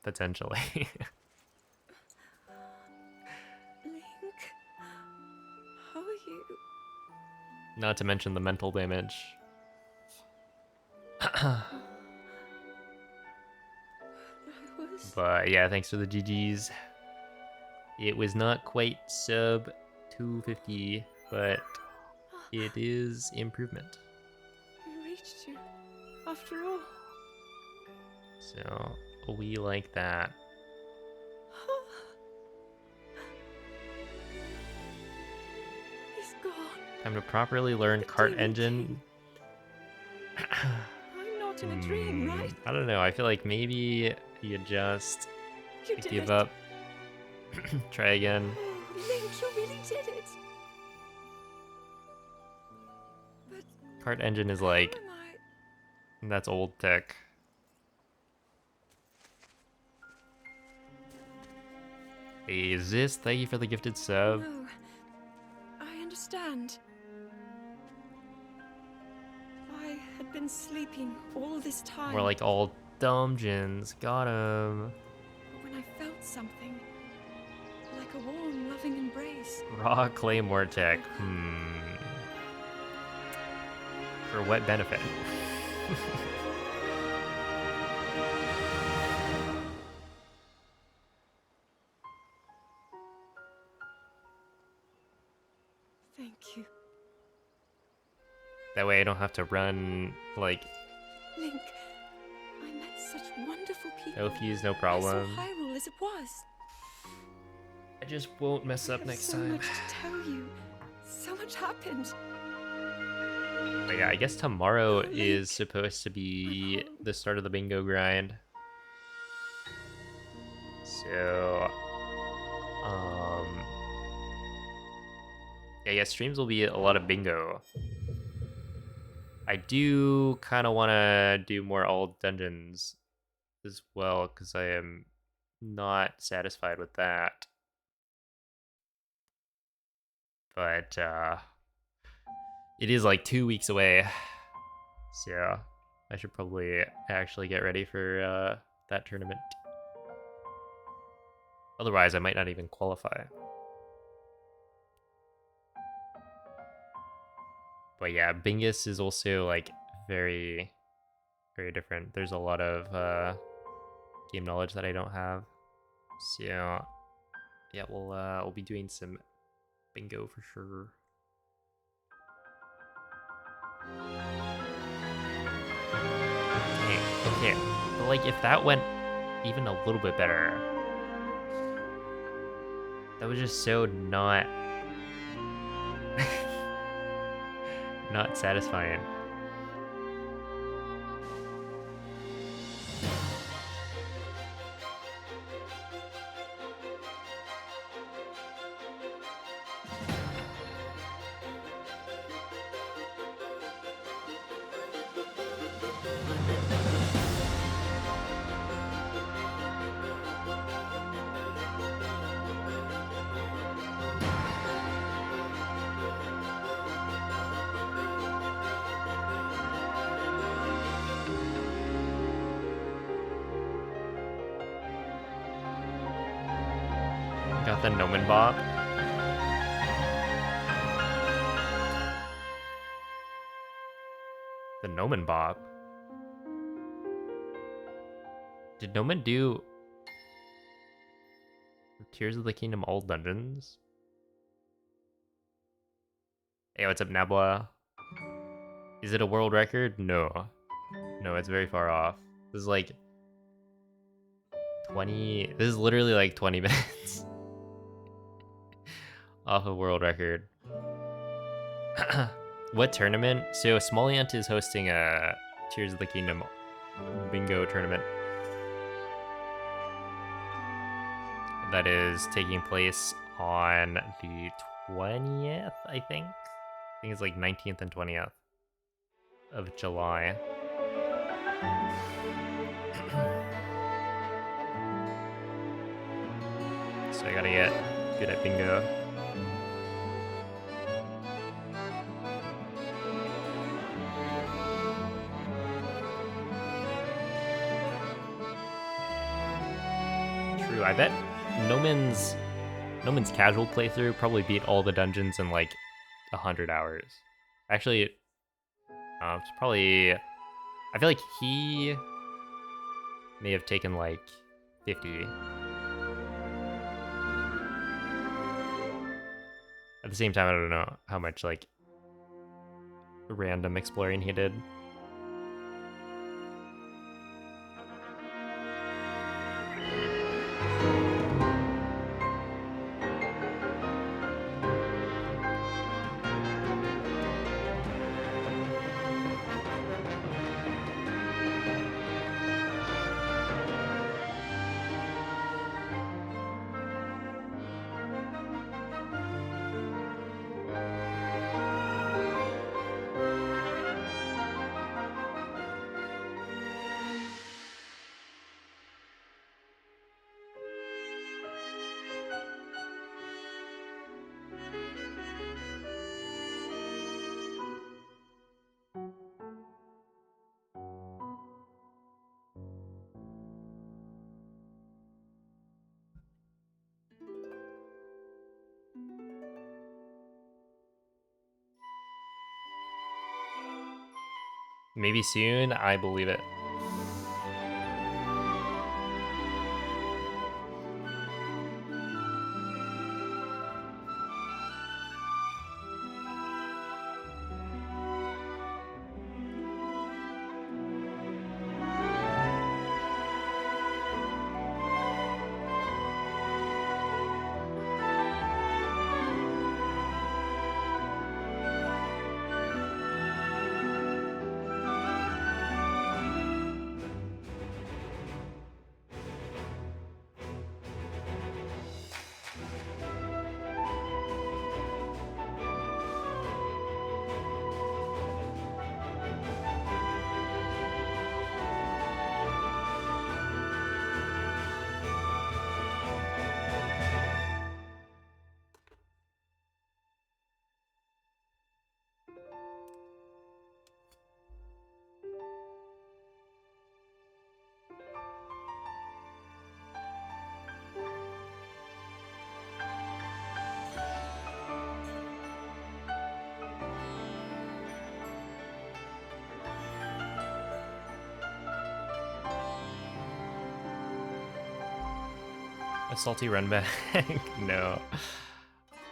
Speaker 9: Potentially.
Speaker 2: Link, how are you?
Speaker 1: Not to mention the mental damage.
Speaker 2: I was.
Speaker 1: But yeah, thanks for the GGs. It was not quite sub 250, but it is improvement.
Speaker 2: We reached you, after all.
Speaker 1: So we like that.
Speaker 2: He's gone.
Speaker 1: Time to properly learn
Speaker 2: The
Speaker 1: cart
Speaker 2: Demon
Speaker 1: engine.
Speaker 2: I'm not in a dream, right?
Speaker 1: I don't know. I feel like maybe you just
Speaker 2: You did
Speaker 1: give
Speaker 2: it.
Speaker 1: up. Try again.
Speaker 2: Oh, Link, you really did it. But
Speaker 1: Cart engine is
Speaker 2: how
Speaker 1: like,
Speaker 2: am I?
Speaker 1: that's old tech. Hey, is this? Thank you for the gifted sub.
Speaker 2: No, I understand. I had been sleeping all this time.
Speaker 1: We're like all dungeons. Got him.
Speaker 2: When I felt something, like a warm, loving embrace.
Speaker 1: Raw claymore tech. For what benefit?
Speaker 2: Thank you,
Speaker 1: That way I don't have to run, like,
Speaker 2: Link. I met such wonderful people.
Speaker 1: no fuse, no
Speaker 2: I saw
Speaker 1: problem.
Speaker 2: Hyrule as it was.
Speaker 1: I just won't mess
Speaker 2: I
Speaker 1: up
Speaker 2: have
Speaker 1: next
Speaker 2: so
Speaker 1: time.
Speaker 2: much to tell you. So much happened.
Speaker 1: But yeah, I guess tomorrow
Speaker 2: Link,
Speaker 1: is supposed to be
Speaker 2: home.
Speaker 1: the start of the bingo grind. So, yeah, streams will be a lot of bingo. I do kind of want to do more all dungeons as well, because I am not satisfied with that. But, it is like 2 weeks away, so I should probably actually get ready for that tournament. Otherwise, I might not even qualify. But yeah, Bingus is also like very
Speaker 9: very different. There's a lot of game knowledge that I don't have. So yeah, we'll be doing some bingo for sure. Okay, but like if that went even a little bit better, that was just so not not satisfying. Got the Nomen Bob. The Nomen Bob. Did Nomen do Tears of the Kingdom all dungeons? Hey, what's up, Nabla? Is it a world record? No. No, it's very far off. This is like 20... This is literally like 20 minutes. Off a world record. What tournament? So Smoleant is hosting a Tears of the Kingdom bingo tournament that is taking place on the 20th, I think. I think it's like 19th and 20th of July. So I gotta get good at bingo. True, I bet Nomen's casual playthrough probably beat all the dungeons in like 100 hours. Actually, it's probably... I feel like he may have taken like 50. At the same time, I don't know how much like random exploring he did. Maybe soon, I believe it.
Speaker 1: A salty run back? No.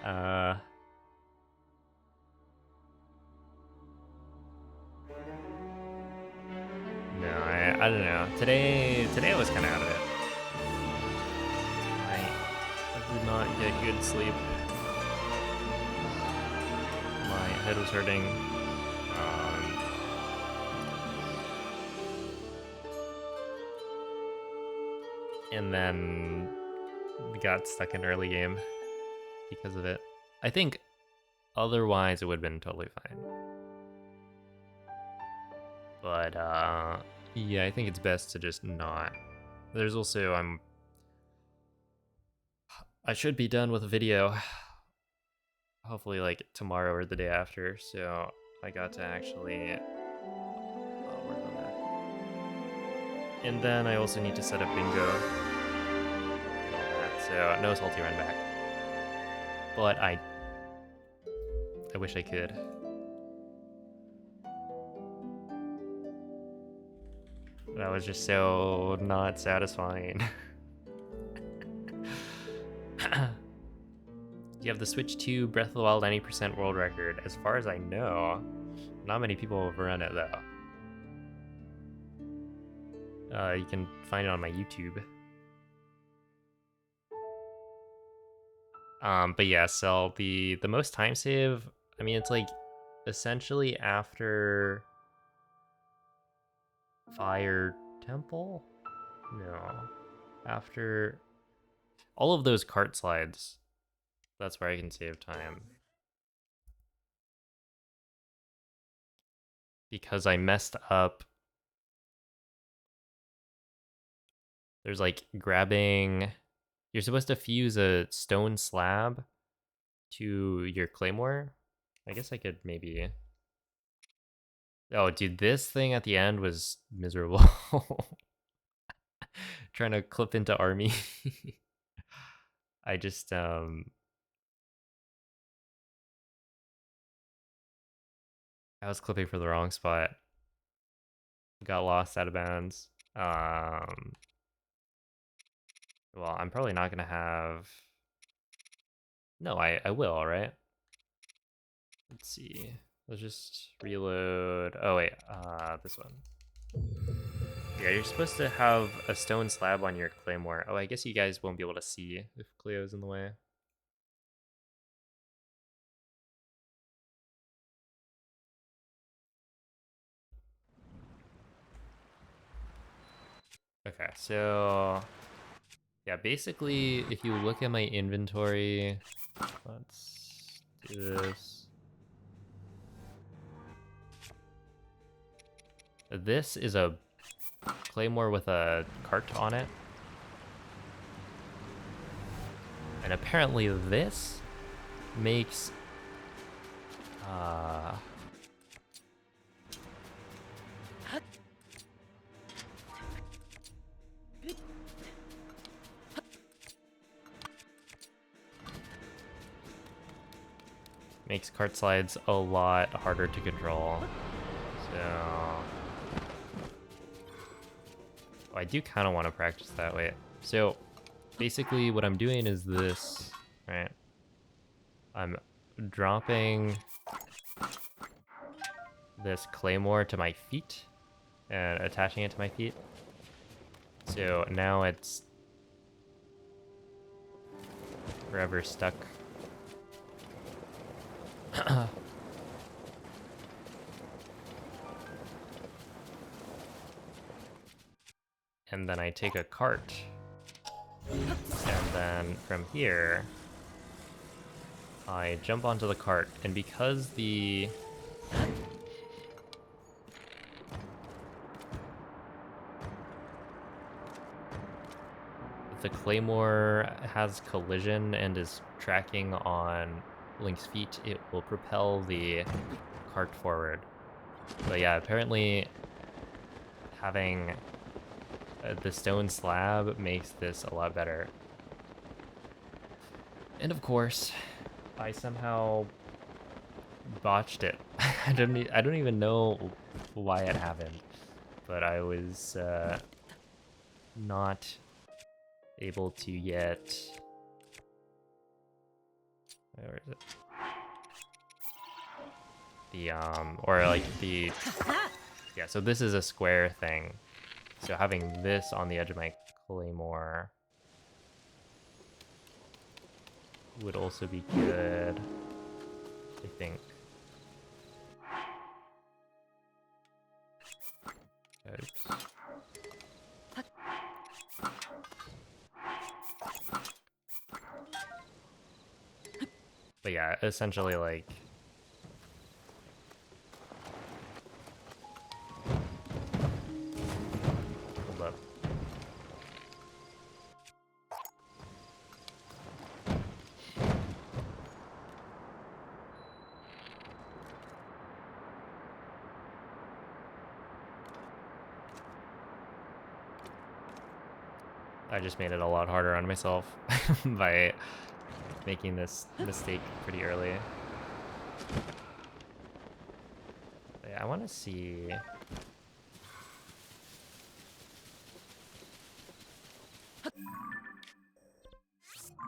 Speaker 1: No, I don't know. Today I was kind of out of it. I did not get good sleep. My head was hurting. And then got stuck in early game because of it. I think otherwise it would have been totally fine. But yeah, I think it's best to just not. There's also I should be done with a video hopefully like tomorrow or the day after, so I got to actually work on that. And then I also need to set up bingo. So no salty run back. But I wish I could. That was just so not satisfying. You have the Switch 2 Breath of the Wild 90% world record. As far as I know, not many people have run it though. You can find it on my YouTube. But yeah, so the most time save, I mean, it's like essentially after Fire Temple? No. After all of those cart slides, that's where I can save time. Because I messed up. There's like grabbing. You're supposed to fuse a stone slab to your claymore. I guess I could maybe. Oh, dude, this thing at the end was miserable. Trying to clip into army. I just I was clipping for the wrong spot. Got lost out of bounds. Well, I'm probably not gonna have. No, I will, right? Let's see. Let's just reload. Oh wait, this one. Yeah, you're supposed to have a stone slab on your claymore. Oh, I guess you guys won't be able to see if Cleo's in the way. Okay, so yeah, basically, if you look at my inventory, let's do this. This is a claymore with a cart on it. And apparently this makes makes cart slides a lot harder to control. So I do kind of want to practice that way. So basically what I'm doing is this, right? I'm dropping this claymore to my feet and attaching it to my feet. So now it's forever stuck. And then I take a cart, and then from here I jump onto the cart, and because the claymore has collision and is tracking on Link's feet, it will propel the cart forward. But yeah, apparently having the stone slab makes this a lot better. And of course, I somehow botched it. I don't even know why it happened, but I was not
Speaker 9: able to get... Where is it? The, or like the... Yeah, so this is a square thing. So having this on the edge of my claymore would also be good, I think. Oops. But yeah, essentially like... Hold up. I just made it a lot harder on myself by making this mistake pretty early. But yeah, I want to see...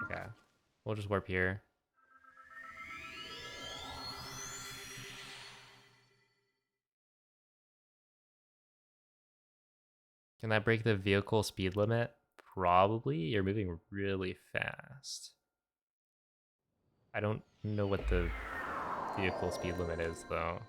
Speaker 9: Okay, we'll just warp here. Can that break the vehicle speed limit? Probably. You're moving really fast. I don't know what the vehicle speed limit is, though.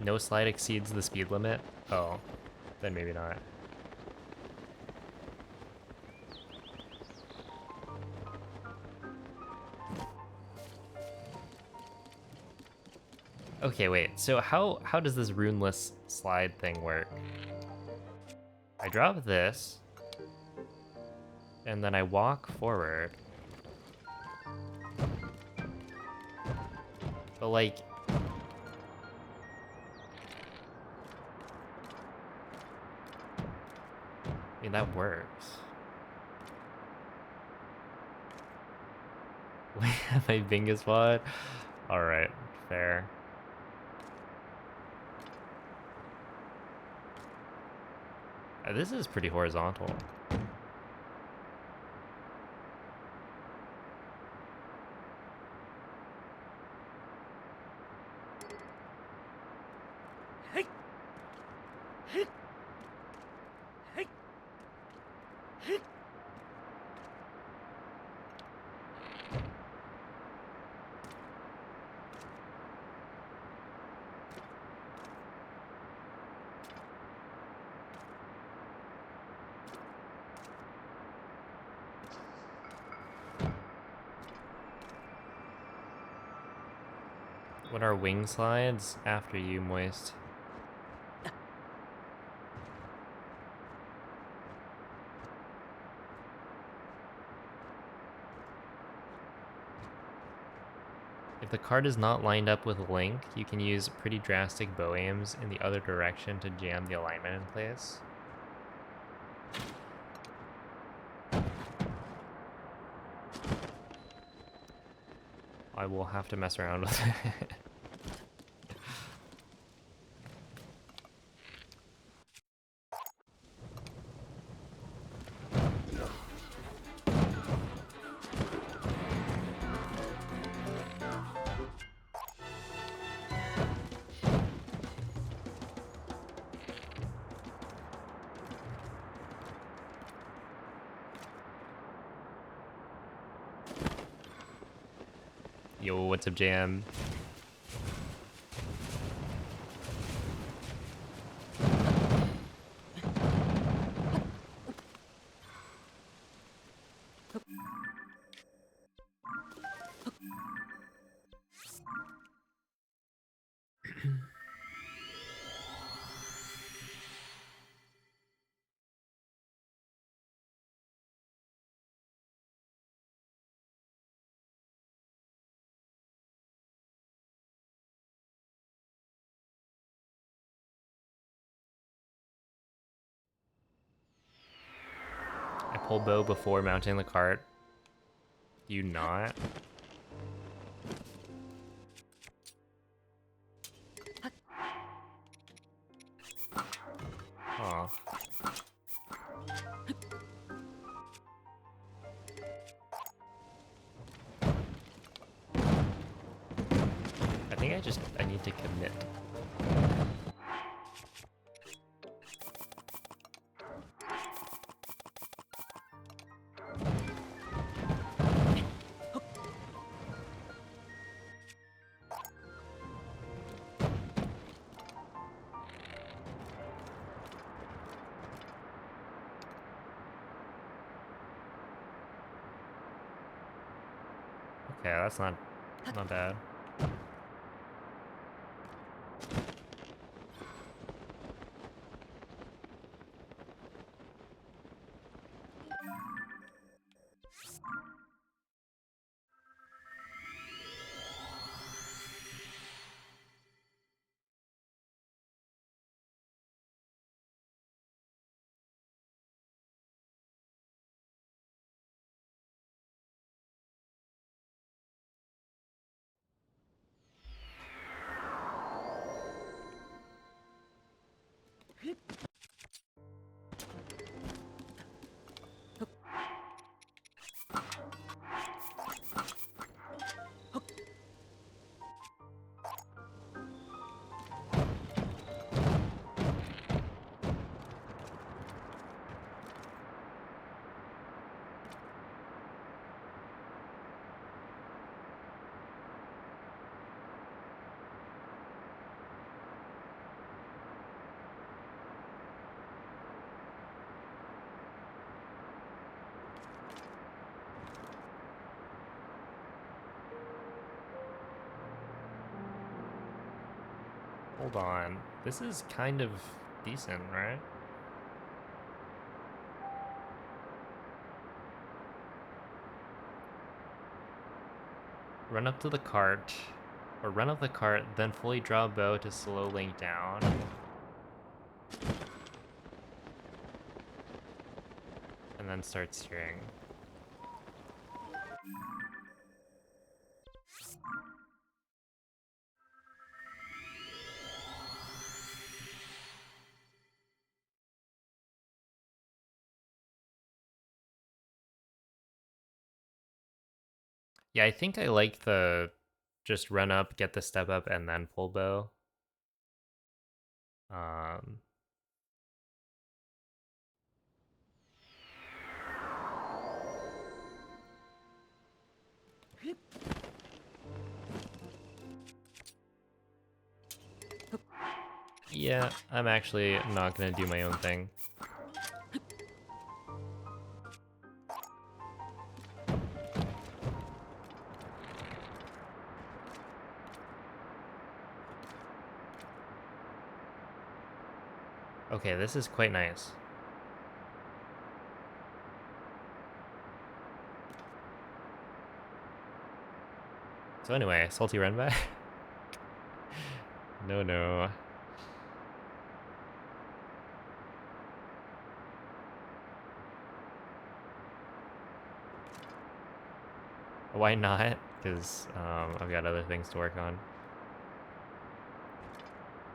Speaker 9: No slide exceeds the speed limit? Oh, then maybe not. Okay, wait. So how does this runeless slide thing work? I drop this, and then I walk forward. But like... I mean, that works. My bingo spot? Alright, fair. This is pretty horizontal. What are wing slides? After you, Moist. If the card is not lined up with Link, you can use pretty drastic bow aims in the other direction to jam the alignment in place. I will have to mess around with it. Yo, what's up, Jam? pull bow before mounting the cart? Do you not? Aw. I think I need to commit. Okay, that's not bad. Hold on. This is kind of decent, right? Run up to the cart, or run up the cart, then fully draw bow to slow Link down. And then start steering. Yeah, I think I like the just run up, get the step up, and then pull bow. Yeah, I'm actually not gonna do my own thing. Okay, this is quite nice. So anyway, salty run back? No. Why not? Because I've got other things to work on.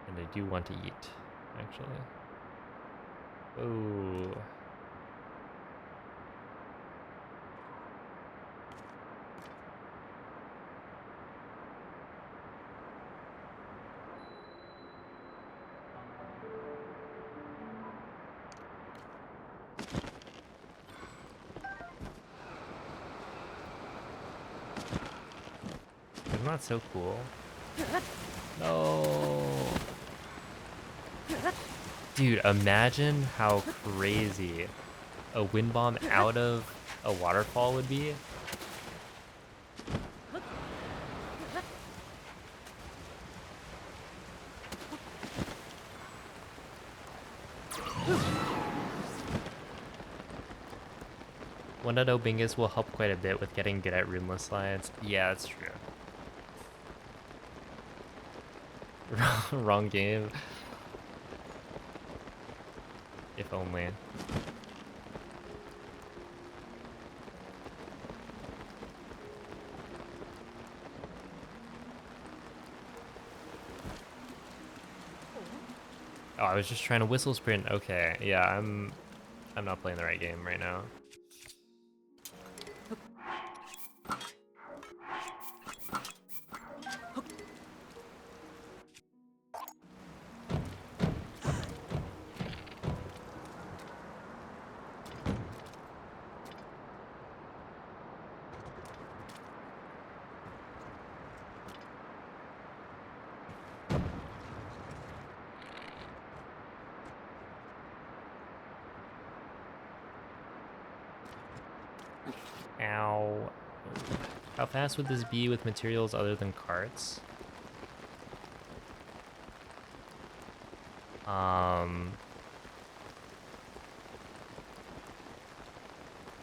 Speaker 9: And I do want to eat, actually. Ooh. Isn't that so cool? No. Dude, imagine how crazy a wind bomb out of a waterfall would be. One.0 Bingus will help quite a bit with getting good at roomless slides. Yeah, that's true. Wrong game. If only. Oh, I was just trying to whistle sprint. Okay, yeah, I'm not playing the right game right now. Ow. How fast would this be with materials other than carts? I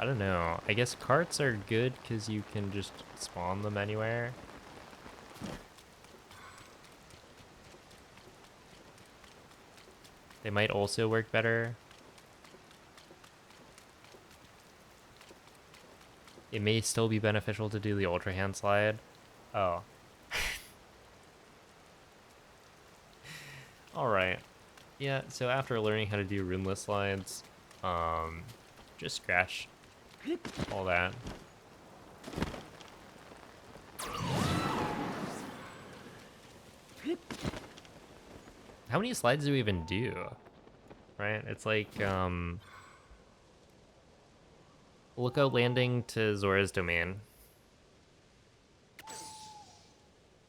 Speaker 9: don't know. I guess carts are good because you can just spawn them anywhere. They might also work better. It may still be beneficial to do the Ultra Hand Slide. Oh. Alright. Yeah, so after learning how to do runeless slides, just scratch all that. How many slides do we even do? Right? It's like, Lookout Landing to Zora's Domain.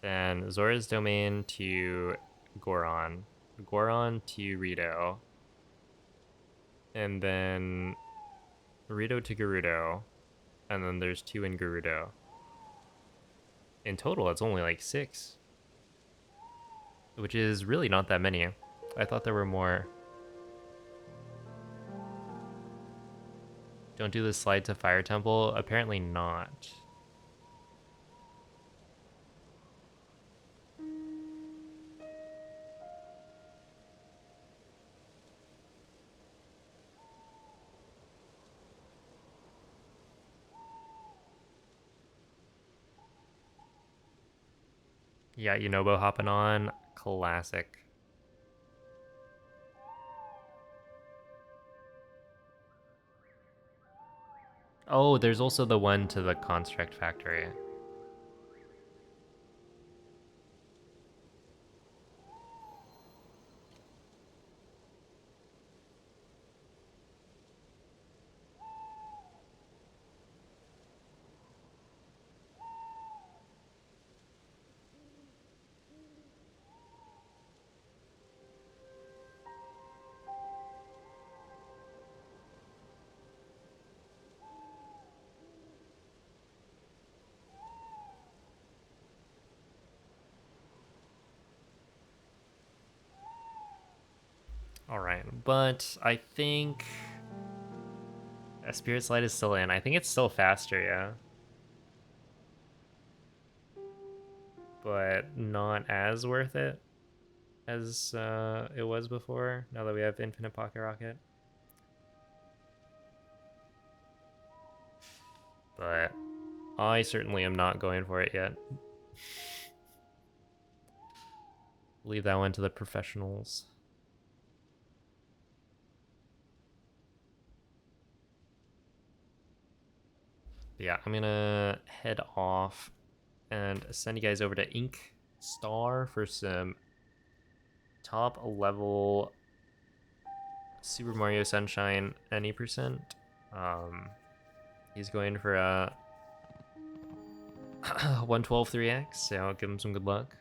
Speaker 9: Then Zora's Domain to Goron. Goron to Rito. And then Rito to Gerudo. And then there's 2 in Gerudo. In total, it's only like 6. Which is really not that many. I thought there were more. Don't do the slide to Fire Temple? Apparently not. Yeah, Yunobo hopping on. Classic. Oh, there's also the one to the Construct Factory. Alright, but I think a Spirit Slide is still in. I think it's still faster, yeah. But not as worth it as it was before, now that we have Infinite Pocket Rocket. But I certainly am not going for it yet. Leave that one to the professionals. Yeah, I'm gonna head off and send you guys over to Ink Star for some top level Super Mario Sunshine any percent. He's going for a 112 3x, so I'll give him some good luck.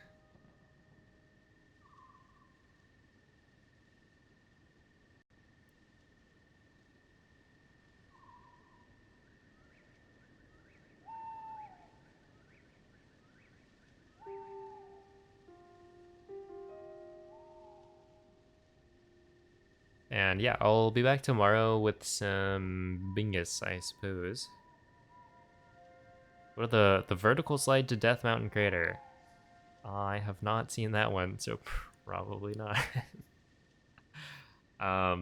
Speaker 9: And yeah, I'll be back tomorrow with some Bingus, I suppose. What are the vertical slide to Death Mountain Crater? I have not seen that one, so probably not.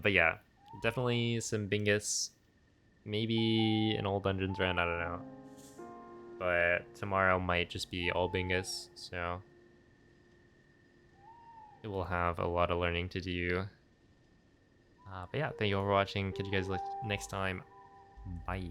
Speaker 9: But yeah, definitely some Bingus. Maybe an old Dungeons run, I don't know. But tomorrow might just be all Bingus, so
Speaker 1: it will have a lot of learning to do. But yeah, thank you all for watching. Catch you guys next time. Bye.